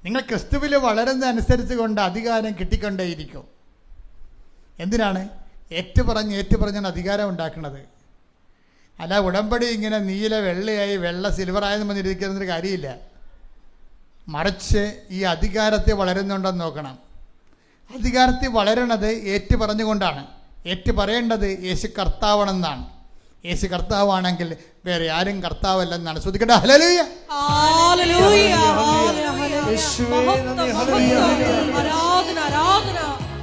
നിങ്ങൾ ക്രിസ്തുവിൽ വളരുന്ന അനുസരിച്ച് കൊണ്ട് അധികാരം കിട്ടിക്കൊണ്ടേയിരിക്കും. എന്തിനാണ്? ഏറ്റുപറഞ്ഞാണ് അധികാരം ഉണ്ടാക്കുന്നത്. അല്ല, ഉടമ്പടി ഇങ്ങനെ നീല വെള്ളയായി വെള്ള സിൽവറായെന്ന് പറഞ്ഞിരിക്കുന്നൊരു കാര്യമില്ല. മറിച്ച് ഈ അധികാരത്തെ വളരുന്നുണ്ടെന്ന് നോക്കണം. അധികാരത്തിൽ വളരണത് ഏറ്റുപറഞ്ഞുകൊണ്ടാണ്. ഏറ്റുപറയേണ്ടത് യേശു കർത്താവാണെന്നാണ്. യേശു കർത്താവാണെങ്കിൽ വേറെ ആരും കർത്താവല്ലെന്നാണ്. ശ്രദ്ധിക്കട്ടെ. ഹല്ലേലൂയ ഹല്ലേലൂയ ആരാധന ആരാധന.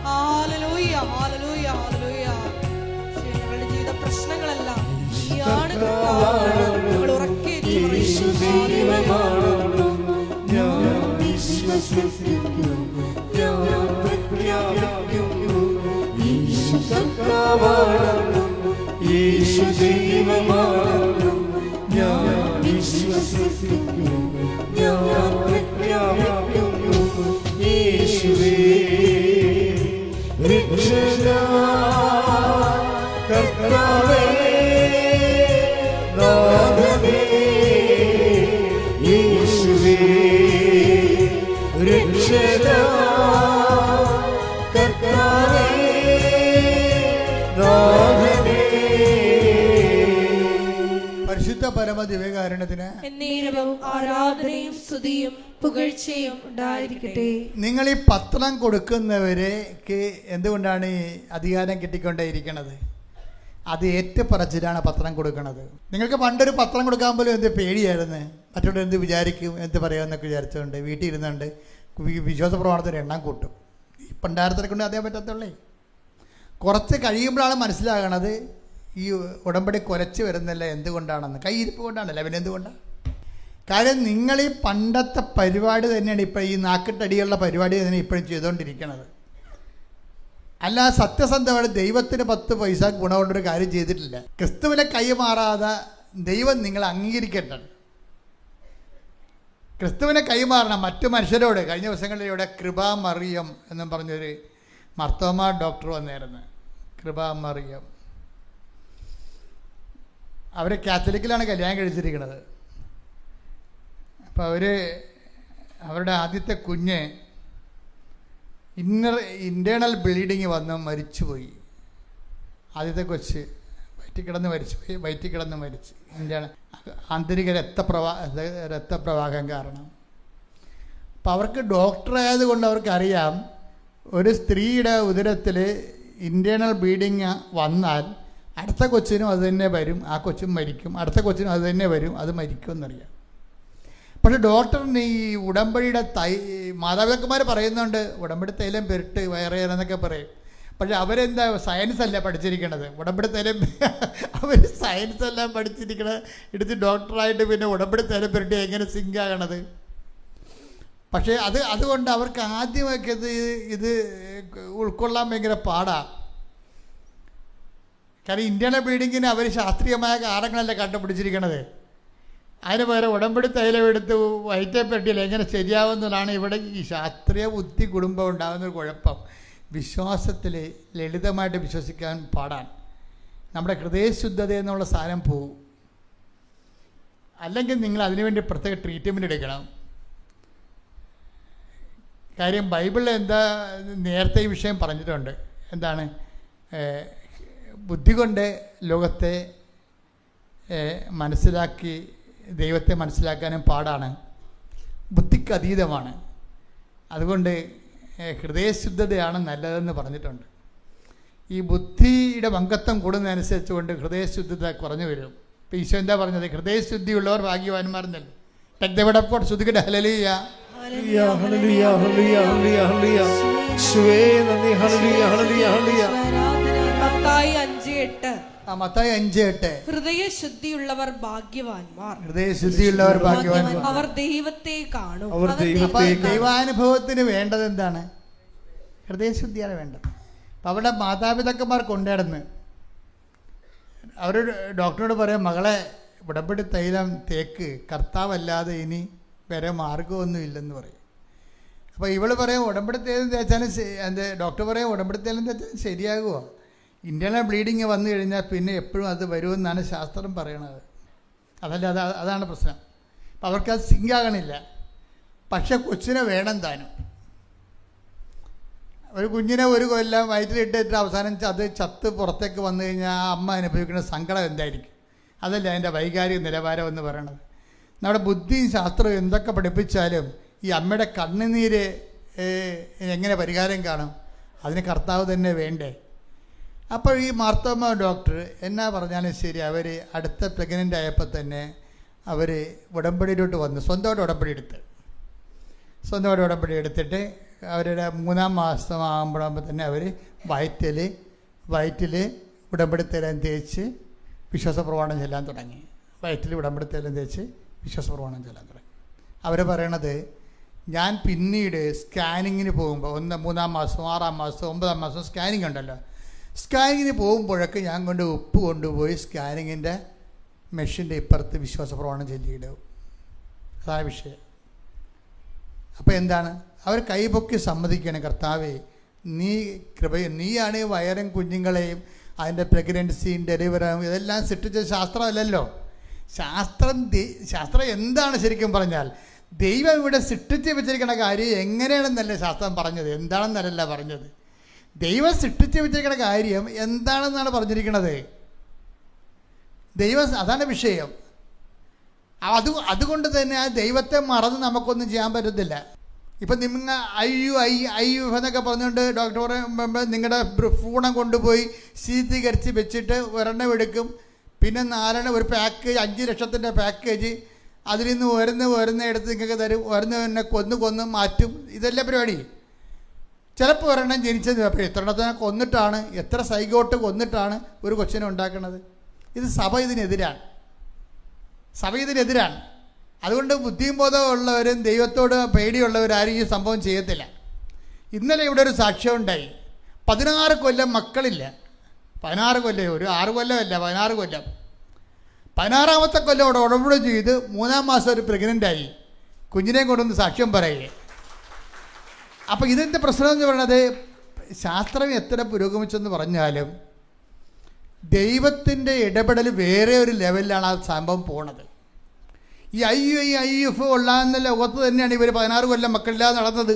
ഹല്ലേലൂയ ഹല്ലേലൂയ ഹല്ലേലൂയ. ഞങ്ങളുടെ ജീവിത പ്രശ്നങ്ങളെല്ലാം നീയാണ് കർത്താവ്. ഞങ്ങൾ ഉറക്കെ യേശു ദൈവമാണ് ഞാൻ വിശ്വസിക്കുന്നു, ഞാൻ പ്രഖ്യാപിക്കുന്നു. യേശുവേ രക്ഷകനാ കർത്താവേ നാഥനേ. യേശുവേ രക്ഷകനാ കർത്താവേ നാഥനേ. പരിശുദ്ധ പരമ ദിവ്യകാരുണ്യത്തിന് എന്നേരവും ആരാധനയും സ്തുതിയും പുകഴ്ചയും ഉണ്ടായിരിക്കട്ടെ. നിങ്ങൾ ഈ പത്രം കൊടുക്കുന്നവർക്ക് എന്തുകൊണ്ടാണ് ഈ അധികാരം കിട്ടിക്കൊണ്ടേയിരിക്കുന്നത്? അത് ഏറ്റുപറച്ചിലാണ് പത്രം കൊടുക്കുന്നത്. നിങ്ങൾക്ക് പണ്ടൊരു പത്രം കൊടുക്കാൻ പോലും എന്ത് പേടിയായിരുന്നു. മറ്റുള്ളവർ എന്ത് വിചാരിക്കും, എന്ത് പറയുമെന്നൊക്കെ വിചാരിച്ചുകൊണ്ട് വീട്ടിൽ ഇരുന്നുകൊണ്ട് വിശ്വാസ പ്രമാണത്തിന് എണ്ണം കൂട്ടും. ഈ പണ്ടാരത്തിനെ കൊണ്ട് അതേ പറ്റത്തുള്ളേ. കുറച്ച് കഴിയുമ്പോഴാണ് മനസ്സിലാകണത് ഈ ഉടമ്പടി കുലച്ച് വരുന്നില്ല. എന്തുകൊണ്ടാണെന്ന്? കൈയിരിപ്പ് കൊണ്ടാണല്ലോ. പിന്നെ എന്തുകൊണ്ടാണ്? കാര്യം നിങ്ങൾ ഈ പണ്ടത്തെ പരിപാടി തന്നെയാണ് ഇപ്പോൾ ഈ നാക്കിട്ടടിയുള്ള പരിപാടി തന്നെ ഇപ്പോഴും ചെയ്തുകൊണ്ടിരിക്കുന്നത്. അല്ല, സത്യസന്ധമാണ്. ദൈവത്തിന് 10 പൈസ ഗുണമുള്ളൊരു കാര്യം ചെയ്തിട്ടില്ല. ക്രിസ്തുവിനെ കൈമാറാതെ ദൈവം നിങ്ങളെ അംഗീകരിക്കട്ടെ. ക്രിസ്തുവിനെ കൈമാറണം മറ്റു മനുഷ്യരോട്. കഴിഞ്ഞ ദിവസങ്ങളിൽ ഇവിടെ കൃപാ മറിയം എന്നും പറഞ്ഞൊരു മർത്തോമ ഡോക്ടർ വന്നായിരുന്നു. കൃപാ മറിയം അവർ കാത്തലിക്കിലാണ് കല്യാണം കഴിച്ചിരിക്കുന്നത്. അപ്പോൾ അവരുടെ ആദ്യത്തെ കുഞ്ഞ് ഇൻറ്റേർണൽ ബ്ലീഡിങ് വന്ന് മരിച്ചുപോയി. ആദ്യത്തെ കൊച്ച് വയറ്റിൽ കിടന്ന് മരിച്ചു. ആന്തരിക രക്തപ്രവാഹം കാരണം. അപ്പം അവർക്ക് ഡോക്ടറായതുകൊണ്ട് അവർക്കറിയാം ഒരു സ്ത്രീയുടെ ഉദരത്തിൽ ഇൻറ്റേർണൽ ബ്ലീഡിങ് വന്നാൽ അടുത്ത കൊച്ചിനും അത് തന്നെ വരും, ആ കൊച്ചും മരിക്കും. അടുത്ത കൊച്ചിനും അത് തന്നെ വരും, അത് മരിക്കുമെന്നറിയാം. പക്ഷെ ഡോക്ടറിന് ഈ ഉടമ്പടിയുടെ മാതാപിതാക്കന്മാർ പറയുന്നുണ്ട് ഉടമ്പടി തൈലം പെരുട്ട് വയറേറെന്നൊക്കെ പറയും. പക്ഷെ അവരെന്താ സയൻസ് അല്ല പഠിച്ചിരിക്കണത്. ഉടമ്പടി തൈലം അവർ സയൻസ് എല്ലാം പഠിച്ചിരിക്കണത് എടുത്ത് ഡോക്ടറായിട്ട് പിന്നെ ഉടമ്പടി തൈലം പെരുട്ടി എങ്ങനെ സിങ്ക് ആകണത്? പക്ഷേ അതുകൊണ്ട് അവർക്ക് ആദ്യമൊക്കെ ഇത് ഉൾക്കൊള്ളാൻ ഭയങ്കര പാടാണ്. കാരണം ഇന്ത്യയിലെ ബ്ലീഡിങ്ങിന് അവർ ശാസ്ത്രീയമായ കാരണങ്ങളല്ല കണ്ടുപിടിച്ചിരിക്കണത്. അതിന് പകരം ഉടമ്പടി തൈലം എടുത്ത് വയറ്റേ പെട്ടിയിൽ എങ്ങനെ ശരിയാവുന്നതാണ് ഇവിടെ ഈ ശാസ്ത്രീയ ബുദ്ധി കുടുംബം ഉണ്ടാകുന്നൊരു കുഴപ്പം. വിശ്വാസത്തിൽ ലളിതമായിട്ട് വിശ്വസിക്കാൻ പാടാൻ നമ്മുടെ ഹൃദയശുദ്ധത എന്നുള്ള സാധനം പോവും. അല്ലെങ്കിൽ നിങ്ങൾ അതിനുവേണ്ടി പ്രത്യേക ട്രീറ്റ്മെൻറ്റ് എടുക്കണം. കാര്യം ബൈബിളിൽ എന്താ നേരത്തെ ഈ വിഷയം പറഞ്ഞിട്ടുണ്ട്. എന്താണ്? ബുദ്ധി കൊണ്ട് ലോകത്തെ മനസ്സിലാക്കി ദൈവത്തെ മനസ്സിലാക്കാനും പാടാണ്. ബുദ്ധിക്ക് അതീതമാണ്. അതുകൊണ്ട് ഹൃദയശുദ്ധതയാണ് നല്ലതെന്ന് പറഞ്ഞിട്ടുണ്ട്. ഈ ബുദ്ധിയുടെ വങ്കത്വം കൂടുന്നതനുസരിച്ച് കൊണ്ട് ഹൃദയശുദ്ധത കുറഞ്ഞു വരും. ഇപ്പം ഈശോ എന്താ പറഞ്ഞത്? ഹൃദയശുദ്ധിയുള്ളവർ ഭാഗ്യവാന്മാരെന്നല്ല. ടെക് ദ വെടപ്പോട്ട് ശ്രുതികട ഹല്ലേലൂയ ഹല്ലേലൂയ ഹല്ലേലൂയ ഹല്ലേലൂയ ഹല്ലേലൂയ. യേശുവേ നന്ദി. ഹല്ലേലൂയ ഹല്ലേലൂയ ഹല്ലേലൂയ. മത്തായി 5:8. മത്തായി 5:8. ഹൃദയശുദ്ധിയുള്ളവർ ഭാഗ്യവാന്മാർ, ഹൃദയശുദ്ധിയുള്ളവർ ഭാഗ്യവാന്മാർ, അവർ ദൈവത്തെ കാണും. അപ്പൊ ദൈവാനുഭവത്തിന് വേണ്ടത് എന്താണ്? ഹൃദയശുദ്ധിയാണ് വേണ്ടത്. അപ്പം അവിടെ മാതാപിതാക്കന്മാർ കൊണ്ടുനടന്ന് അവർ ഡോക്ടറോട് പറയാം, മകളെ ഉടമ്പടി തൈലം തേക്ക്, കർത്താവല്ലാതെ ഇനി വേറെ മാർഗമൊന്നുമില്ലെന്ന് പറയും. അപ്പോൾ ഇവൾ പറയും ഉടമ്പടി തൈലം തേച്ചാലും ഡോക്ടർ പറയും ഉടമ്പടി തൈലം തേച്ചാലും ശരിയാകുമോ? ഇൻറ്റേർണൽ ബ്ലീഡിങ് വന്നു കഴിഞ്ഞാൽ പിന്നെ എപ്പോഴും അത് വരുമെന്നാണ് ശാസ്ത്രം പറയണത്. അതാണ് പ്രശ്നം. അപ്പം അവർക്കത് സിങ്കാകണില്ല. പക്ഷെ കൊച്ചിനെ വേണം താനും. ഒരു കുഞ്ഞിനെ ഒരു കൊല്ലം വയറ്റിലിട്ടിട്ട് അവസാനം അത് ചത്ത് പുറത്തേക്ക് വന്നു കഴിഞ്ഞാൽ ആ അമ്മ അനുഭവിക്കുന്ന സങ്കടം എന്തായിരിക്കും? അതല്ല അതിൻ്റെ വൈകാരിക നിലവാരം എന്ന് പറയണത്. നമ്മുടെ ബുദ്ധിയും ശാസ്ത്രവും എന്തൊക്കെ പഠിപ്പിച്ചാലും ഈ അമ്മയുടെ കണ്ണുനീര് എങ്ങനെ പരിഹാരം കാണും? അതിന് കർത്താവ് തന്നെ വേണ്ടേ? അപ്പോൾ ഈ മാർത്തോമ ഡോക്ടർ എന്നാ പറഞ്ഞാലും ശരി, അവർ അടുത്ത പ്രഗ്നൻ്റ് ആയപ്പോൾ തന്നെ അവർ ഉടമ്പടിയിലോട്ട് വന്നു. സ്വന്തമായിട്ട് ഉടമ്പടി എടുത്തിട്ട് അവരുടെ 3-ാം മാസം ആകുമ്പോഴാകുമ്പോൾ തന്നെ അവർ വയറ്റിൽ ഉടമ്പടി തൈലം തേച്ച് വിശ്വാസ പ്രമാണം ചെല്ലാൻ തുടങ്ങി. അവർ പറയണത്, ഞാൻ പിന്നീട് സ്കാനിങ്ങിന് പോകുമ്പോൾ 3-ാം മാസം 6-ാം മാസം 9-ാം മാസം സ്കാനിങ് ഉണ്ടല്ലോ, സ്കാനിങ്ങിന് പോകുമ്പോഴൊക്കെ ഞാൻ ഉപ്പ് കൊണ്ടുപോയി സ്കാനിങ്ങിൻ്റെ മെഷീൻ്റെ ഇപ്പുറത്ത് വിശ്വാസ പ്രമാണം ചൊല്ലിയിടും. അതാണ് വിഷയം. അപ്പോൾ എന്താണ്? അവർ കൈപൊക്കി സമ്മതിക്കുകയാണ്, കർത്താവേ നീയാണ് വയറും കുഞ്ഞുങ്ങളെയും അതിൻ്റെ പ്രഗ്നൻസിയും ഡെലിവറിയും ഇതെല്ലാം സൃഷ്ടിച്ച ശാസ്ത്രമല്ലല്ലോ. ശാസ്ത്രം എന്താണ് ശരിക്കും പറഞ്ഞാൽ? ദൈവം ഇവിടെ സൃഷ്ടിച്ച് വെച്ചിരിക്കുന്ന കാര്യം എങ്ങനെയാണെന്നല്ല ശാസ്ത്രം പറഞ്ഞത്, എന്താണെന്നല്ല പറഞ്ഞത്. ദൈവം സൃഷ്ടിച്ച് വെച്ചിരിക്കുന്ന കാര്യം എന്താണെന്നാണ് പറഞ്ഞിരിക്കുന്നത്. അതാണ് വിഷയം. അതുകൊണ്ട് തന്നെ ആ ദൈവത്തെ മറന്ന് നമുക്കൊന്നും ചെയ്യാൻ പറ്റത്തില്ല. ഇപ്പം നിങ്ങൾ അയ്യു എന്നൊക്കെ പറഞ്ഞുകൊണ്ട് ഡോക്ടർ പറയുമ്പോൾ നിങ്ങളുടെ ഭ്രൂണം കൊണ്ടുപോയി ശീതീകരിച്ച് വെച്ചിട്ട് ഒരെണ്ണം എടുക്കും, പിന്നെ 4 ഒരു പാക്കേജ് 5 ലക്ഷത്തിൻ്റെ പാക്കേജ് അതിൽ നിന്ന് ഓരോന്ന് എടുത്ത് നിങ്ങൾക്ക് തരും, ഓരോന്നെ കൊന്ന് മാറ്റും. ഇതല്ല പരിപാടി. ചിലപ്പോൾ ഒരെണ്ണം ജനിച്ചത് അപ്പോൾ എത്ര എണ്ണത്തിനെ കൊന്നിട്ടാണ്, എത്ര സൈഗോട്ട് കൊന്നിട്ടാണ് ഒരു കൊച്ചിനെ ഉണ്ടാക്കുന്നത്. ഇത് സഭ ഇതിനെതിരാണ്. അതുകൊണ്ട് ബുദ്ധിയും ബോധമുള്ളവരും ദൈവത്തോട് പേടിയുള്ളവരാരും ഈ സംഭവം ചെയ്യത്തില്ല. ഇന്നലെ ഇവിടെ ഒരു സാക്ഷ്യം ഉണ്ടായി. 16 കൊല്ലം മക്കളില്ല. 16 കൊല്ലം, ഒരു 6 കൊല്ലമല്ല, 16 കൊല്ലം. 16ാമത്തെ കൊല്ലം അവിടെ ഉടമ്പടി ചെയ്ത് 3-ാം മാസം ഒരു പ്രഗ്നൻ്റായി കുഞ്ഞിനെ കൊണ്ടൊന്ന് സാക്ഷ്യം പറയുക. അപ്പോൾ ഇതിൻ്റെ പ്രശ്നം എന്ന് പറയുന്നത്, ശാസ്ത്രം എത്ര പുരോഗമിച്ചെന്ന് പറഞ്ഞാലും ദൈവത്തിൻ്റെ ഇടപെടൽ വേറെ ഒരു ലെവലിലാണ് ആ സംഭവം പോണത്. ഈ IUF ഉള്ളാന്ന ലോകത്ത് തന്നെയാണ് ഇവർ 16 കൊല്ലം മക്കളില്ലാതെ നടന്നത്.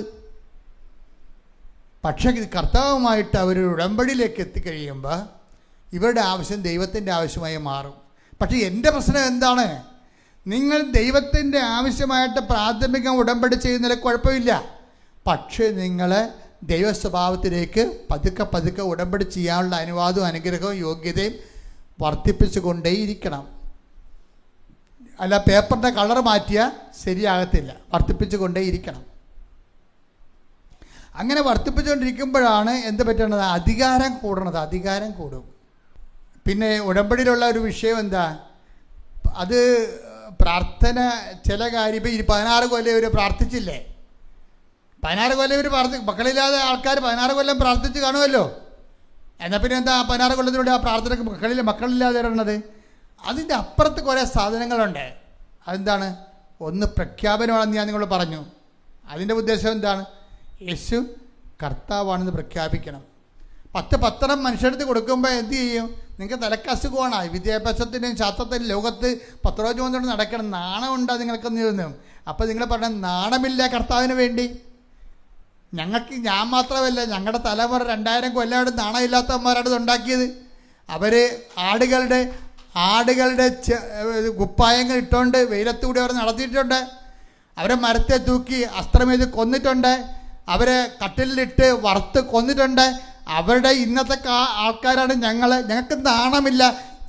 പക്ഷേ കർത്താവുമായിട്ട് അവർ ഉടമ്പടിയിലേക്ക് എത്തിക്കഴിയുമ്പോൾ ഇവരുടെ ആവശ്യം ദൈവത്തിൻ്റെ ആവശ്യമായി മാറും. പക്ഷേ എൻ്റെ പ്രശ്നം എന്താണ്? നിങ്ങൾ ദൈവത്തിൻ്റെ ആവശ്യമായിട്ട് പ്രാഥമിക ഉടമ്പടി ചെയ്യുന്നതിൽ കുഴപ്പമില്ല. പക്ഷേ നിങ്ങൾ ദൈവ സ്വഭാവത്തിലേക്ക് പതുക്കെ ഉടമ്പടി ചെയ്യാനുള്ള അനുവാദവും അനുഗ്രഹവും യോഗ്യതയും വർദ്ധിപ്പിച്ചു കൊണ്ടേയിരിക്കണം. അല്ല പേപ്പറിൻ്റെ കളർ മാറ്റിയാൽ ശരിയാകത്തില്ല. വർദ്ധിപ്പിച്ചു കൊണ്ടേയിരിക്കണം. അങ്ങനെ വർദ്ധിപ്പിച്ചുകൊണ്ടിരിക്കുമ്പോഴാണ് എന്ത് പറ്റണത്? അധികാരം കൂടും. പിന്നെ ഉടമ്പടിയിലുള്ള ഒരു വിഷയം എന്താ? അത് പ്രാർത്ഥന. ചില കാര്യം ഇപ്പം 16 കൊല്ലം ഇവർ പ്രാർത്ഥിച്ചില്ലേ? 16 കൊല്ലം ഇവർ മക്കളില്ലാതെ ആൾക്കാർ 16 കൊല്ലം പ്രാർത്ഥിച്ച് കാണുമല്ലോ. എന്നാൽ പിന്നെ എന്താ 16 കൊല്ലത്തിലൂടെ ആ പ്രാർത്ഥനയ്ക്ക് മക്കളില്ലാതെ ഇറങ്ങുന്നത്? അതിൻ്റെ അപ്പുറത്ത് കുറേ സാധനങ്ങളുണ്ട്. അതെന്താണ്? ഒന്ന് പ്രഖ്യാപനമാണെന്ന് ഞാൻ നിങ്ങളോട് പറഞ്ഞു. അതിൻ്റെ ഉദ്ദേശം എന്താണ്? യേശു കർത്താവാണെന്ന് പ്രഖ്യാപിക്കണം. 10 പത്രം മനുഷ്യർക്ക് കൊടുക്കുമ്പോൾ എന്ത് ചെയ്യും? നിങ്ങൾക്ക് തലക്കസുഖമാണ്. വിദ്യാഭ്യാസത്തിൻ്റെയും ശാസ്ത്രത്തിൻ്റെയും ലോകത്ത് പത്രോജ് കൊണ്ട് നടക്കണം. നാണമുണ്ടോ നിങ്ങൾക്കെന്ന് ചോദിച്ചു. അപ്പോൾ നിങ്ങൾ പറഞ്ഞ നാണമില്ല കർത്താവിന് വേണ്ടി. ഞാൻ മാത്രമല്ല, ഞങ്ങളുടെ തലമുറ 2000 കൊല്ലമായിട്ട് നാണമില്ലാത്തവന്മാരാണ് ഉണ്ടാക്കിയത്. അവർ ആടുകളുടെ കുപ്പായങ്ങൾ ഇട്ടുകൊണ്ട് വെയിലത്തൂടെ അവർ നടത്തിയിട്ടുണ്ട്. അവരെ മരത്തെ തൂക്കി അസ്ത്രമേത് കൊന്നിട്ടുണ്ട്. അവരെ കട്ടിലിട്ട് വറുത്ത് കൊന്നിട്ടുണ്ട്. അവരുടെ ഇന്നത്തെ ആൾക്കാരാണ് ഞങ്ങൾക്ക് നാണമില്ല.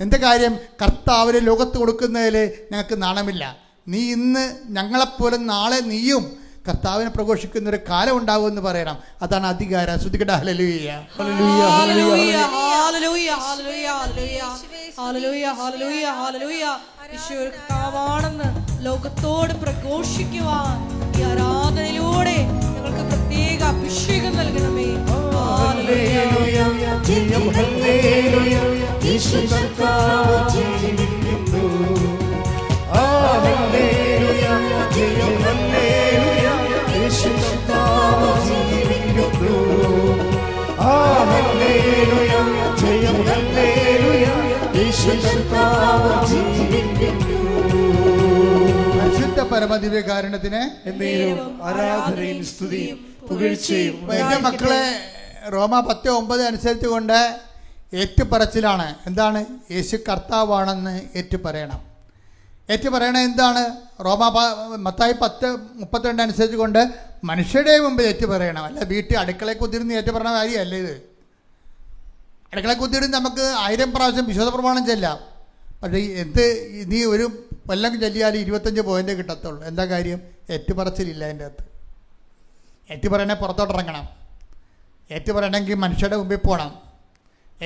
എൻ്റെ കാര്യം കർത്താവിനെ ലോകത്ത് കൊടുക്കുന്നതിൽ ഞങ്ങൾക്ക് നാണമില്ല. നീ ഇന്ന് ഞങ്ങളെപ്പോലെ നാളെ നീയും കർത്താവിനെ പ്രഘോഷിക്കുന്ന ഒരു കാലം ഉണ്ടാകുമെന്ന് പറയണം. അതാണ് അധികാരം. ശ്രദ്ധിക്കട്ടെ. ഹല്ലേലൂയ. ഹല്ലേലൂയ, ഹല്ലേലൂയ, ഹല്ലേലൂയ, ഹല്ലേലൂയ, ഹല്ലേലൂയ, ഹല്ലേലൂയ, ഹല്ലേലൂയ, ഹല്ലേലൂയ. യേശു ഒരു കർത്താവാണെന്ന് ലോകത്തോട് പ്രഘോഷിക്കുവാൻ ഈ ആരാധനയിലൂടെ ഞങ്ങൾക്ക് പ്രത്യേക അഭിഷേകം നൽകണമേ. ഹല്ലേലൂയ. ജയം ഹല്ലേലൂയ, യേശു കർത്താവ് ജീവിക്കുന്നു. ഹല്ലേലൂയ, ജയം ഹല്ലേലൂയ, യേശു കർത്താവ് ജീവിക്കുന്നു. ഹല്ലേലൂയ, ജയം ഹല്ലേലൂയ, യേശു കർത്താവ് ജീവിക്കുന്നു. പരിശുദ്ധ പരമദിവ്യകാരുണ്യത്തിന് എന്നേരവും ആരാധനയും സ്തുതിയും പുകഴ്ചയും എൻ്റെ മക്കളെ, റോമ 10:9 അനുസരിച്ച് കൊണ്ട് ഏറ്റുപറച്ചിലാണ്. എന്താണ്? യേശു കർത്താവാണെന്ന് ഏറ്റുപറയണം. ഏറ്റുപറയണം എന്താണ്? മത്തായി 10:32 അനുസരിച്ച് കൊണ്ട് മനുഷ്യരുടെ മുമ്പ് ഏറ്റുപറയണം. അല്ല വീട്ടിൽ അടുക്കളയെ കുതിർന്ന് ഏറ്റുപറയണ കാര്യമല്ല ഇത്. അടുക്കളയെ കുതിർന്ന് നമുക്ക് 1000 പ്രാവശ്യം വിശ്വാസ പ്രമാണം ചെല്ലാം. പക്ഷേ നീ ഒരു കൊല്ലം ചൊല്ലിയാൽ 25 പോയിൻ്റ് കിട്ടത്തുള്ളൂ. എന്താ കാര്യം? ഏറ്റുപറച്ചിലില്ല അതിൻ്റെ അകത്ത്. ഏറ്റുപറയണേ പുറത്തോട്ടിറങ്ങണം. ഏറ്റുപറയണമെങ്കിൽ മനുഷ്യരുടെ മുമ്പിൽ പോകണം.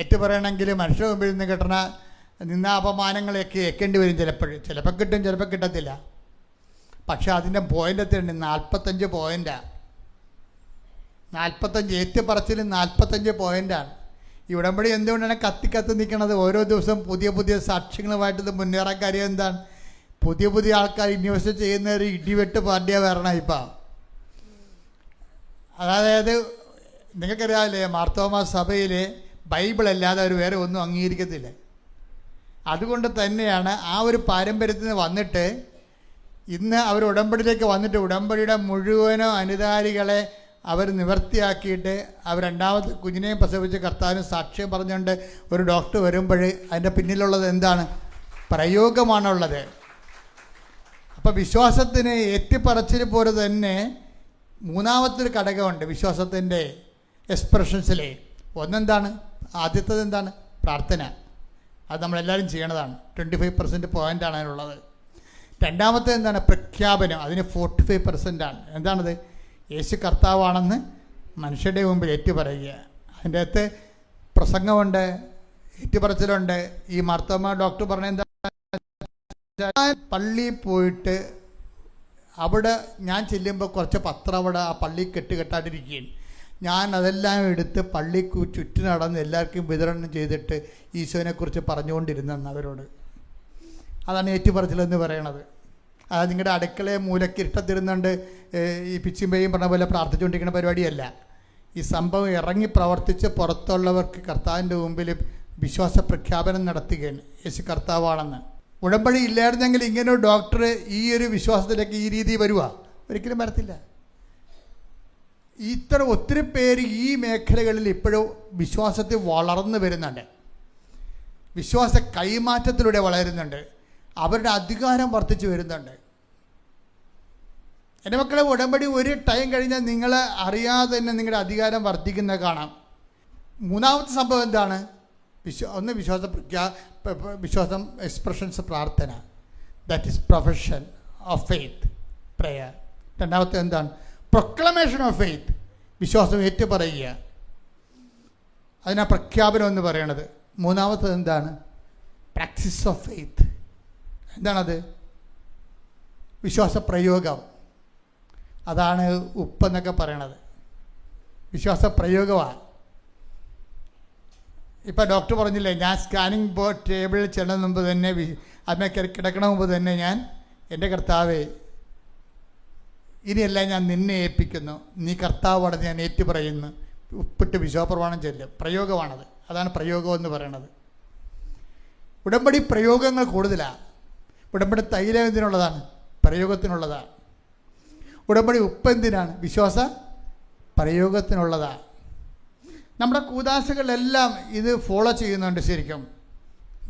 ഏറ്റുപറയണമെങ്കിൽ മനുഷ്യരുടെ മുമ്പിൽ നിന്ന് കിട്ടണ അപമാനങ്ങളൊക്കെ ഏൽക്കേണ്ടി വരും. ചിലപ്പോൾ കിട്ടും, ചിലപ്പോൾ കിട്ടത്തില്ല. പക്ഷെ അതിൻ്റെ പോയിൻ്റെത്തുണ്ട് 45 പോയിൻ്റാണ്. 45 ഏറ്റുപറച്ചിൽ 45 പോയിൻ്റാണ്. ഈ ഉടമ്പടി എന്തുകൊണ്ടാണ് കത്തി നിൽക്കുന്നത്? ഓരോ ദിവസം പുതിയ പുതിയ സാക്ഷ്യങ്ങളുമായിട്ട് ഇത് മുന്നേറാൻ കാര്യം എന്താണ്? പുതിയ ആൾക്കാർ ഇൻവെസ്റ്റ് ചെയ്യുന്ന ഒരു ഇടിവെട്ട് പാർട്ടിയാണ് വരണം ഇപ്പം. അതായത് നിങ്ങൾക്കറിയാമല്ലേ, മാർത്തോമാ സഭയിൽ ബൈബിൾ അല്ലാതെ അവർ വേറെ ഒന്നും അംഗീകരിക്കത്തില്ല. അതുകൊണ്ട് തന്നെയാണ് ആ ഒരു പാരമ്പര്യത്തിൽ നിന്ന് വന്നിട്ട് ഇന്ന് അവർ ഉടമ്പടിയിലേക്ക് വന്നിട്ട് ഉടമ്പടിയുടെ മുഴുവനും അനുധാരികളെ അവർ നിവർത്തിയാക്കിയിട്ട് അവർ രണ്ടാമത്തെ കുഞ്ഞിനെയും പ്രസവിച്ച് കർത്താവിന് സാക്ഷ്യം പറഞ്ഞുകൊണ്ട് ഒരു ഡോക്ടർ വരുമ്പോൾ അതിൻ്റെ പിന്നിലുള്ളത് എന്താണ്? പ്രയോഗമാണുള്ളത്. അപ്പോൾ വിശ്വാസത്തിന് ഏറ്റുപറച്ചിൽ പോലെ തന്നെ മൂന്നാമത്തൊരു ഘടകമുണ്ട് വിശ്വാസത്തിൻ്റെ എക്സ്പ്രഷൻസിലെ. ഒന്നെന്താണ്? ആദ്യത്തേത് എന്താണ്? പ്രാർത്ഥന. അത് നമ്മളെല്ലാവരും ചെയ്യണതാണ്. 25% പോയിൻ്റാണ് അതിനുള്ളത്. രണ്ടാമത്തെ എന്താണ്? പ്രഖ്യാപനം. അതിന് 45%ആണ്. എന്താണത്? യേശു കർത്താവാണെന്ന് മനുഷ്യരുടെ മുമ്പിൽ ഏറ്റുപറയുക. അതിൻ്റെ അകത്ത് പ്രസംഗമുണ്ട്, ഏറ്റുപറച്ചിലുണ്ട്. ഈ മാർത്തോമാ ഡോക്ടർ പറഞ്ഞ എന്താ? പള്ളിയിൽ പോയിട്ട് അവിടെ ഞാൻ ചെല്ലുമ്പോൾ കുറച്ച് പത്രം അവിടെ ആ പള്ളി കെട്ടുകെട്ടാണ്ടിരിക്കുകയാണ്. ഞാൻ അതെല്ലാം എടുത്ത് പള്ളിക്ക് ചുറ്റും നടന്ന് എല്ലാവർക്കും വിതരണം ചെയ്തിട്ട് ഈശോനെക്കുറിച്ച് പറഞ്ഞുകൊണ്ടിരുന്നെന്ന് അവരോട്. അതാണ് ഏറ്റുപറച്ചിലെന്ന് പറയണത്. അത് നിങ്ങളുടെ അടുക്കളയെ മൂലയ്ക്ക് ഇഷ്ടത്തിരുന്നുണ്ട് ഈ പിച്ചിമ്പയും പറഞ്ഞ പോലെ പ്രാർത്ഥിച്ചുകൊണ്ടിരിക്കുന്ന പരിപാടിയല്ല. ഈ സംഭവം ഇറങ്ങി പ്രവർത്തിച്ച് പുറത്തുള്ളവർക്ക് കർത്താവിൻ്റെ മുമ്പിൽ വിശ്വാസ പ്രഖ്യാപനം നടത്തുകയാണ് യേശു കർത്താവാണെന്ന്. ഉടമ്പടി ഇല്ലായിരുന്നെങ്കിൽ ഇങ്ങനെ ഒരു ഡോക്ടർ ഈ ഒരു വിശ്വാസത്തിലേക്ക് ഈ രീതി വരുവാ? ഒരിക്കലും വരത്തില്ല. ഇത്ര ഒത്തിരി പേര് ഈ മേഖലകളിൽ ഇപ്പോഴും വിശ്വാസത്തിൽ വളർന്നു വരുന്നുണ്ട്. വിശ്വാസ കൈമാറ്റത്തിലൂടെ വളരുന്നുണ്ട്. അവരുടെ അധികാരം വർദ്ധിച്ചു വരുന്നുണ്ട്. എൻ്റെ മക്കളെ, ഉടമ്പടി ഒരു ടൈം കഴിഞ്ഞാൽ നിങ്ങൾ അറിയാതെ തന്നെ നിങ്ങളുടെ അധികാരം വർദ്ധിക്കുന്നത് കാണാം. മൂന്നാമത്തെ സംഭവം എന്താണ്? ഒന്ന് വിശ്വാസം എക്സ്പ്രഷൻസ്, പ്രാർത്ഥന. That is profession of faith, prayer. രണ്ടാമത്തെ എന്താണ്? പ്രൊക്ലമേഷൻ ഓഫ് ഫെയ്ത്ത്, വിശ്വാസം ഏറ്റുപറയുക. അതിനാ പ്രഖ്യാപനം എന്ന് പറയണത്. മൂന്നാമത്തത് എന്താണ്? Practice of faith. എന്താണത്? വിശ്വാസ പ്രയോഗം. അതാണ് ഉപ്പെന്നൊക്കെ പറയണത്. വിശ്വാസ പ്രയോഗമാണ്. ഇപ്പം ഡോക്ടർ പറഞ്ഞില്ലേ, ഞാൻ സ്കാനിങ് ബോർഡ് ടേബിളിൽ ചെല്ലുന്ന മുമ്പ് തന്നെ, അതിനെ കിടക്കണ മുമ്പ് തന്നെ ഞാൻ, എൻ്റെ കർത്താവേ, ഇനിയെല്ലാം ഞാൻ നിന്നെ ഏൽപ്പിക്കുന്നു, നീ കർത്താവാണെന്ന് ഞാൻ ഏറ്റുപറയുന്നു. ഉപ്പിട്ട് വിശ്വാസപ്രമാണം ചെല്ലും. പ്രയോഗമാണത്. അതാണ് പ്രയോഗം എന്ന് പറയണത്. ഉടമ്പടി പ്രയോഗങ്ങൾ കൂടുതലാണ്. ഉടമ്പടി തൈലം എന്തിനുള്ളതാണ്? പ്രയോഗത്തിനുള്ളതാണ്. ഉടമ്പടി ഉപ്പ് എന്തിനാണ്? വിശ്വാസ പ്രയോഗത്തിനുള്ളതാണ്. നമ്മുടെ കൂദാശകളെല്ലാം ഇത് ഫോളോ ചെയ്യുന്നുണ്ട്. ശരിക്കും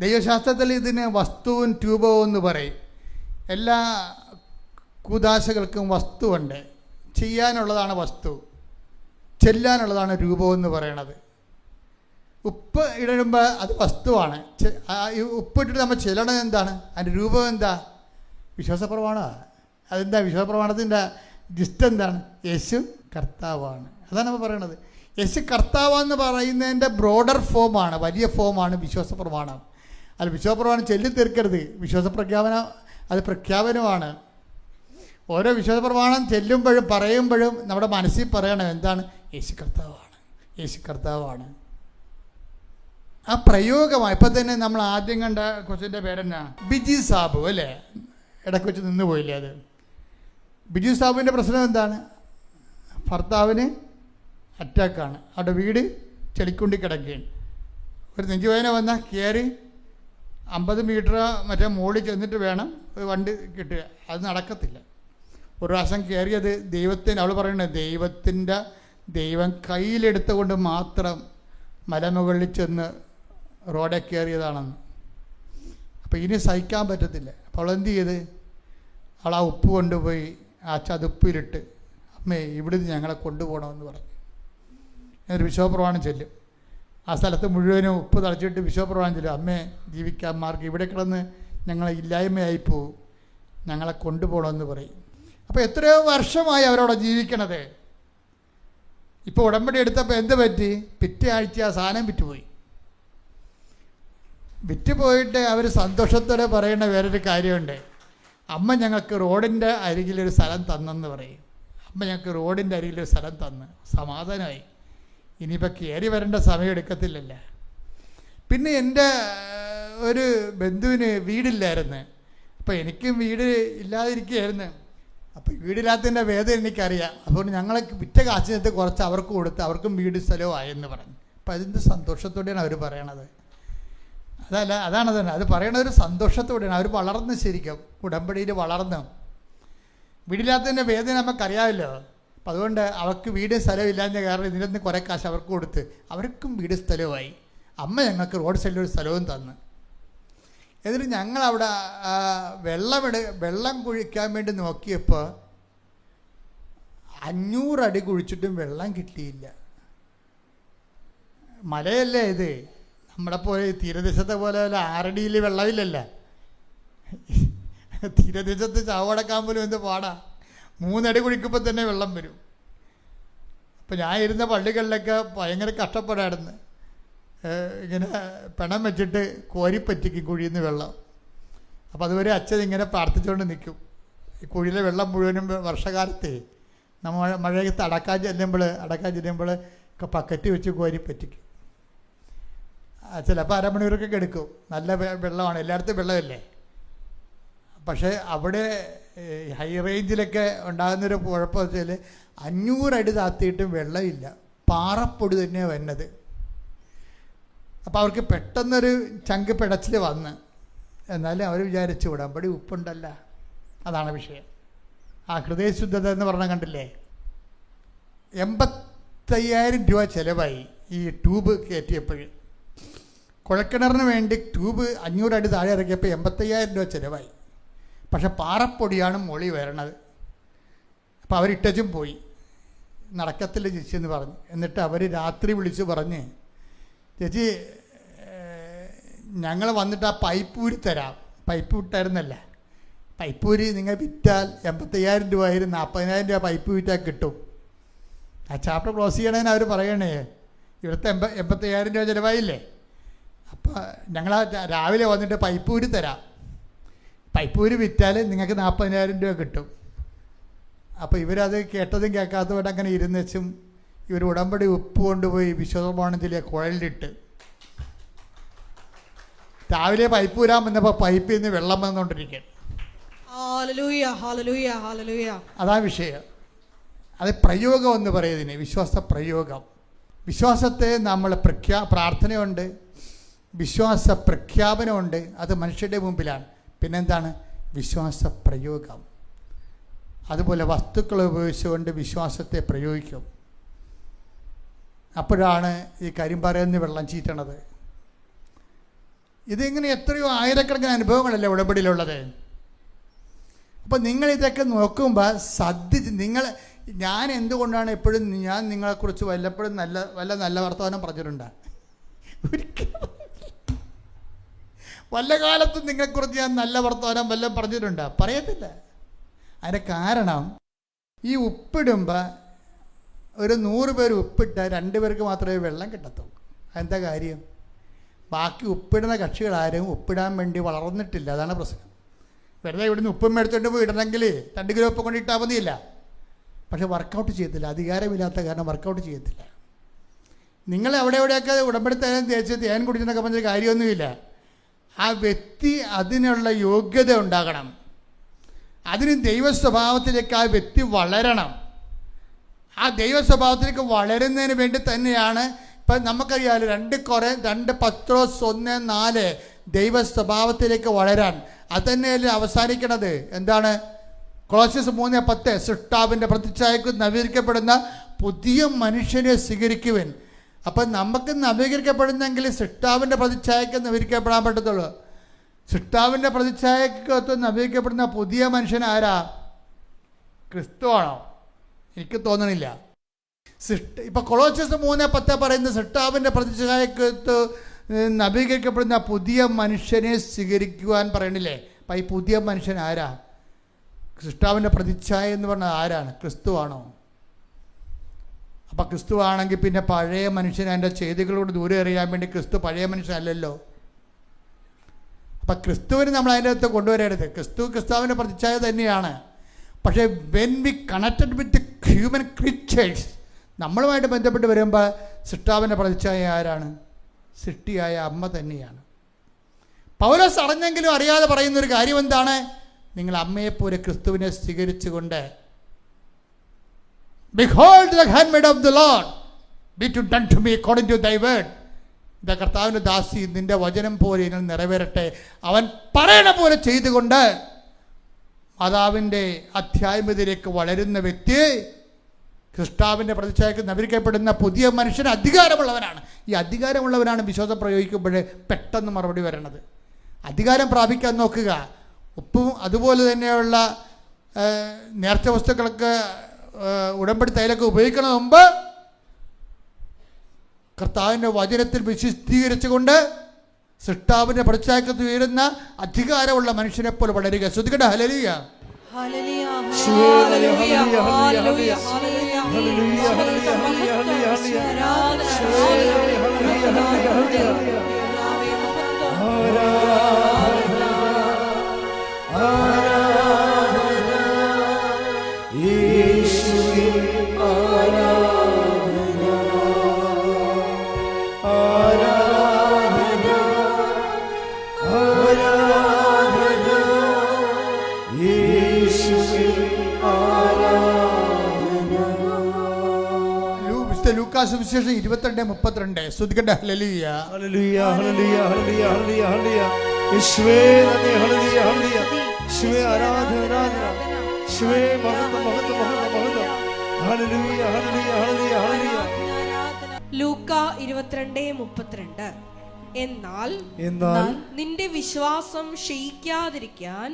ദൈവശാസ്ത്രത്തിൽ ഇതിന് വസ്തുവും രൂപവും എന്ന് പറയും. എല്ലാ കൂദാശകൾക്കും വസ്തുവുണ്ട്. ചെയ്യാനുള്ളതാണ് വസ്തു, ചെല്ലാനുള്ളതാണ് രൂപമെന്ന് പറയണത്. ഉപ്പ് ഇടുമ്പോൾ അത് വസ്തുവാണ്. ഉപ്പിട്ടിട്ട് നമ്മൾ ചെല്ലണത് എന്താണ്? അതിൻ്റെ രൂപം എന്താ? വിശ്വാസപ്രമാണമാണ്. അതെന്താ? വിശ്വാസപ്രമാണത്തിൻ്റെ ജിസ്റ്റ് എന്താണ്? യേശു കർത്താവാണ്. അതാണ് നമ്മൾ പറയണത്. യേശു കർത്താവെന്ന് പറയുന്നതിൻ്റെ ബ്രോഡർ ഫോമാണ്, വലിയ ഫോമാണ് വിശ്വാസ പ്രമാണം. അത് വിശ്വാസ പ്രമാണം ചൊല്ലി തീർക്കരുത്. വിശ്വാസ പ്രഖ്യാപനം അത് പ്രഖ്യാപനമാണ്. ഓരോ വിശ്വാസ പ്രമാണം ചെല്ലുമ്പോഴും പറയുമ്പോഴും നമ്മുടെ മനസ്സിൽ പറയണം എന്താണ്? യേശു കർത്താവാണ്, യേശു കർത്താവാണ്. ആ പ്രയോഗമാണ്. ഇപ്പം തന്നെ നമ്മൾ ആദ്യം കണ്ട കൊച്ചിൻ്റെ പേരെന്നാ? ബിജി സാബു അല്ലേ? ഇടയ്ക്ക് വെച്ച് നിന്ന് പോയില്ലേ അത്? ബിജു സാബുവിൻ്റെ പ്രശ്നം എന്താണ്? ഭർത്താവിന് അറ്റാക്കാണ്, അവിടെ വീട് ചെളിക്കുണ്ടി കിടക്കുകയാണ്. ഒരു നെഞ്ചുവേദന വന്നാൽ കയറി 50 മീറ്റർ മറ്റേ മുകളിൽ ചെന്നിട്ട് വേണം ഒരു വണ്ടി കിട്ടുക. അത് നടക്കത്തില്ല. ഒരു പ്രാവശ്യം കയറിയത് ദൈവത്തിന്, അവൾ പറയുന്നത് ദൈവം കയ്യിലെടുത്തുകൊണ്ട് മാത്രം മലമുകളിൽ ചെന്ന് റോഡെ കയറിയതാണെന്ന്. അപ്പോൾ ഇനി സഹിക്കാൻ പറ്റത്തില്ല. അപ്പോൾ അവളെന്ത് ചെയ്ത്? അവൾ ആ ഉപ്പ് കൊണ്ടുപോയി ആ ചതുപ്പിലിട്ട്, അമ്മേ ഇവിടുന്ന് ഞങ്ങളെ കൊണ്ടുപോകണമെന്ന് പറഞ്ഞു. എന്നൊരു വിശ്വാസപ്രമാണം ചെല്ലും. ആ സ്ഥലത്ത് മുഴുവനും ഉപ്പ് തളിച്ചിട്ട് വിശ്വാസപ്രമാണം ചെല്ലും, അമ്മേ ജീവിക്കാൻ മാർഗ്ഗം, ഇവിടെ കിടന്ന് ഞങ്ങളെ ഇല്ലായ്മയായിപ്പോവും, ഞങ്ങളെ കൊണ്ടുപോകണമെന്ന് പറയും. അപ്പോൾ എത്രയോ വർഷമായി അവരവിടെ ജീവിക്കണത്. ഇപ്പോൾ ഉടമ്പടി എടുത്തപ്പോൾ എന്ത് പറ്റി? പിറ്റേ ആഴ്ച ആ സാധനം വിറ്റുപോയി. വിറ്റുപോയിട്ട് അവർ സന്തോഷത്തോടെ പറയുന്ന വേറൊരു കാര്യമുണ്ട്. അമ്മ ഞങ്ങൾക്ക് റോഡിൻ്റെ അരികിലൊരു സ്ഥലം തന്നെന്ന് പറയും. അമ്മ ഞങ്ങൾക്ക് റോഡിൻ്റെ അരികിലൊരു സ്ഥലം തന്ന് സമാധാനമായി. ഇനിയിപ്പോൾ കയറി വരേണ്ട സമയം എടുക്കത്തില്ലല്ല. പിന്നെ എൻ്റെ ഒരു ബന്ധുവിന് വീടില്ലായിരുന്നു. അപ്പോൾ എനിക്കും വീട് ഇല്ലാതിരിക്കുകയായിരുന്നു. അപ്പോൾ വീടില്ലാത്തതിൻ്റെ വേദന എനിക്കറിയാം. അതുകൊണ്ട് ഞങ്ങൾ വിറ്റ കാശിനകത്ത് കുറച്ച് അവർക്ക് കൊടുത്ത് അവർക്കും വീട് സ്ഥലവും ആയെന്ന് പറഞ്ഞു. അപ്പം അതിൻ്റെ സന്തോഷത്തോടെയാണ് അവർ പറയണത്. അതാണ് തന്നെ അത് പറയണത്, ഒരു സന്തോഷത്തോടെയാണ്. അവർ വളർന്ന്, ശരിക്കും ഉടമ്പടിയിൽ വളർന്നു. വീടില്ലാത്തതിൻ്റെ വേദന നമുക്കറിയാമല്ലോ. അപ്പം അതുകൊണ്ട് അവർക്ക് വീട് സ്ഥലമില്ലാഞ്ഞ കാരണം ഇതിനൊന്ന് കുറേ കാശ് അവർക്ക് കൊടുത്ത് അവർക്കും വീട് സ്ഥലവുമായി. അമ്മ ഞങ്ങൾക്ക് റോഡ് സൈഡിൽ ഒരു സ്ഥലവും തന്നു. എന്നിട്ട് ഞങ്ങളവിടെ വെള്ളം കുഴിക്കാൻ വേണ്ടി നോക്കിയപ്പോൾ 500 അടി കുഴിച്ചിട്ടും വെള്ളം കിട്ടിയില്ല. മലയല്ലേ ഇത്, നമ്മളെ പോലെ തീരദേശത്തെ പോലെ 6 അടിയിൽ വെള്ളമില്ലല്ലോ. തീരദേശത്ത് ചാവടക്കാൻ പോലും എന്ത് പാടാ. 3 അടി കുഴിക്കുമ്പോൾ തന്നെ വെള്ളം വരും. അപ്പം ഞാൻ ഇരുന്ന പള്ളികളിലൊക്കെ ഭയങ്കര കഷ്ടപ്പെടായിരുന്നു. ഇങ്ങനെ പിണം വെച്ചിട്ട് കോരിപ്പറ്റിക്കും കുഴിയിൽ നിന്ന് വെള്ളം. അപ്പോൾ അതുവരെ അച്ഛൻ ഇങ്ങനെ പ്രാർത്ഥിച്ചുകൊണ്ട് നിൽക്കും. ഈ കുഴിയിലെ വെള്ളം മുഴുവനും വർഷകാലത്തെ നമ്മൾ മഴയത്ത് അടക്കാൻ ചെല്ലുമ്പോൾ ബക്കറ്റ് വെച്ച് കോരിപ്പറ്റിക്കും. ചിലപ്പോൾ അരമണിക്കൂറൊക്കെ എടുക്കും. നല്ല വെള്ളമാണ്, എല്ലായിടത്തും വെള്ളമല്ലേ. പക്ഷേ അവിടെ ഹൈ റേഞ്ചിലൊക്കെ ഉണ്ടാകുന്നൊരു കുഴപ്പം വെച്ചാൽ 500 അടി താത്തിയിട്ടും വെള്ളമില്ല, പാറപ്പൊടി തന്നെയാണ് വരുന്നത്. അപ്പോൾ അവർക്ക് പെട്ടെന്നൊരു ചങ്ക് പിടച്ചിൽ വന്ന്, എന്നാലും അവർ വിചാരിച്ചു ഉടമ്പടി ഉപ്പുണ്ടല്ല. അതാണ് വിഷയം. ആ ഹൃദയശുദ്ധത എന്ന് പറഞ്ഞാൽ കണ്ടില്ലേ, 85,000 രൂപ ചിലവായി ഈ ട്യൂബ് കയറ്റിയപ്പോൾ. കുഴക്കിണറിന് വേണ്ടി ട്യൂബ് 500 അടി താഴെ ഇറക്കിയപ്പോൾ 85,000 രൂപ ചിലവായി. പക്ഷെ പാറപ്പൊടിയാണ് മുകളിൽ വരണത്. അപ്പോൾ അവരിട്ടും പോയി, നടക്കത്തില്ല ചേച്ചി എന്ന് പറഞ്ഞു. എന്നിട്ട് അവർ രാത്രി വിളിച്ച് പറഞ്ഞ്, ചേച്ചി ഞങ്ങൾ വന്നിട്ട് ആ പൈപ്പ് ഊരി തരാം. പൈപ്പ് വിട്ടായിരുന്നല്ല, പൈപ്പ് ഊരി നിങ്ങൾ വിറ്റാൽ 85,000 രൂപ ആയിരുന്നു, 40,000 രൂപ പൈപ്പ് വിറ്റാൽ കിട്ടും. ആ ചാപ്റ്റർ ക്ലോസ് ചെയ്യണതിന് അവർ പറയണേ, ഇവിടുത്തെ 85,000 രൂപ ചിലവായില്ലേ, അപ്പോൾ ഞങ്ങൾ രാവിലെ വന്നിട്ട് പൈപ്പ് ഊരി തരാം. പൈപ്പ് ഊരി വിറ്റാൽ നിങ്ങൾക്ക് 40,000 രൂപ കിട്ടും. അപ്പോൾ ഇവരത് കേട്ടതും കേൾക്കാത്തതുമായിട്ട് അങ്ങനെ ഇരുന്നുവെച്ചും ഇവർ ഉടമ്പടി ഉപ്പ് കൊണ്ടുപോയി വിശ്വപ്രമാണത്തിലെ കുഴലിലിട്ട് രാവിലെ പൈപ്പ് ഊരാൻ വന്നപ്പോൾ പൈപ്പിൽ നിന്ന് വെള്ളം വന്നുകൊണ്ടിരിക്കുകയാണ്. അതാ വിഷയം. അത് പ്രയോഗം എന്ന് പറയുന്നതിന് വിശ്വാസ പ്രയോഗം. വിശ്വാസത്തെ നമ്മൾ പ്രാർത്ഥനയുണ്ട്, വിശ്വാസ പ്രഖ്യാപനമുണ്ട്. അത് മനുഷ്യരുടെ മുമ്പിലാണ്. പിന്നെന്താണ്? വിശ്വാസ പ്രയോഗം. അതുപോലെ വസ്തുക്കൾ ഉപയോഗിച്ചുകൊണ്ട് വിശ്വാസത്തെ പ്രയോഗിക്കും. അപ്പോഴാണ് ഈ കരിമ്പാറയെന്ന് വെള്ളം ചീറ്റണത്. ഇതിങ്ങനെ എത്രയോ ആയിരക്കണക്കിന് അനുഭവങ്ങളല്ലേ ഉടമ്പടിയിലുള്ളത്. അപ്പോൾ നിങ്ങളിതൊക്കെ നോക്കുമ്പോൾ ഞാൻ എന്തുകൊണ്ടാണ് എപ്പോഴും ഞാൻ നിങ്ങളെക്കുറിച്ച് വല്ലപ്പോഴും വല്ല നല്ല വർത്തമാനം പറഞ്ഞിട്ടുണ്ടോ? ഒരിക്കലും. വല്ല കാലത്തും നിങ്ങളെക്കുറിച്ച് ഞാൻ നല്ല വർത്തമാനം വല്ലതും പറഞ്ഞിട്ടുണ്ടോ? പറയത്തില്ല. അതിൻ്റെ കാരണം ഈ ഉപ്പിടുമ്പോൾ ഒരു 100 പേര് ഉപ്പിട്ടാൽ 2 പേർക്ക് മാത്രമേ വെള്ളം കിട്ടത്തുള്ളൂ. അതെന്താ കാര്യം? ബാക്കി ഉപ്പിടുന്ന കക്ഷികളാരും ഉപ്പിടാൻ വേണ്ടി വളർന്നിട്ടില്ല. അതാണ് പ്രശ്നം. വെറുതെ ഇവിടുന്ന് ഉപ്പും എടുത്തുകൊണ്ട് പോയി ഇടണമെങ്കിൽ 2 കിലോ ഉപ്പ് കൊണ്ട് ഇട്ടാൽ മതിയില്ല. പക്ഷെ വർക്കൗട്ട് ചെയ്യത്തില്ല. അധികാരമില്ലാത്ത കാരണം വർക്കൗട്ട് ചെയ്യത്തില്ല. നിങ്ങൾ എവിടെയൊക്കെ ഉടമ്പടി തേച്ച് തേൻ കുടിച്ചെന്നൊക്കെ പറഞ്ഞ കാര്യമൊന്നുമില്ല. ആ വ്യക്തി അതിനുള്ള യോഗ്യത ഉണ്ടാകണം. അതിന് ദൈവ സ്വഭാവത്തിലേക്ക് ആ വ്യക്തി വളരണം. ആ ദൈവ സ്വഭാവത്തിലേക്ക് വളരുന്നതിന് വേണ്ടി തന്നെയാണ് ഇപ്പം നമുക്കറിയാമല്ലോ 2 പത്രോസ് 1:4 ദൈവ സ്വഭാവത്തിലേക്ക് വളരാൻ. അത് തന്നെയല്ലേ അവസാനിക്കണത്. എന്താണ്? കൊളോസ്യസ് 3:10 സൃഷ്ടാവിൻ്റെ പ്രതിച്ഛായക്ക് നവീകരിക്കപ്പെടുന്ന പുതിയ മനുഷ്യനെ സ്വീകരിക്കുവാൻ. അപ്പം നമുക്ക് നവീകരിക്കപ്പെടുന്നെങ്കിൽ സൃഷ്ടാവിൻ്റെ പ്രതിച്ഛായക്ക് നവീകരിക്കപ്പെടാൻ പറ്റത്തുള്ളൂ. സൃഷ്ടാവിൻ്റെ പ്രതിച്ഛായക്കകത്ത് നവീകരിക്കപ്പെടുന്ന പുതിയ മനുഷ്യൻ ആരാ? ക്രിസ്തുവാണോ? എനിക്ക് തോന്നണില്ല. ഇപ്പം കൊളോസ്യസ് 3:10 പറയുന്ന സൃഷ്ടാവിൻ്റെ പ്രതിച്ഛായക്കകത്ത് നവീകരിക്കപ്പെടുന്ന പുതിയ മനുഷ്യനെ സ്വീകരിക്കുവാൻ പറയണില്ലേ? അപ്പം ഈ പുതിയ മനുഷ്യൻ ആരാ? സൃഷ്ടാവിൻ്റെ പ്രതിച്ഛായ എന്ന് പറഞ്ഞാൽ ആരാണ്? ക്രിസ്തുവാണോ? അപ്പം ക്രിസ്തുവാണെങ്കിൽ പിന്നെ പഴയ മനുഷ്യൻ അതിൻ്റെ ചെയ്തികളോട് ദൂരെ എറിയാൻ വേണ്ടി ക്രിസ്തു പഴയ മനുഷ്യനല്ലല്ലോ. അപ്പം ക്രിസ്തുവിന് നമ്മൾ അതിൻ്റെ അകത്ത് കൊണ്ടുവരരുത്. ക്രിസ്തുവിൻ്റെ പ്രതിച്ഛായ തന്നെയാണ്. പക്ഷേ when we connected with human creatures, നമ്മളുമായിട്ട് ബന്ധപ്പെട്ട് വരുമ്പോൾ സൃഷ്ടാവിൻ്റെ പ്രതിച്ഛായ ആരാണ്? സൃഷ്ടിയായ അമ്മ തന്നെയാണ്. പൗലോസ് അറിഞ്ഞെങ്കിലും അറിയാതെ പറയുന്നൊരു കാര്യം എന്താണ്? നിങ്ങൾ അമ്മയെപ്പോലെ ക്രിസ്തുവിനെ സ്വീകരിച്ചുകൊണ്ട് Behold the handmaid of the Lord, be it done to me according to thy word. ഇതാ കർത്താവിൻ്റെ ദാസി, നിന്റെ വചനം പോലെ ഇതിൽ നിറവേറട്ടെ. അവൻ പറയണ പോലെ ചെയ്തുകൊണ്ട് മാതാവിൻ്റെ അധ്യാത്മത്തിലേക്ക് വളരുന്ന വ്യക്തി കർത്താവിൻ്റെ പ്രതിച്ഛായക്ക് നവീകരിക്കപ്പെടുന്ന പുതിയ മനുഷ്യന് അധികാരമുള്ളവനാണ്. ഈ അധികാരമുള്ളവനാണ് വിശ്വാസം പ്രയോഗിക്കുമ്പോൾ പെട്ടെന്ന് മറുപടി വരണത്. അധികാരം പ്രാപിക്കാൻ നോക്കുക. ഉപ്പും അതുപോലെ തന്നെയുള്ള നേർച്ച വസ്തുക്കളൊക്കെ ഉടമ്പടി തൈലൊക്കെ ഉപയോഗിക്കണ മുമ്പ് കർത്താവിൻ്റെ വചനത്തിൽ വിശുദ്ധീകരിച്ചുകൊണ്ട് സൃഷ്ടാവിൻ്റെ പ്രതിച്ഛായക്കകത്ത് ഉയരുന്ന അധികാരമുള്ള മനുഷ്യനെ പോലെ വളരുക. ശ്രദ്ധിക്കട്ടെ. ഹല്ലേലൂയ. സുവിശേഷം 22:32. ശ്രദ്ധിക്കട്ടെ. ഹല്ലേലൂയ, ഹല്ലേലൂയ, ഹല്ലേലൂയ, ഹല്ലേലൂയ, ഹല്ലേലൂയ, ഹല്ലേലൂയ. യേശുവേ നന്ദി. ഹല്ലേലൂയ, ഹല്ലേലൂയ. യേശുവേ ആരാധന, ആരാധന. യേശുവേ മഹത്വം, മഹത്വം, മഹത്വം, മഹത്വം. ഹല്ലേലൂയ, ഹല്ലേലൂയ, ഹല്ലേലൂയ, ഹല്ലേലൂയ. ലൂക്ക 22:32. എന്നാൽ നിന്റെ വിശ്വാസം ക്ഷയിക്കാതിരിക്കാൻ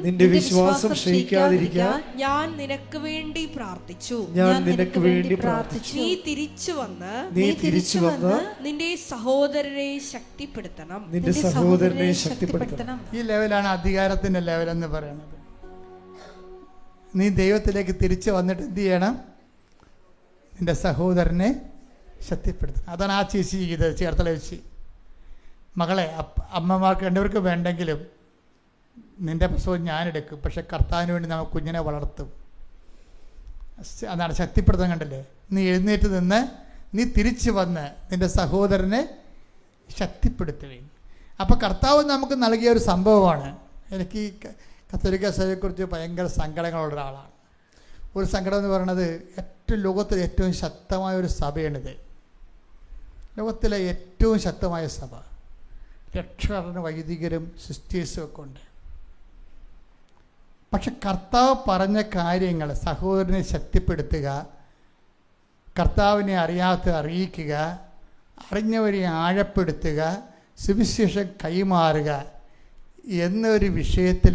ഞാൻ നിനക്ക് വേണ്ടി പ്രാർത്ഥിച്ചു. നീ തിരിച്ചു വന്ന് നിന്റെ സഹോദരനെ ശക്തിപ്പെടുത്തണം. ഈ ലെവലാണ് അധികാരത്തിന്റെ ലെവൽ എന്ന് പറയുന്നത്. നീ ദൈവത്തിലേക്ക് തിരിച്ചു വന്നിട്ട് എന്ത് ചെയ്യണം? നിന്റെ സഹോദരനെ ശക്തിപ്പെടുത്തണം. അതാണ് ആ ചേച്ചി ഇത് ചേർത്തല ചേച്ചി. മകളെ, അമ്മമാർക്ക് രണ്ടുപേർക്ക് വേണ്ടെങ്കിലും നിൻ്റെ പ്രസവം ഞാനെടുക്കും, പക്ഷെ കർത്താവിന് വേണ്ടി നമ്മൾ കുഞ്ഞിനെ വളർത്തും. അതാണ് ശക്തിപ്പെടുത്താൻ. കണ്ടില്ലേ? നീ എഴുന്നേറ്റ് നിന്ന് നീ തിരിച്ചു വന്ന് നിൻ്റെ സഹോദരനെ ശക്തിപ്പെടുത്തുകയും. അപ്പോൾ കർത്താവ് നമുക്ക് നൽകിയ ഒരു സംഭവമാണ്. എനിക്ക് ഈ കത്തോലിക്ക സഭയെക്കുറിച്ച് ഭയങ്കര സങ്കടങ്ങളുള്ള ഒരാളാണ്. ഒരു സങ്കടം എന്ന് പറയുന്നത്, ലോകത്തിലെ ഏറ്റവും ശക്തമായ ഒരു സഭയാണിത്. ലോകത്തിലെ ഏറ്റവും ശക്തമായ സഭ. രക്ഷകർണ വൈദികരും സിസ്റ്റേഴ്സും ഒക്കെ ഉണ്ട്. പക്ഷെ കർത്താവ് പറഞ്ഞ കാര്യങ്ങൾ, സഹോദരനെ ശക്തിപ്പെടുത്തുക, കർത്താവിനെ അറിയാത്ത അറിയിക്കുക, അറിഞ്ഞവരെ ആഴപ്പെടുത്തുക, സുവിശേഷം കൈമാറുക എന്നൊരു വിഷയത്തിൽ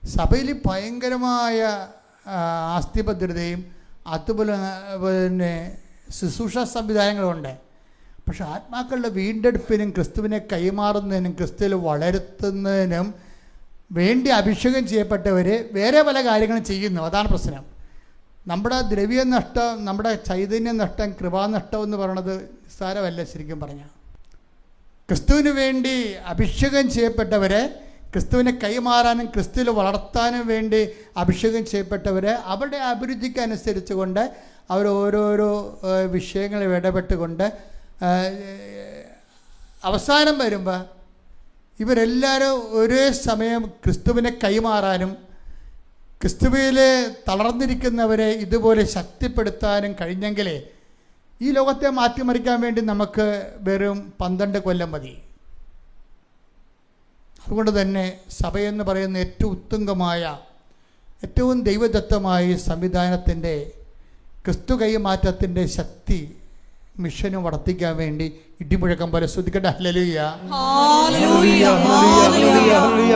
സഭയിൽ ഭയങ്കരമായ ആസ്തിഭദ്രതയും അതുപോലെ തന്നെ ശുശ്രൂഷ സംവിധാനങ്ങളുണ്ട്. പക്ഷെ ആത്മാക്കളുടെ വീണ്ടെടുപ്പിനും ക്രിസ്തുവിനെ കൈമാറുന്നതിനും ക്രിസ്തുവിൽ വളർത്തുന്നതിനും വേണ്ടി അഭിഷേകം ചെയ്യപ്പെട്ടവർ വേറെ പല കാര്യങ്ങളും ചെയ്യുന്നു. അതാണ് പ്രശ്നം. നമ്മുടെ ദ്രവ്യനഷ്ടം, നമ്മുടെ ചൈതന്യ നഷ്ടം, കൃപാനഷ്ടം എന്ന് പറയുന്നത് നിസ്സാരമല്ല. ശരിക്കും പറഞ്ഞാൽ ക്രിസ്തുവിന് വേണ്ടി അഭിഷേകം ചെയ്യപ്പെട്ടവരെ, ക്രിസ്തുവിനെ കൈമാറാനും ക്രിസ്തുവിൽ വളർത്താനും വേണ്ടി അഭിഷേകം ചെയ്യപ്പെട്ടവരെ അവരുടെ അഭിരുചിക്ക് അനുസരിച്ച് കൊണ്ട് അവർ ഓരോരോ വിഷയങ്ങളിൽ ഇടപെട്ടുകൊണ്ട് അവസാനം വരുമ്പോൾ ഇവരെല്ലാവരും ഒരേ സമയം ക്രിസ്തുവിനെ കൈമാറാനും ക്രിസ്തുവിൽ തളർന്നിരിക്കുന്നവരെ ഇതുപോലെ ശക്തിപ്പെടുത്താനും കഴിഞ്ഞെങ്കിലേ ഈ ലോകത്തെ മാറ്റിമറിക്കാൻ വേണ്ടി നമുക്ക് വെറും 12 കൊല്ലം മതി. അതുകൊണ്ട് തന്നെ സഭയെന്ന് പറയുന്ന ഏറ്റവും ഉത്തുംഗമായ, ഏറ്റവും ദൈവദത്തമായ സംവിധാനത്തിൻ്റെ ക്രിസ്തു കൈമാറ്റത്തിൻ്റെ ശക്തി മിഷനും വർദ്ധിക്കാൻ വേണ്ടി ഇടിമുഴക്കം പോലെ ശ്രദ്ധിക്കട്ടെ. ഹല്ലേലൂയ, ഹല്ലേലൂയ, ഹല്ലേലൂയ,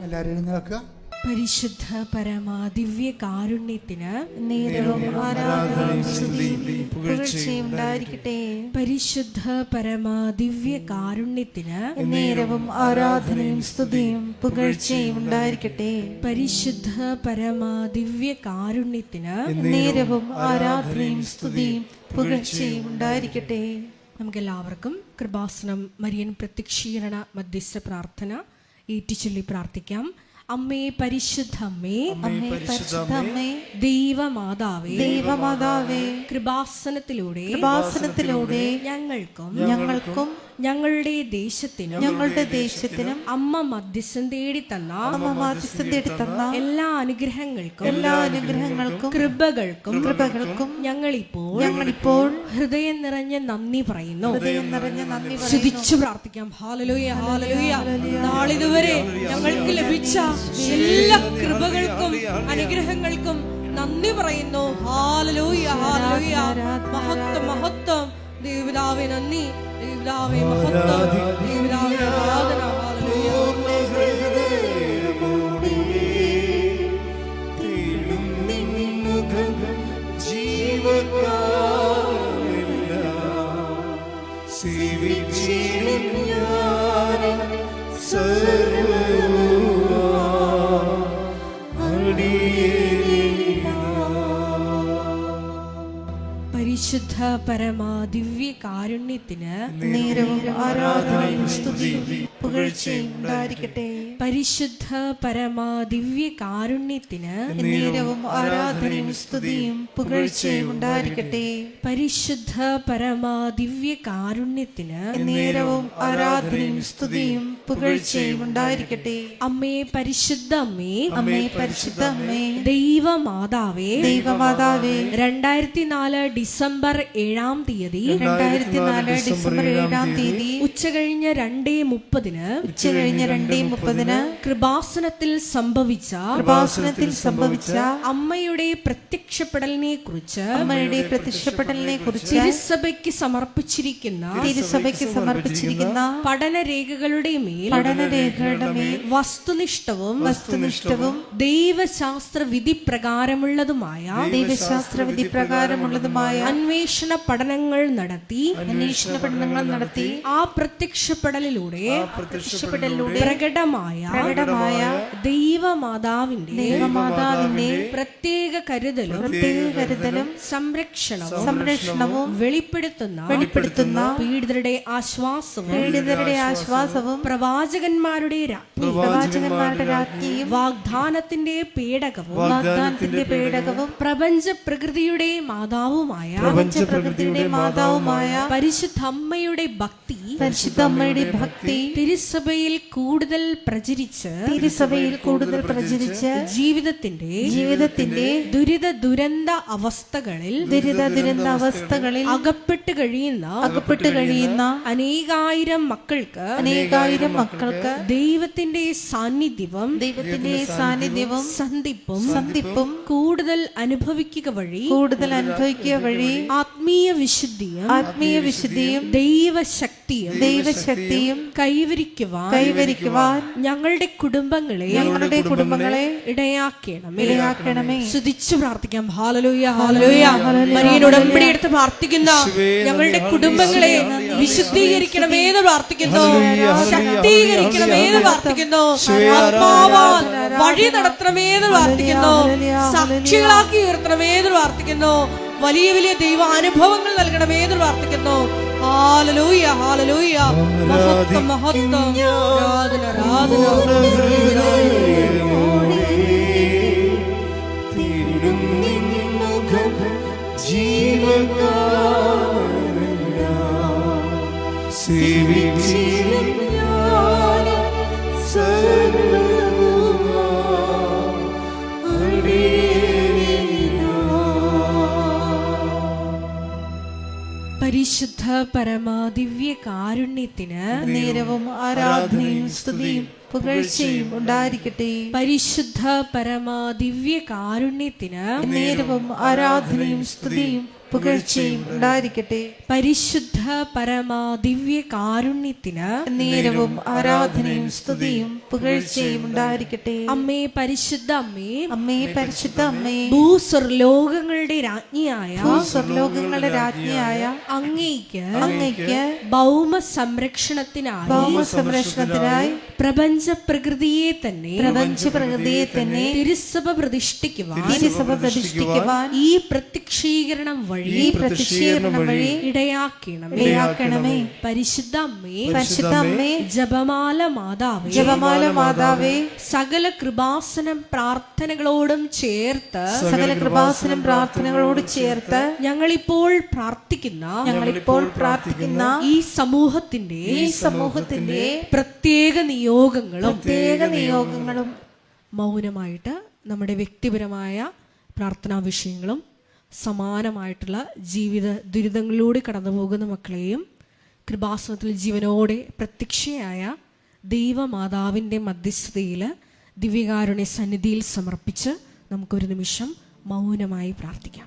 എല്ലാവരും എഴുന്നേൽക്കുക. പരിശുദ്ധ പരമ ദിവ്യ കാരുണ്യത്തിന് നേരവും ആരാധനയും സ്തുതിയും പുകഴ്ചയും ഉണ്ടായിരിക്കട്ടെ. പരിശുദ്ധ പരമ ദിവ്യ കാരുണ്യത്തിന് നേരവും ആരാധനയും സ്തുതിയും പുകഴ്ചയും ഉണ്ടായിരിക്കട്ടെ. പരിശുദ്ധ പരമ ദിവ്യ കാരുണ്യത്തിന് നേരവും ആരാധനയും സ്തുതിയും പുകഴ്ചയും ഉണ്ടായിരിക്കട്ടെ. നമുക്കെല്ലാവർക്കും കൃപാസനം മരിയൻ പ്രത്യക്ഷീകരണ മധ്യസ്ഥ പ്രാർത്ഥന ഏറ്റുചൊല്ലി പ്രാർത്ഥിക്കാം. അമ്മേ പരിശുദ്ധ അമ്മേ, അമ്മേ പരിശുദ്ധ അമ്മേ, ദൈവമാതാവേ, ദൈവമാതാവേ, കൃപാസനത്തിലൂടെ ഞങ്ങൾക്കും ഞങ്ങളുടെ ദേശത്തിനും അമ്മ മധ്യസ്ഥം തേടി തന്ന എല്ലാ അനുഗ്രഹങ്ങൾക്കും കൃപകൾക്കും ഞങ്ങളിപ്പോൾ ഹൃദയം നിറഞ്ഞ നന്ദി പറയുന്നു. സ്തുതിച്ചു പ്രാർത്ഥിക്കാം. Hallelujah, hallelujah. നാളിതുവരെ ഞങ്ങൾക്ക് ലഭിച്ച എല്ലാ കൃപകൾക്കും അനുഗ്രഹങ്ങൾക്കും നന്ദി പറയുന്നു. ഹല്ലേലൂയ, ഹല്ലേലൂയ. മഹത്വം, മഹത്വം. ദൈവപിതാവേ നന്ദി, ദൈവപിതാവേ മഹത്വം, ദൈവപിതാവേ ആരാധന. ഹല്ലേലൂയ. പരിശുദ്ധ പരമ ദിവ്യ കാരുണ്യത്തിന് നേരവും ആരാധനയും സ്തുതിയും പുകഴ്ചയും ഉണ്ടായിരിക്കട്ടെ. പരിശുദ്ധ പരമ ദിവ്യ കാരുണ്യത്തിന് നേരവും ആരാധനയും സ്തുതിയും പുകഴ്ചയും ഉണ്ടായിരിക്കട്ടെ. പരിശുദ്ധ പരമ ദിവ്യ കാരുണ്യത്തിന് നേരവും ആരാധനയും സ്തുതിയും പുകഴ്ചയും ഉണ്ടായിരിക്കട്ടെ. അമ്മേ പരിശുദ്ധ അമ്മേ, അമ്മേ പരിശുദ്ധ അമ്മേ, ദൈവമാതാവേ, ദൈവമാതാവേ, 2004 ഡിസംബർ 7-ാം തീയതി 2004 ഡിസംബർ 7-ാം തീയതി ഉച്ചകഴിഞ്ഞ് 2:30 ഉച്ചകഴിഞ്ഞ് 2:30 കൃപാസനത്തിൽ സംഭവിച്ച അമ്മയുടെ പ്രത്യക്ഷപ്പെടലിനെ കുറിച്ച് തിരുസഭയ്ക്ക് സമർപ്പിച്ചിരിക്കുന്ന പഠനരേഖകളുടെ മേൽ വസ്തുനിഷ്ഠവും ദൈവശാസ്ത്ര വിധി പ്രകാരമുള്ളതുമായ അന്വേഷണ പഠനങ്ങൾ നടത്തി ആ പ്രത്യക്ഷപ്പെടലിലൂടെ പ്രകടമായ ദൈവമാതാവിന്റെ പ്രത്യേക കരുതലും സംരക്ഷണവും വെളിപ്പെടുത്തുന്ന പീഡിതരുടെ ആശ്വാസവും പ്രവാചകന്മാരുടെ രാജ്ഞിയും വാഗ്ദാനത്തിന്റെ പേടകവും പ്രപഞ്ച പ്രകൃതിയുടെ മാതാവുമായ പരിശുദ്ധ അമ്മയുടെ ഭക്തി തിരുസഭയിൽ കൂടുതൽ പ്രചരിച്ച് ജീവിതത്തിന്റെ ദുരിത ദുരന്ത അവസ്ഥകളിൽ അകപ്പെട്ട് കഴിയുന്ന അനേകായിരം മക്കൾക്ക് ദൈവത്തിന്റെ സാന്നിധ്യവും സന്ധിപ്പും കൂടുതൽ അനുഭവിക്കുക വഴി ആത്മീയ വിശുദ്ധിയും ദൈവശക്തിയും കൈവരിക്കുവാൻ ഞങ്ങളുടെ കുടുംബങ്ങളെ ഇടയാക്കണമേ. സ്തുതിച്ചു പ്രാർത്ഥിക്കാം. Hallelujah, hallelujah. മരിയൻ ഉടമ്പടി എടുത്ത് പ്രാർത്ഥിക്കുന്ന ഞങ്ങളുടെ കുടുംബങ്ങളെ വിശുദ്ധീകരിക്കണമേ എന്ന് പ്രാർത്ഥിക്കുന്നു, ശക്തീകരിക്കണമേ എന്ന് പ്രാർത്ഥിക്കുന്നു, ആത്മാവാൽ വഴി നടത്തണമേ എന്ന് പ്രാർത്ഥിക്കുന്നു, സാക്ഷികളാക്കി ഉയർത്തണമേ എന്ന് പ്രാർത്ഥിക്കുന്നു, വലിയ വലിയ ദൈവാനുഭവങ്ങൾ നൽകണമേ എന്ന് പ്രാർത്ഥിക്കുന്നു. ഹല്ലേലൂയ, ഹല്ലേലൂയ. മഹത്വം, മഹത്വം. ആരാധന, ആരാധന. പരിശുദ്ധ പരമാദിവ്യ കാരുണ്യത്തിന് നേരവും ആരാധനയും സ്തുതിയും പുകഴ്ചയും ഉണ്ടായിരിക്കട്ടെ. പരിശുദ്ധ പരമാദിവ്യ കാരുണ്യത്തിന് നേരവും ആരാധനയും സ്തുതിയും പുകഴ്ചയും ഉണ്ടായിരിക്കട്ടെ. പരിശുദ്ധ പരമാദിവ്യ കാരുണ്യത്തിന് നേരവും ആരാധനയും സ്തുതിയും പുകഴ്ചയും ഉണ്ടായിരിക്കട്ടെ. അമ്മേ, പരിശുദ്ധ അമ്മേ, അമ്മേ, പരിശുദ്ധ അമ്മേ, ഭൂസ്വർലോകങ്ങളുടെ രാജ്ഞിയായ രാജ്ഞിയായ അങ്ങേയ്ക്ക് ഭൗമ സംരക്ഷണത്തിനായി പ്രപഞ്ച പ്രകൃതിയെ തന്നെ തിരുസഭ പ്രതിഷ്ഠിക്കുവാൻ ഈ പ്രത്യക്ഷീകരണം വഴി ഇടയാക്കണമേ. പരിശുദ്ധ അമ്മേ, ജപമാല മാതാവേ, സകല കൃപാസനം പ്രാർത്ഥനകളോടും ചേർത്ത് ഞങ്ങളിപ്പോൾ പ്രാർത്ഥിക്കുന്ന ഈ സമൂഹത്തിന്റെ പ്രത്യേക നിയോഗങ്ങളും മൗനമായിട്ട് നമ്മുടെ വ്യക്തിപരമായ പ്രാർത്ഥനാ വിഷയങ്ങളും സമാനമായിട്ടുള്ള ജീവിത ദുരിതങ്ങളിലൂടെ കടന്നു പോകുന്ന മക്കളെയും കൃപാസനത്തിൽ ജീവനോടെ പ്രത്യക്ഷയായ ദൈവമാതാവിൻ്റെ മധ്യസ്ഥതയിൽ ദിവ്യകാരുണ്യ സന്നിധിയിൽ സമർപ്പിച്ച് നമുക്കൊരു നിമിഷം മൗനമായി പ്രാർത്ഥിക്കാം.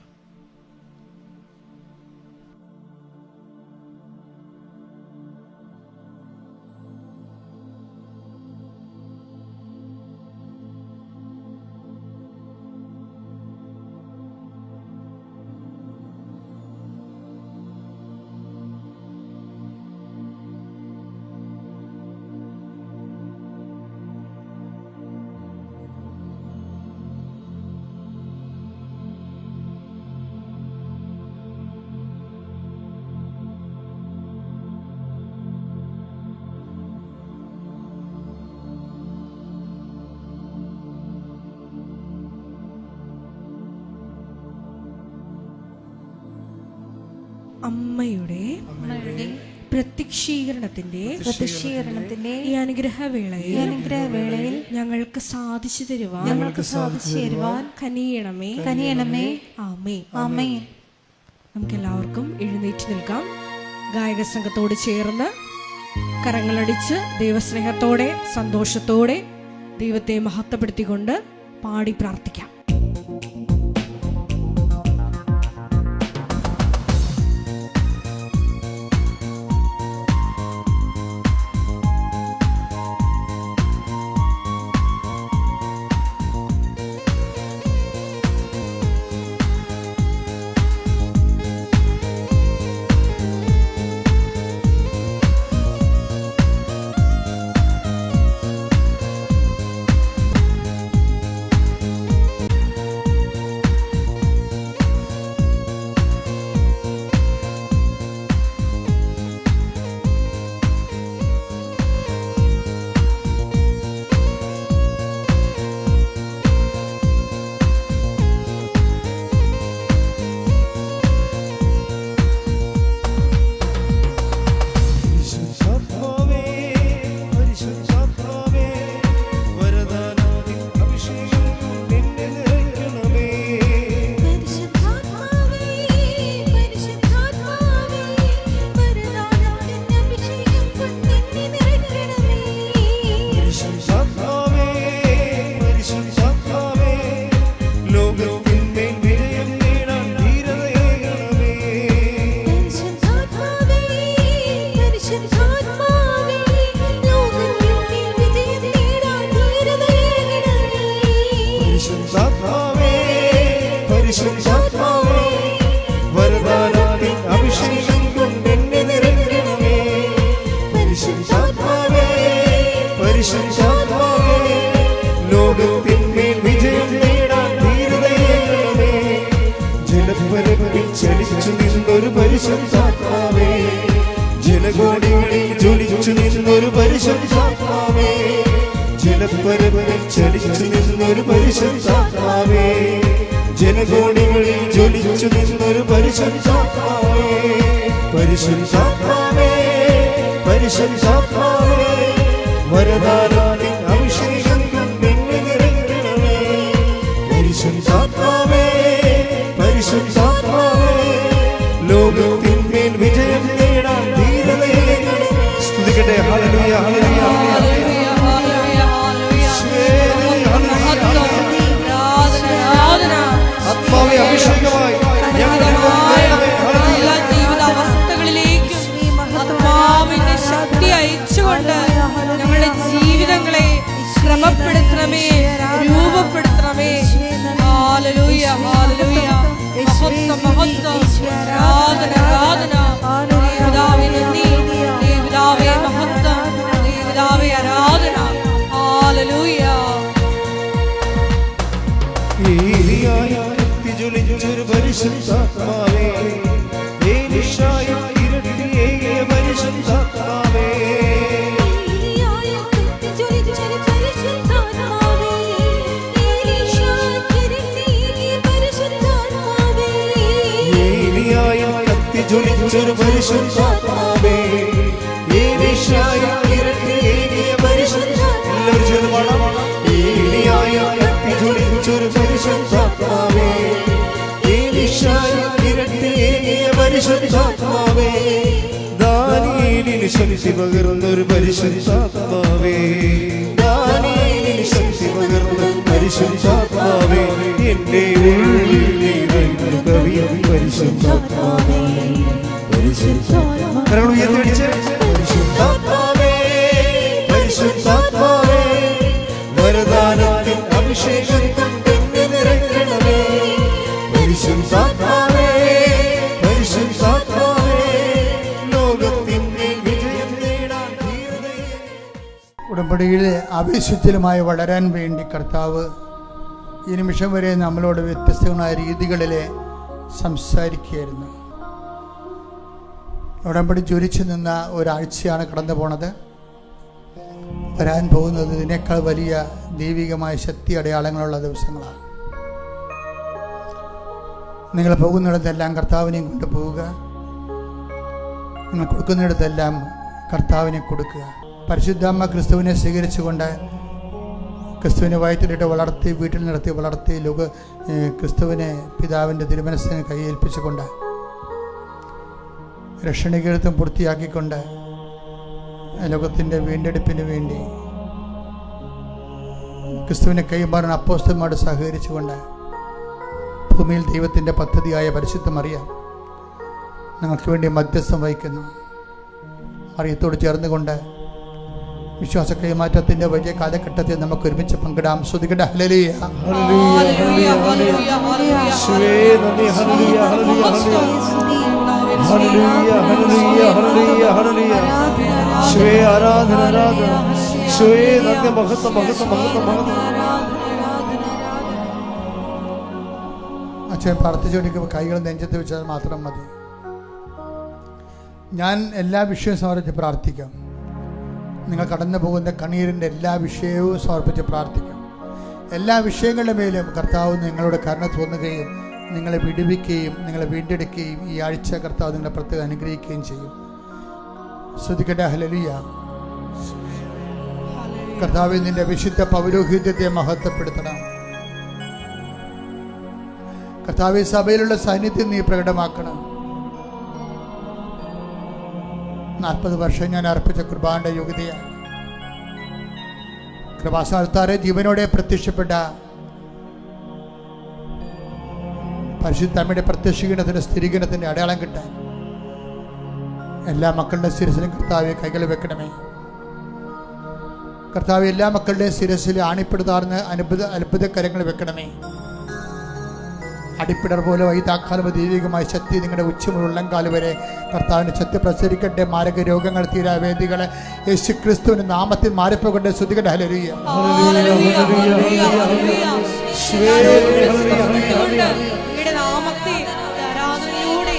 അമ്മയുടെ പ്രത്യക്ഷീകരണത്തിന്റെ ഈ അനുഗ്രഹവേളയിൽ ഞങ്ങൾക്ക് സാധിച്ചു തരുവാൻ കനിയണമേ. ആമേൻ. നമുക്കെല്ലാവർക്കും എഴുന്നേറ്റ് നിൽക്കാം. ഗായക സംഘത്തോട് ചേർന്ന് കരങ്ങളടിച്ച് ദൈവസ്നേഹത്തോടെ സന്തോഷത്തോടെ ദൈവത്തെ മഹത്വപ്പെടുത്തിക്കൊണ്ട് പാടി പ്രാർത്ഥിക്കാം. നിന്നൊരു പരിശുദ്ധാത്മാവേ, ജലകോടികളിൽ ജ്വലിച്ചു നിന്നൊരു പരിശുദ്ധാത്മാവേ, ജലപ്പരപ്പിൽ ചലിച്ചു നിന്നൊരു പരിശുദ്ധാത്മാവേ, ജലകോടികളിൽ ജ്വലിച്ചു നിന്നൊരു പരിശുദ്ധാത്മാവേ, പരിശുദ്ധാത്മാവേ, പരിശുദ്ധാത്മാവേ, വരദാനത്തിൻ അഭിഷേകം നിന്നെ നിറയ്ക്കണമേ, പരിശുദ്ധാത്മാവേ, പരിശുദ്ധാത്മാവേ, ലോകത്തിന്മേൽ വിജയം നേടാൻ ധീരതയെ സ്തുതിക്കട്ടെ. ഹല്ലേലൂയ, ഹല്ലേലൂയ, ഹല്ലേലൂയ, ഹല്ലേലൂയ, ഹല്ലേലൂയ. ആരാധന. ആത്മാവേ അഭിഷേകമായി എല്ലാ ജീവിതാവസ്ഥകളിലേക്കും ആത്മാവിന്റെ ശക്തി അയച്ചുകൊണ്ട് ഞങ്ങളുടെ ജീവിതങ്ങളെ ക്രമപ്പെടുത്തണമേ, രൂപപ്പെടുത്തണമേ. ഹല്ലേലൂയ, ഹല്ലേലൂയ. മഹത്വം, മഹത്വം. ആരാധന, ആരാധന. പിതാവേ നന്ദി, പിതാവേ മഹത്വം, പിതാവേ ആരാധന. ഹല്ലേലൂയ. ഏലിയായി കത്തിജ്വലിച്ചൊരു പരിശുദ്ധാത്മാവേ, ഏലീശായി ഇരട്ടിയേകിയ പരിശുദ്ധാത്മാവേ, ഏലിയായി കത്തിജ്വലിച്ചൊരു പരിശുദ്ധാത്മാവേ, ഏലീശായി ഇരട്ടിയേകിയ പരിശുദ്ധാത്മാവേ, എല്ലാവരും ചേർന്ന് പാടാം. ഏലിയായി കത്തിജ്വലിച്ചൊരു പരിശുദ്ധാത്മാവേ, ഏലീശായി ഇരട്ടിയേകിയ പരിശുദ്ധാത്മാവേ, ദാനിയേലിന് ശക്തി പകർന്നൊരു പരിശുദ്ധാത്മാവേ, ദാനിയേലിന് ശക്തി പകർന്ന പരിശുദ്ധാത്മാവേ, എന്റെ ഉള്ളിൽ നിറഞ്ഞു കവിയും പരിശുദ്ധാത്മാവേ, പരിശുദ്ധാത്മാവേ, പരിശുദ്ധാത്മാവേ, പരിശുദ്ധാത്മാവേ, വരദാനത്തിൻ അഭിഷേകം കൊണ്ടെന്നെ നിറയ്ക്കണമേ, പരിശുദ്ധാത്മാവേ, പരിശുദ്ധാത്മാവേ, ലോകത്തിന്മേൽ വിജയം നേടാൻ ധീരതയെ. ഉടമ്പടിയിലെ ആവേശത്തിലുമായി വളരാൻ വേണ്ടി കർത്താവ് ഈ നിമിഷം വരെ നമ്മളോട് വ്യത്യസ്തങ്ങളായ രീതികളിൽ സംസാരിക്കുകയായിരുന്നു. ഉടമ്പടി ജ്വലിച്ചു നിന്ന ഒരാഴ്ചയാണ് കടന്നു പോണത്. വരാൻ പോകുന്നത് ഇതിനേക്കാൾ വലിയ ദൈവികമായ ശക്തി അടയാളങ്ങളുള്ള ദിവസങ്ങളാണ്. നിങ്ങൾ പോകുന്നിടത്തെല്ലാം കർത്താവിനെയും കൊണ്ട് പോവുക, നിങ്ങൾ കൊടുക്കുന്നിടത്തെല്ലാം കർത്താവിനെ കൊടുക്കുക. പരിശുദ്ധാമ്മ ക്രിസ്തുവിനെ സ്വീകരിച്ചുകൊണ്ട് ക്രിസ്തുവിനെ വയറ്റിലിട്ട് വളർത്തി, വീട്ടിൽ നിർത്തി വളർത്തി, ക്രിസ്തുവിനെ പിതാവിൻ്റെ തിരുമനസ്സിനെ കൈയേൽപ്പിച്ചുകൊണ്ട് രക്ഷണീകൃതം പൂർത്തിയാക്കിക്കൊണ്ട് ലോകത്തിൻ്റെ വീണ്ടെടുപ്പിന് വേണ്ടി ക്രിസ്തുവിനെ കൈമാറുന്ന അപ്പോസ്തലന്മാരോട് സഹകരിച്ചുകൊണ്ട് ഭൂമിയിൽ ദൈവത്തിൻ്റെ പദ്ധതിയായ പരിശുദ്ധ മറിയം ഞങ്ങൾക്ക് വേണ്ടി മധ്യസ്ഥം വഹിക്കുന്നു. മറിയത്തോട് ചേർന്നുകൊണ്ട് വിശ്വാസ കൈമാറ്റത്തിൻ്റെ വലിയ കാലഘട്ടത്തിൽ നമുക്ക് ഒരുമിച്ച് പങ്കിടാം. ശ്രുതികട ഹല്ലേലൂയ, ഹല്ലേലൂയ, ഹല്ലേലൂയ, ഹല്ലേലൂയ. ഹല്ലേലൂയ, ഹല്ലേലൂയ, ഹല്ലേലൂയ, ഹല്ലേലൂയ. യേശുവേ ആരാധന, ആരാധന. യേശുവേ നന്ദി, മഹത്വം, മഹത്വം, മഹത്വം, മഹത്വം. അച്ഛൻ പ്രാർത്ഥിച്ചുകൊണ്ടിരിക്കുമ്പോൾ കൈകൾ നെഞ്ചത്ത് വെച്ചാൽ മാത്രം മതി. ഞാൻ എല്ലാ വിഷയവും സമർപ്പിച്ച് പ്രാർത്ഥിക്കാം. നിങ്ങൾ കടന്നു പോകുന്ന കണ്ണീരിൻ്റെ എല്ലാ വിഷയവും സമർപ്പിച്ച് പ്രാർത്ഥിക്കാം. എല്ലാ വിഷയങ്ങളുടെ മേലും കർത്താവ് നിങ്ങളുടെ കരുണ തോന്നുകയും നിങ്ങളെ വിടുവിക്കുകയും നിങ്ങളെ വീണ്ടെടുക്കുകയും ഈ ആഴ്ച കർത്താവ് നിങ്ങളെ പ്രത്യേകം അനുഗ്രഹിക്കുകയും ചെയ്യും. ശ്രദ്ധിക്കട്ടെ. ഹല്ലേലൂയ. കർത്താവ് നിന്റെ വിശുദ്ധ പൗരോഹിത്യത്തെ മഹത്വപ്പെടുത്തണം. കർത്താവ് സഭയിലുള്ള സാന്നിധ്യം നീ പ്രകടമാക്കണം. 40 വർഷം ഞാൻ അർപ്പിച്ച കുർബാനയുടെ യോഗ്യതയാണ്. കൃപാസ്ഥാനത്താറെ ജീവനോടെ പ്രത്യക്ഷപ്പെട്ട പരിശുദ്ധമ്മയുടെ പ്രത്യക്ഷീകരണത്തിൻ്റെ സ്ഥിരീകരണത്തിൻ്റെ അടയാളം കിട്ടാൻ എല്ലാ മക്കളുടെ ശിരസിലും കർത്താവെ കൈകൾ വെക്കണമേ. കർത്താവ് എല്ലാ മക്കളുടെയും ശിരസിൽ ആണിപ്പെടുത്താർന്ന് അത്ഭുത കരങ്ങൾ വെക്കണമേ. അടിപ്പിടർ പോലെ വൈതാക്കാലും ദൈവികമായ ശക്തി നിങ്ങളുടെ ഉച്ചമുള്ള ഉള്ളംകാല് വരെ കർത്താവിൻ്റെ ശക്തി പ്രസരിക്കട്ടെ. മാരക രോഗങ്ങൾ തീരാവേദികളെ യേശു ക്രിസ്തുവിന്റെ നാമത്തിൽ മാറിപ്പോകട്ടെ. ശ്രുതികട്ടെ. ഹല്ലേലൂയ. നാമത്തെ ആരാധനയിലൂടെ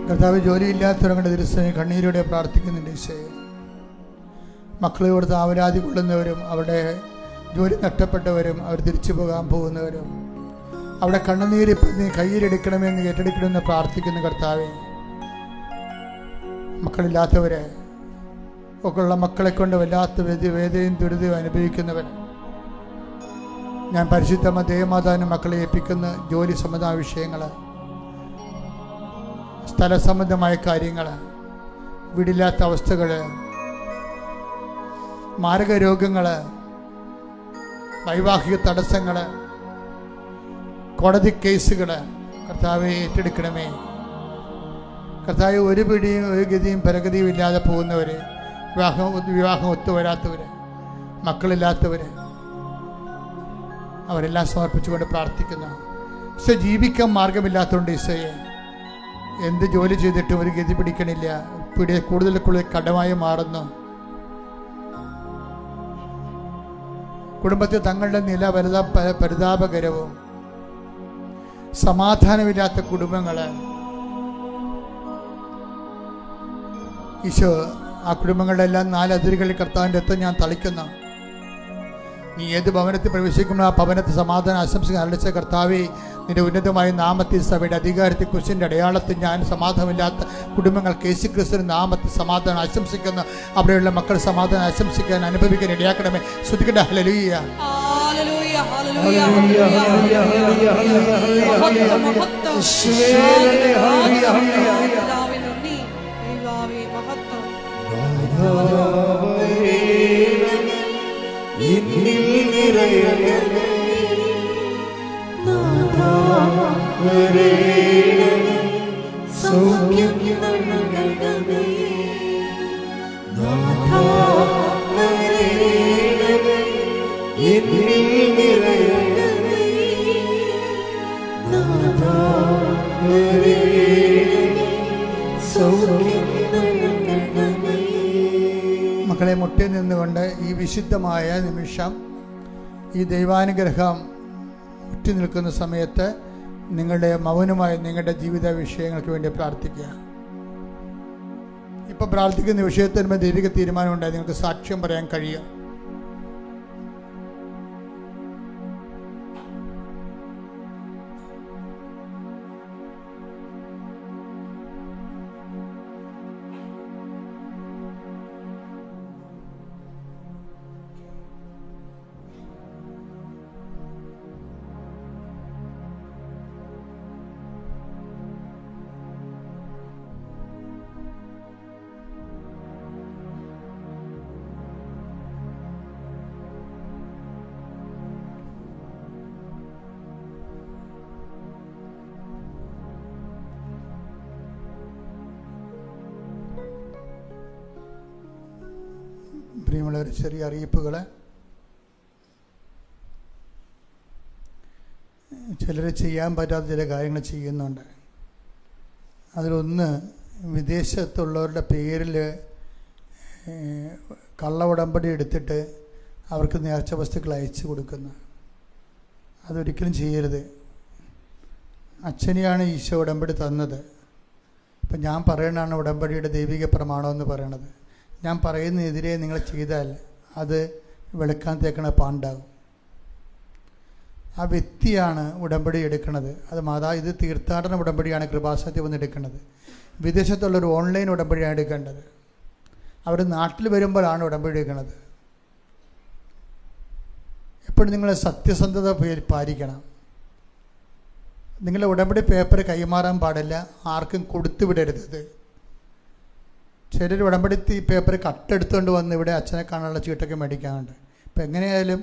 കർത്താവ്, ജോലിയില്ലാത്തവരുടെ ദിവസം കണ്ണീരോടെ പ്രാർത്ഥിക്കുന്നുണ്ട് ഈശോയെ. മക്കളെ കൊടുത്ത് ആവരാതി കൊള്ളുന്നവരും അവിടെ ജോലി നഷ്ടപ്പെട്ടവരും അവർ തിരിച്ചു പോകാൻ പോകുന്നവരും അവിടെ കണ്ണുനീരിപ്പ് നീ കയ്യിലെടുക്കണമെന്ന് ഏറ്റെടുക്കണമെന്ന് പ്രാർത്ഥിക്കുന്ന കർത്താവെ, മക്കളില്ലാത്തവരെ ഒക്കെയുള്ള മക്കളെ കൊണ്ട് വല്ലാത്ത വേദനയും ദുരിതവും അനുഭവിക്കുന്നവർ ഞാൻ പരിശുദ്ധ ദേവമാതാവിന് മക്കളെ ഏൽപ്പിക്കുന്ന ജോലി സംബന്ധമായ വിഷയങ്ങൾ, സ്ഥല സംബന്ധമായ കാര്യങ്ങൾ, വീടില്ലാത്ത അവസ്ഥകൾ, മാരകരോഗങ്ങൾ, വൈവാഹിക തടസ്സങ്ങൾ, കോടതി കേസുകൾ കർത്താവെ ഏറ്റെടുക്കണമേ. കർത്താവ്, ഒരു പിടിയും ഒരു ഗതിയും പരഗതിയും ഇല്ലാതെ പോകുന്നവർ, വിവാഹം ഒത്തുവരാത്തവർ, മക്കളില്ലാത്തവർ, അവരെല്ലാം സമർപ്പിച്ചുകൊണ്ട് പ്രാർത്ഥിക്കുന്നു. ഈശോ, ജീവിക്കാൻ മാർഗമില്ലാത്തതുകൊണ്ട് ഈശോയെ എന്ത് ജോലി ചെയ്തിട്ടും ഒരു ഗതി പിടിക്കണില്ല, കൂടുതൽ കടമായി മാറുന്നു. കുടുംബത്തിൽ തങ്ങളുടെ നില പരിതാപകരവും സമാധാനമില്ലാത്ത കുടുംബങ്ങൾ, ഈശോ ആ കുടുംബങ്ങളുടെ എല്ലാം 4 അതിരുകളിൽ കർത്താവിൻ്റെ രക്തം ഞാൻ തളിക്കുന്നു. നീ ഏത് ഭവനത്തിൽ പ്രവേശിക്കുമ്പോൾ ആ ഭവനത്തിൽ സമാധാനം ആശംസിക്കാൻ അരളിച്ച കർത്താവേ, നിന്റെ ഉന്നതമായ നാമത്തിൽ സഭയുടെ അധികാരത്തിൽ കുരിശിൻ്റെ അടയാളത്തിൽ ഞാൻ സമാധാനമില്ലാത്ത കുടുംബങ്ങൾക്ക് യേശുക്രിസ്തുവിന്റെ നാമത്തിൽ സമാധാനം ആശംസിക്കുന്നു. അവിടെയുള്ള മക്കൾ സമാധാനം ആശംസിക്കാൻ അനുഭവിക്കാൻ ഇടയാക്കണമേ. ശ്രുതിക്കട്ടെ. ഹല്ലേലൂയ, ഹല്ലേലൂയ, ഹല്ലേലൂയ, ഹല്ലേലൂയ, മഹത്വം, പിതാവേ നന്ദി, ദൈവമേ മഹത്വം. എന്നിൽ നിറയണമേ, നാഥാ വരേണമേ, സൗഖ്യം നൽകണമേ, നാഥാ വരേണമേ, എന്നിൽ നിറയണമേ, നാഥാ വരേണമേ, സൗഖ്യം നൽകണമേ. മക്കളെ, മുട്ടിൽ നിന്നുകൊണ്ട് ഈ വിശുദ്ധമായ നിമിഷം, ഈ ദൈവാനുഗ്രഹം ഉറ്റി നിൽക്കുന്ന സമയത്ത് നിങ്ങളുടെ മൗനമായി നിങ്ങളുടെ ജീവിത വിഷയങ്ങൾക്ക് വേണ്ടി പ്രാർത്ഥിക്കുക. ഇപ്പം പ്രാർത്ഥിക്കുന്ന വിഷയത്തിന് ദൈവിക തീരുമാനമുണ്ടായി നിങ്ങൾക്ക് സാക്ഷ്യം പറയാൻ കഴിയും. പ്രിയമുള്ളവർ, ചെറിയ അറിയിപ്പുകൾ. ചിലർ ചെയ്യാൻ പറ്റാത്ത ചില കാര്യങ്ങൾ ചെയ്യുന്നുണ്ട്. അതിലൊന്ന്, വിദേശത്തുള്ളവരുടെ പേരിൽ കള്ള ഉടമ്പടി എടുത്തിട്ട് അവർക്ക് നേർച്ച വസ്തുക്കൾ അയച്ചു കൊടുക്കുന്നു. അതൊരിക്കലും ചെയ്യരുത്. അച്ഛനെയാണ് ഈശോ ഉടമ്പടി തന്നത്. ഇപ്പം ഞാൻ പറയണതാണ് ഉടമ്പടിയുടെ ദൈവിക പ്രമാണമെന്ന് പറയണത്. ഞാൻ പറയുന്നതിനെതിരെ നിങ്ങൾ ചെയ്താൽ അത് വെളുക്കാൻ തേക്കണ പാണ്ടാകും. ആ വ്യക്തിയാണ് ഉടമ്പടി എടുക്കുന്നത്. അത് ഇത് തീർത്ഥാടന ഉടമ്പടിയാണ് കൃപാസനത്തിൽ വന്ന് എടുക്കുന്നത്. വിദേശത്തുള്ളൊരു ഓൺലൈൻ ഉടമ്പടിയാണ് എടുക്കേണ്ടത്. അവർ നാട്ടിൽ വരുമ്പോഴാണ് ഉടമ്പടി എടുക്കുന്നത്. എപ്പോഴും നിങ്ങൾ സത്യസന്ധത പാലിക്കണം. നിങ്ങളുടെ ഉടമ്പടി പേപ്പർ കൈമാറാൻ പാടില്ല, ആർക്കും കൊടുത്തു വിടരുത്. ചിലർ ഉടമ്പടി പേപ്പർ കട്ടെടുത്തുകൊണ്ട് വന്ന് ഇവിടെ അച്ഛനെ കാണാനുള്ള ചീട്ടൊക്കെ മേടിക്കാറുണ്ട്. ഇപ്പം എങ്ങനെയായാലും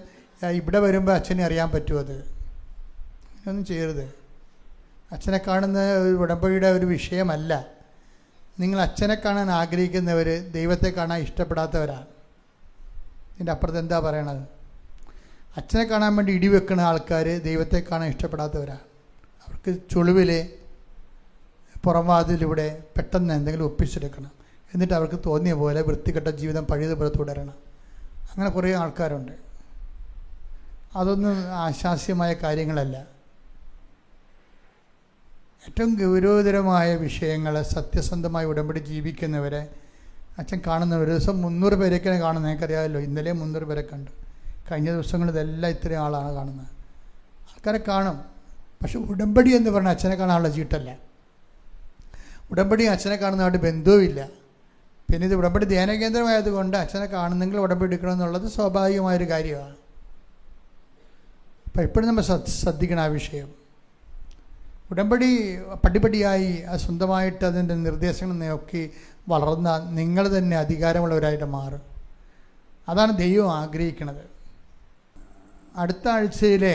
ഇവിടെ വരുമ്പോൾ അച്ഛനെ അറിയാൻ പറ്റുമോ? അത് അങ്ങനെയൊന്നും ചെയ്യരുത്. അച്ഛനെ കാണുന്ന ഉടമ്പടിയുടെ ഒരു വിഷയമല്ല. നിങ്ങൾ അച്ഛനെ കാണാൻ ആഗ്രഹിക്കുന്നവർ ദൈവത്തെ കാണാൻ ഇഷ്ടപ്പെടാത്തവരാണ്. ഇതിൻ്റെ അപ്പുറത്ത് എന്താ പറയണത്? അച്ഛനെ കാണാൻ വേണ്ടി ഇടിവെക്കുന്ന ആൾക്കാർ ദൈവത്തെ കാണാൻ ഇഷ്ടപ്പെടാത്തവരാണ്. അവർക്ക് ചുളിവിൽ പുറംവാതിലൂടെ പെട്ടെന്ന് എന്തെങ്കിലും ഒപ്പിച്ചെടുക്കണം. എന്നിട്ട് അവർക്ക് തോന്നിയ പോലെ വൃത്തികെട്ട ജീവിതം പഴയതുപോലെ തുടരണം. അങ്ങനെ കുറേ ആൾക്കാരുണ്ട്. അതൊന്നും ആശാസ്യമായ കാര്യങ്ങളല്ല. ഏറ്റവും ഗൗരവതരമായ വിഷയങ്ങൾ സത്യസന്ധമായി ഉടമ്പടി ജീവിക്കുന്നവരെ അച്ഛൻ കാണുന്ന ഒരു ദിവസം 300 പേരൊക്കെയാണ് കാണുന്നത്. എനിക്കറിയാമല്ലോ, ഇന്നലെ 300 പേരെ കണ്ടു. കഴിഞ്ഞ ദിവസങ്ങളിൽ ഇതെല്ലാം ഇത്രയും ആളാണ് കാണുന്നത്. ആൾക്കാരെ കാണും. പക്ഷെ ഉടമ്പടി എന്ന് പറഞ്ഞാൽ അച്ഛനെ കാണാനുള്ള ചീട്ടല്ല. ഉടമ്പടി അച്ഛനെ കാണുന്നതായിട്ട് ബന്ധവുമില്ല. പിന്നെ ഇത് ഉടമ്പടി ധ്യാന കേന്ദ്രമായതുകൊണ്ട് അച്ഛനെ കാണുന്നെങ്കിൽ ഉടമ്പടി എടുക്കണമെന്നുള്ളത് സ്വാഭാവികമായൊരു കാര്യമാണ്. അപ്പം എപ്പോഴും നമ്മൾ ശ്രദ്ധിക്കണം ആ വിഷയം. ഉടമ്പടി പടിപടിയായി സ്വന്തമായിട്ട് അതിൻ്റെ നിർദ്ദേശങ്ങൾ നോക്കി വളർന്ന നിങ്ങൾ തന്നെ അധികാരമുള്ളവരായിട്ട് മാറും. അതാണ് ദൈവം ആഗ്രഹിക്കുന്നത്. അടുത്ത ആഴ്ചയിലെ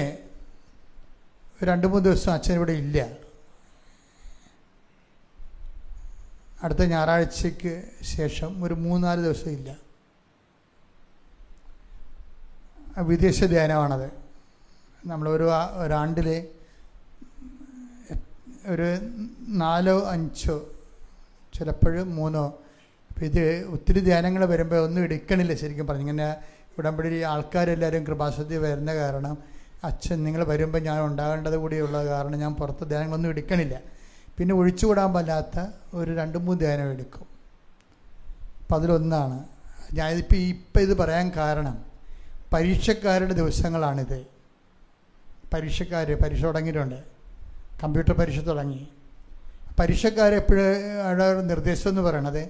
2-3 ദിവസം അച്ഛൻ ഇവിടെ ഇല്ല. അടുത്ത ഞായറാഴ്ചയ്ക്ക് ശേഷം ഒരു 3-4 ദിവസം ഇല്ല. വിദേശ ധ്യാനമാണത്. ഒരാണ്ടിൽ ഒരു 4-5 ചിലപ്പോഴും 3. അപ്പോൾ ഇത് ഒത്തിരി ധ്യാനങ്ങൾ വരുമ്പോൾ ഒന്നും എടുക്കണില്ല. ശരിക്കും പറഞ്ഞു ഇങ്ങനെ ഉടമ്പടി ആൾക്കാരെല്ലാവരും കൃപാസനത്തിൽ വരുന്ന കാരണം അച്ഛൻ നിങ്ങൾ വരുമ്പോൾ ഞാൻ ഉണ്ടാകേണ്ടത് കൂടിയുള്ള കാരണം ഞാൻ പുറത്ത് ധ്യാനങ്ങളൊന്നും എടുക്കണില്ല. പിന്നെ ഒഴിച്ചുകൂടാൻ പറ്റാത്ത ഒരു 2-3 ധ്യാനം എടുക്കും. അപ്പം അതിലൊന്നാണ് ഞാനിപ്പോൾ ഇത് പറയാൻ കാരണം, പരീക്ഷക്കാരുടെ ദിവസങ്ങളാണിത്. പരീക്ഷ തുടങ്ങിയിട്ടുണ്ട്. കമ്പ്യൂട്ടർ പരീക്ഷ തുടങ്ങി. പരീക്ഷക്കാരെപ്പോഴും നിർദ്ദേശം എന്ന് പറയണത്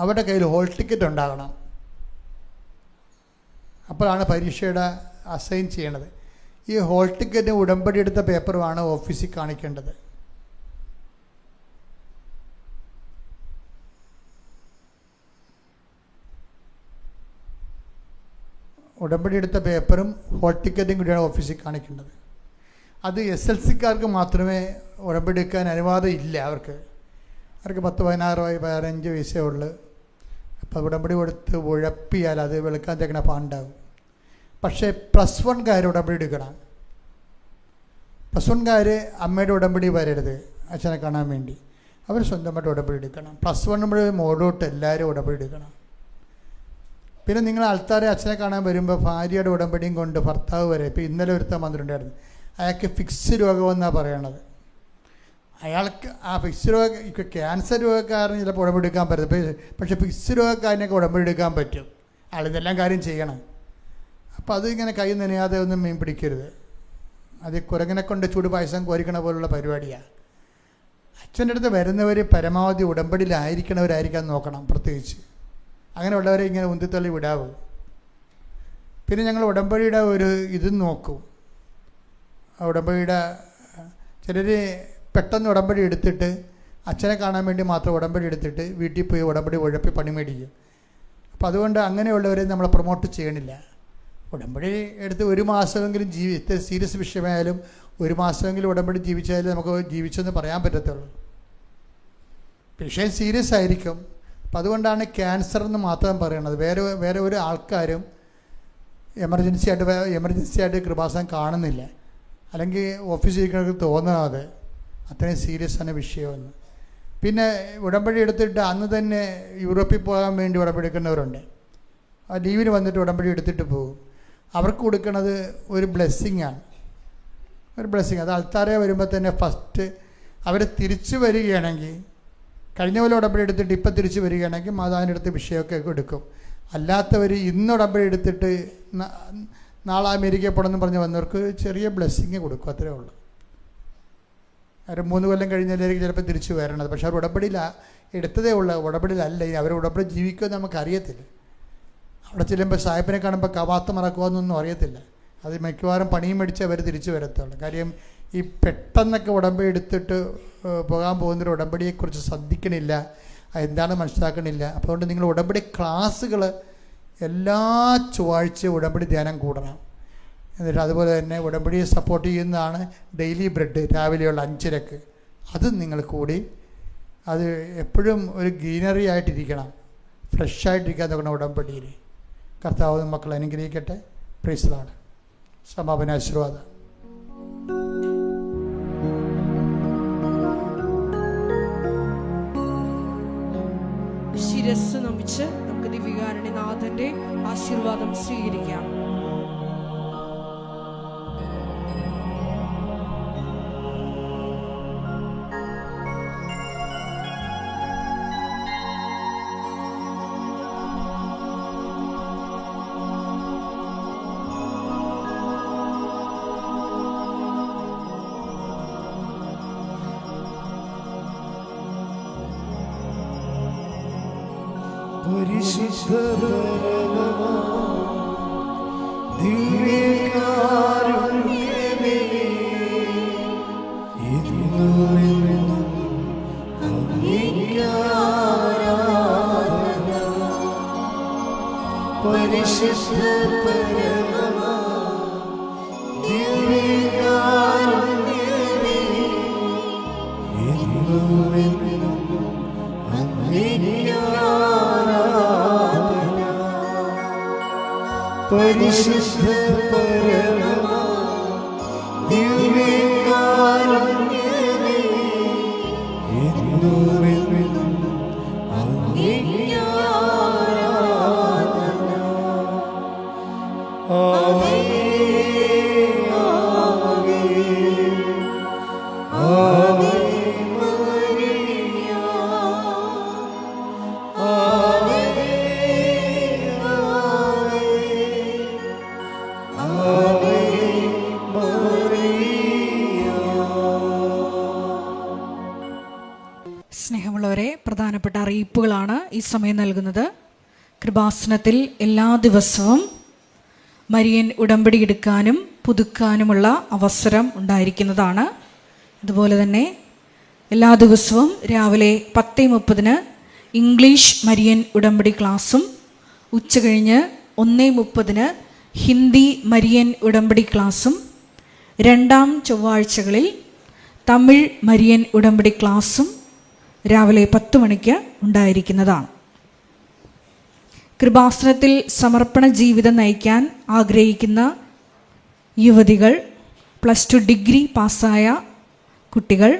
അവരുടെ കയ്യിൽ ഹോൾ ടിക്കറ്റ് ഉണ്ടാകണം. അപ്പോഴാണ് പരീക്ഷയുടെ അസൈൻ ചെയ്യണത്. ഈ ഹോൾ ടിക്കറ്റ് ഉടമ്പടി എടുത്ത പേപ്പറുമാണ് ഓഫീസിൽ കാണിക്കേണ്ടത്. ഉടമ്പടി എടുത്ത പേപ്പറും ഹോൾ ടിക്കറ്റും കൂടിയാണ് ഓഫീസിൽ കാണിക്കേണ്ടത്. അത് SLCക്കാർക്ക് മാത്രമേ ഉടമ്പടി എടുക്കാൻ അനുവാദം ഇല്ല. അവർക്ക് 10-16-15 വയസ്സേ ഉള്ളൂ. അപ്പോൾ ഉടമ്പടി കൊടുത്ത് ഉഴപ്പിയാൽ അത് വെളുക്കാൻ തേക്കണ പാണ്ടാവും. പക്ഷേ +1 ഉടമ്പടി എടുക്കണം. +1 അമ്മയുടെ ഉടമ്പടി വരരുത് അച്ഛനെ കാണാൻ വേണ്ടി. അവർ സ്വന്തമായിട്ട് ഉടമ്പടി എടുക്കണം. +1 മോഡോട്ട് എല്ലാവരും ഉടമ്പടി എടുക്കണം. പിന്നെ നിങ്ങൾ ആൾക്കാരെ അച്ഛനെ കാണാൻ വരുമ്പോൾ ഭാര്യയുടെ ഉടമ്പടിയും കൊണ്ട് ഭർത്താവ് വരെ. ഇപ്പോൾ ഇന്നലെ ഒരുത്തൻ വന്നിട്ടുണ്ടായിരുന്നു. അയാൾക്ക് ഫിക്സ് രോഗമെന്നാണ് പറയണത്. അയാൾക്ക് ആ ഫിക്സ് ക്യാൻസർ രോഗക്കാരന് ചിലപ്പോൾ ഉടമ്പടി എടുക്കാൻ പറ്റും. പക്ഷേ ഫിക്സ് രോഗക്കാരനൊക്കെ ഉടമ്പടി എടുക്കാൻ പറ്റും. അയാളിതെല്ലാം കാര്യം ചെയ്യണം. അപ്പോൾ അതിങ്ങനെ കൈ നനയാതെ ഒന്നും മീൻ പിടിക്കരുത്. അത് കുരങ്ങനെ കൊണ്ട് ചൂട് പായസം കോരിക്കണ പോലുള്ള പരിപാടിയാണ്. അച്ഛൻ്റെ അടുത്ത് വരുന്നവർ പരമാവധി ഉടമ്പടിയിലായിരിക്കണവരായിരിക്കാൻ നോക്കണം. പ്രത്യേകിച്ച് അങ്ങനെയുള്ളവരെ ഇങ്ങനെ ഉന്തിത്തള്ളി വിടാവൂ. പിന്നെ ഞങ്ങൾ ഉടമ്പടിയുടെ ഒരു ഇതും നോക്കും. ഉടമ്പടിയുടെ ചിലർ പെട്ടെന്ന് ഉടമ്പടി എടുത്തിട്ട് അച്ഛനെ കാണാൻ വേണ്ടി മാത്രം ഉടമ്പടി എടുത്തിട്ട് വീട്ടിൽ പോയി ഉടമ്പടി ഉഴപ്പി പണി മേടിക്കും. അപ്പോൾ അതുകൊണ്ട് അങ്ങനെയുള്ളവരെ നമ്മൾ പ്രൊമോട്ട് ചെയ്യണില്ല. ഉടമ്പടി എടുത്ത് 1 മാസമെങ്കിലും സീരിയസ് വിഷയമായാലും 1 മാസമെങ്കിലും ഉടമ്പടി ജീവിച്ചാലും നമുക്ക് ജീവിച്ചെന്ന് പറയാൻ പറ്റത്തുള്ളൂ. വിഷയം സീരിയസ് ആയിരിക്കും. അപ്പം അതുകൊണ്ടാണ് ക്യാൻസർ എന്ന് മാത്രം പറയണത്. വേറെ ഒരു ആൾക്കാരും എമർജൻസി ആയിട്ട് കൃപാസനം കാണുന്നില്ല. അല്ലെങ്കിൽ ഓഫീസിൽ ഇരിക്കുന്നവർക്ക് തോന്നുന്നത് അത്രയും സീരിയസ് ആണ് വിഷയമെന്ന്. പിന്നെ ഉടമ്പടി എടുത്തിട്ട് അന്ന് തന്നെ യൂറോപ്പിൽ പോകാൻ വേണ്ടി ഉടമ്പടി എടുക്കുന്നവരുണ്ട്. ആ ലീവിന് വന്നിട്ട് ഉടമ്പടി എടുത്തിട്ട് പോകും. അവർക്ക് കൊടുക്കുന്നത് ഒരു ബ്ലെസ്സിങ്ങാണ്. അത് ആൾക്കാരെ വരുമ്പോൾ തന്നെ ഫസ്റ്റ് അവർ തിരിച്ചു വരികയാണെങ്കിൽ, കഴിഞ്ഞ പോലെ ഉടമ്പടി എടുത്തിട്ട് ഇപ്പം തിരിച്ചു വരികയാണെങ്കിൽ മാതാവിൻ്റെ അടുത്ത് വിഷയമൊക്കെ എടുക്കും. അല്ലാത്തവർ ഇന്ന് ഉടമ്പടി എടുത്തിട്ട് നാളെ അമേരിക്കയിൽ പോകണമെന്ന് പറഞ്ഞ് വന്നവർക്ക് ചെറിയ ബ്ലെസ്സിങ് കൊടുക്കും. അത്രേ ഉള്ളൂ. അവർ 3 കൊല്ലം കഴിഞ്ഞാലേക്ക് ചിലപ്പോൾ തിരിച്ചു വരണത്. പക്ഷെ അവർ എടുത്തതേ ഉള്ളൂ, ഉടമ്പടിയിലല്ല. അവർ ഉടമ്പടി ജീവിക്കുമെന്ന് നമുക്കറിയത്തില്ല. അവിടെ ചെല്ലുമ്പോൾ സാഹിബിനെ കാണുമ്പോൾ കവാത്ത മറക്കുമെന്നൊന്നും അറിയത്തില്ല. അത് മിക്കവാറും പണിയും മേടിച്ച് അവർ തിരിച്ചു വരത്തുള്ളൂ. കാര്യം ഈ പെട്ടെന്നൊക്കെ ഉടമ്പടി എടുത്തിട്ട് പോകാൻ പോകുന്നൊരു ഉടമ്പടിയെക്കുറിച്ച് ശ്രദ്ധിക്കണില്ല, എന്താണ് മനസ്സിലാക്കണില്ല. അപ്പോൾ അതുകൊണ്ട് നിങ്ങൾ ഉടമ്പടി ക്ലാസ്സുകൾ എല്ലാ ചൊവ്വാഴ്ചയും ഉടമ്പടി ധ്യാനം കൂടണം. എന്നിട്ട് അതുപോലെ തന്നെ ഉടമ്പടിയെ സപ്പോർട്ട് ചെയ്യുന്നതാണ് ഡെയിലി ബ്രെഡ് രാവിലെയുള്ള 5:00. അത് നിങ്ങൾ കൂടി അത് എപ്പോഴും ഒരു ഗ്രീനറി ആയിട്ടിരിക്കണം, ഫ്രഷായിട്ടിരിക്കാൻ നോക്കണം ഉടമ്പടിയിൽ. കർത്താവ് മക്കൾ അനുഗ്രഹിക്കട്ടെ. Praise Lord. സമാപന ആശീർവാദം. ശിരസ് നമിച്ച് നമുക്ക് ദിവ്യകാരുണ്യനാഥന്റെ ആശീർവാദം സ്വീകരിക്കാം. പരിശുദ്ധ പരമമാ ദിവ്യകാരുണ്യമേ, ഇന്നുമെന്നും അങ്ങേക്ക് ആരാധന. പരിശുദ്ധ പരമമാ ദിവ്യകാരുണ്യമേ, ഇന്നുമെന്നും അങ്ങേക്ക് ആരാധന. പരിശുദ്ധ പരമമാ ദിവ്യകാരുണ്യമേ, എന്നുമെന്നും അങ്ങേക്ക് ആരാധന. ആമേൻ, ആമേൻ, ആവേ മരിയ, ആവേ, ആവേ, ആവേ മരിയ. സ്നേഹമുള്ളവരെ, പ്രധാനപ്പെട്ട അറിയിപ്പുകളാണ് ഈ സമയം നൽകുന്നത്. കൃപാസനത്തിൽ എല്ലാ ദിവസവും മരിയൻ ഉടമ്പടി എടുക്കാനും പുതുക്കാനുമുള്ള അവസരം ഉണ്ടായിരിക്കുന്നതാണ്. അതുപോലെ തന്നെ എല്ലാ ദിവസവും രാവിലെ 10:30 ഇംഗ്ലീഷ് മരിയൻ ഉടമ്പടി ക്ലാസ്സും ഉച്ചകഴിഞ്ഞ് 1:30 ഹിന്ദി മരിയൻ ഉടമ്പടി ക്ലാസ്സും രണ്ടാം ചൊവ്വാഴ്ചകളിൽ തമിഴ് മരിയൻ ഉടമ്പടി ക്ലാസ്സും രാവിലെ 10 മണിക്ക് ഉണ്ടായിരിക്കുന്നതാണ്. കൃപാസനത്തിൽ സമർപ്പണ ജീവിതം നയിക്കാൻ ആഗ്രഹിക്കുന്ന യുവതികൾ, +2 ഡിഗ്രി പാസ്സായ കുട്ടികൾ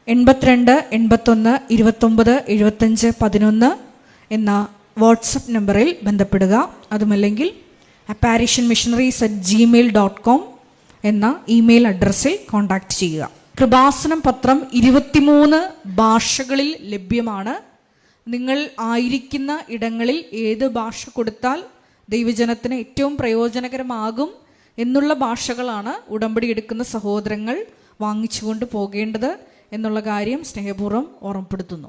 82 81 29 75 11 എന്ന വാട്സപ്പ് നമ്പറിൽ ബന്ധപ്പെടുക. അതുമല്ലെങ്കിൽ apparitionmissionaries@gmail.com എന്ന ഇമെയിൽ അഡ്രസ്സിൽ കോൺടാക്റ്റ് ചെയ്യുക. കൃപാസനം പത്രം 23 ഭാഷകളിൽ ലഭ്യമാണ്. നിങ്ങൾ ആയിരിക്കുന്ന ഇടങ്ങളിൽ ഏത് ഭാഷ കൊടുത്താൽ ദൈവജനത്തിന് ഏറ്റവും പ്രയോജനകരമാകും എന്നുള്ള ഭാഷകളാണ് ഉടമ്പടി എടുക്കുന്ന സഹോദരങ്ങൾ വാങ്ങിച്ചുകൊണ്ട് പോകേണ്ടത് എന്നുള്ള കാര്യം സ്നേഹപൂർവ്വം ഓർമ്മപ്പെടുത്തുന്നു.